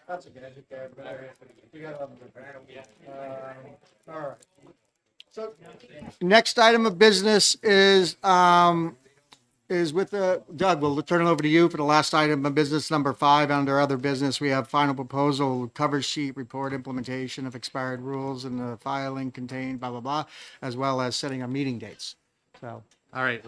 That's okay. All right. So next item of business is with Doug. We'll turn it over to you for the last item of business, number 5. Under other business, we have final proposal, cover sheet, report implementation of expired rules and the filing contained, blah, blah, blah, as well as setting our meeting dates. So. All right,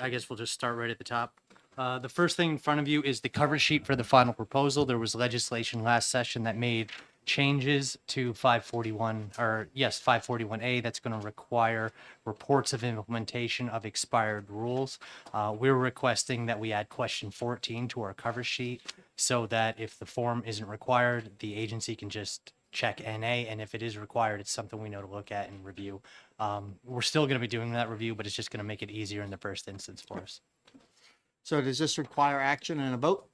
I guess we'll just start right at the top. The first thing in front of you is the cover sheet for the final proposal. There was legislation last session that made changes to 541A that's going to require reports of implementation of expired rules. We're requesting that we add question 14 to our cover sheet so that if the form isn't required, the agency can just check NA, and if it is required, it's something we know to look at and review. We're still going to be doing that review, but it's just going to make it easier in the first instance for us. So does this require action and a vote?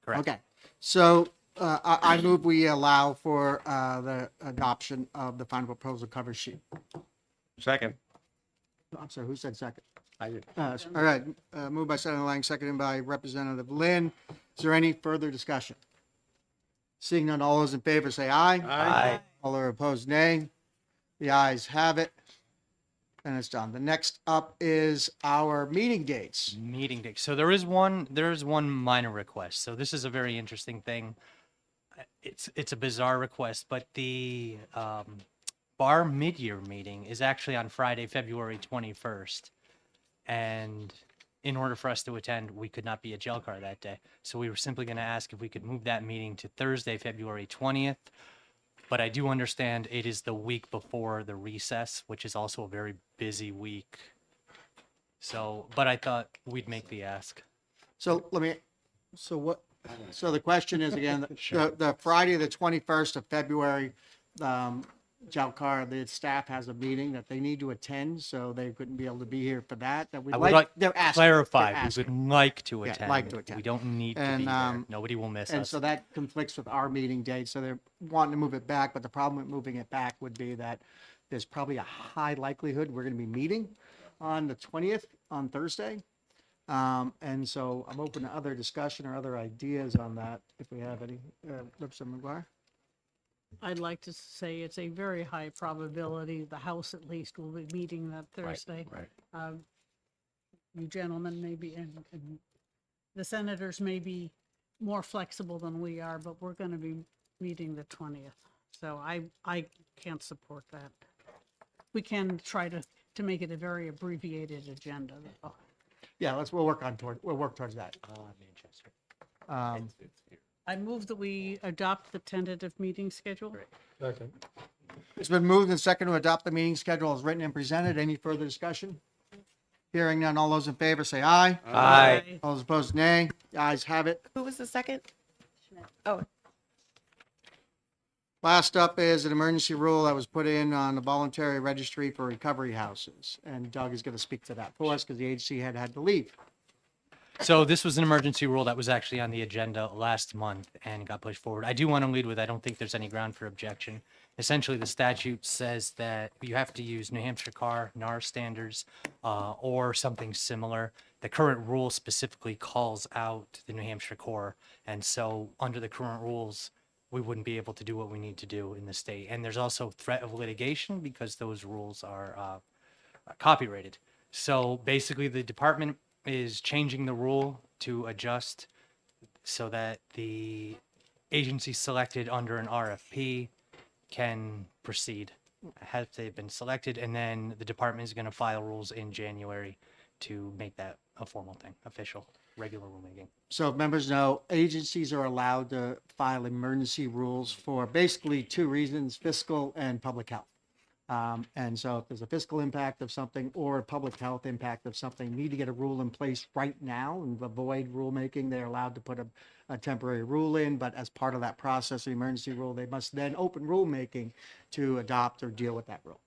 Correct. Okay. So I move we allow for the adoption of the final proposal cover sheet. Second. I'm sorry, who said second? I did. All right. Moved by Senator Lang, seconded by Representative Lynn. Is there any further discussion? Seeing none, all those in favor say aye. Aye. All are opposed, nay. The ayes have it. And it's done. The next up is our meeting dates. Meeting date. So there is one minor request. So this is a very interesting thing. It's a bizarre request, but the bar mid-year meeting is actually on Friday, February 21st. And in order for us to attend, we could not be at JLCAR that day. So we were simply going to ask if we could move that meeting to Thursday, February 20th. But I do understand it is the week before the recess, which is also a very busy week. So, but I thought we'd make the ask. So the question is again, the Friday, the 21st of February, JLCAR, the staff has a meeting that they need to attend, so they couldn't be able to be here for that. I would like to clarify, we would like to Yeah, attend. like to attend. We don't need to be there. Nobody will miss And us. so that conflicts with our meeting date, so they're wanting to move it back, but the problem with moving it back would be that there's probably a high likelihood we're going to be meeting on the 20th on Thursday. And so I'm open to other discussion or other ideas on that, if we have any. Representative McGuire? I'd like to say it's a very high probability the House at least will be meeting that Thursday. Right. you gentlemen may be, and the senators may be more flexible than we are, but we're going to be meeting the 20th. So I can't support that. We can try to make it a very abbreviated agenda. though. Yeah, we'll work towards that. I move that we adopt the tentative meeting schedule. It's been moved and second to adopt the meeting schedule as written and presented. Any further discussion? Hearing none, all those in favor say aye. Aye. All those opposed, nay. The ayes have it. Who was the second? Oh, Last up is an emergency rule that was put in on the voluntary registry for recovery houses. And Doug is going to speak to that for us because the agency had to leave. So this was an emergency rule that was actually on the agenda last month and got pushed forward. I do want to lead with, I don't think there's any ground for objection. Essentially, the statute says that you have to use New Hampshire CAR, NAR standards, or something similar. The current rule specifically calls out the New Hampshire CORE. And so under the current rules, we wouldn't be able to do what we need to do in the state. And there's also threat of litigation because those rules are copyrighted. So basically, the department is changing the rule to adjust so that the agency selected under an RFP can proceed. Have they been selected? And then the department is going to file rules in January to make that a formal thing, official, regular rulemaking. So if members know, agencies are allowed to file emergency rules for basically two reasons, fiscal and public health. And so if there's a fiscal impact of something or a public health impact of something, need to get a rule in place right now and avoid rulemaking. They're allowed to put a temporary rule in, but as part of that process, the emergency rule, they must then open rulemaking to adopt or deal with that rule.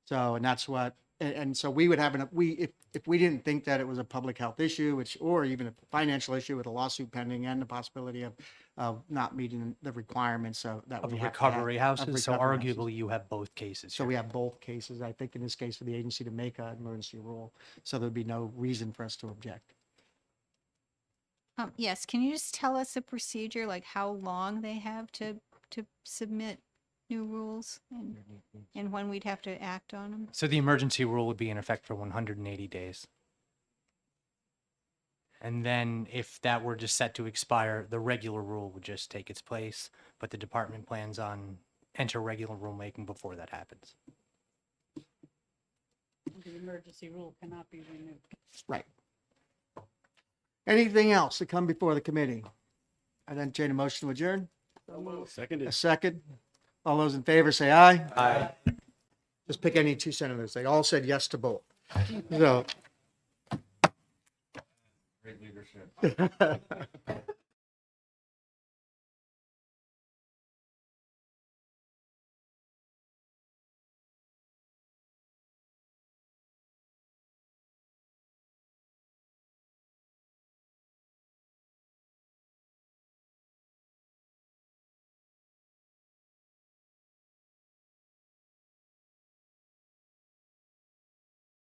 So, and that's what, and so we would have if we didn't think that it was a public health issue, or even a financial issue with a lawsuit pending and the possibility of not meeting the requirements that Of we have to recovery have, houses, of so recovery houses. arguably you have both cases. So here. we have both cases, I think, in this case, for the agency to make an emergency rule. So there'd be no reason for us to object. Yes, can you just tell us the procedure, like how long they have to submit new rules and when we'd have to act on them? So the emergency rule would be in effect for 180 days. And then if that were just set to expire, the regular rule would just take its place, but the department plans on enter regular rulemaking before that happens. The emergency rule cannot be renewed. Right. Anything else to come before the committee? I'd entertain a motion to adjourn. Seconded. A second. All those in favor say aye. Aye. Just pick any two senators. They all said yes to both. So. Great leadership.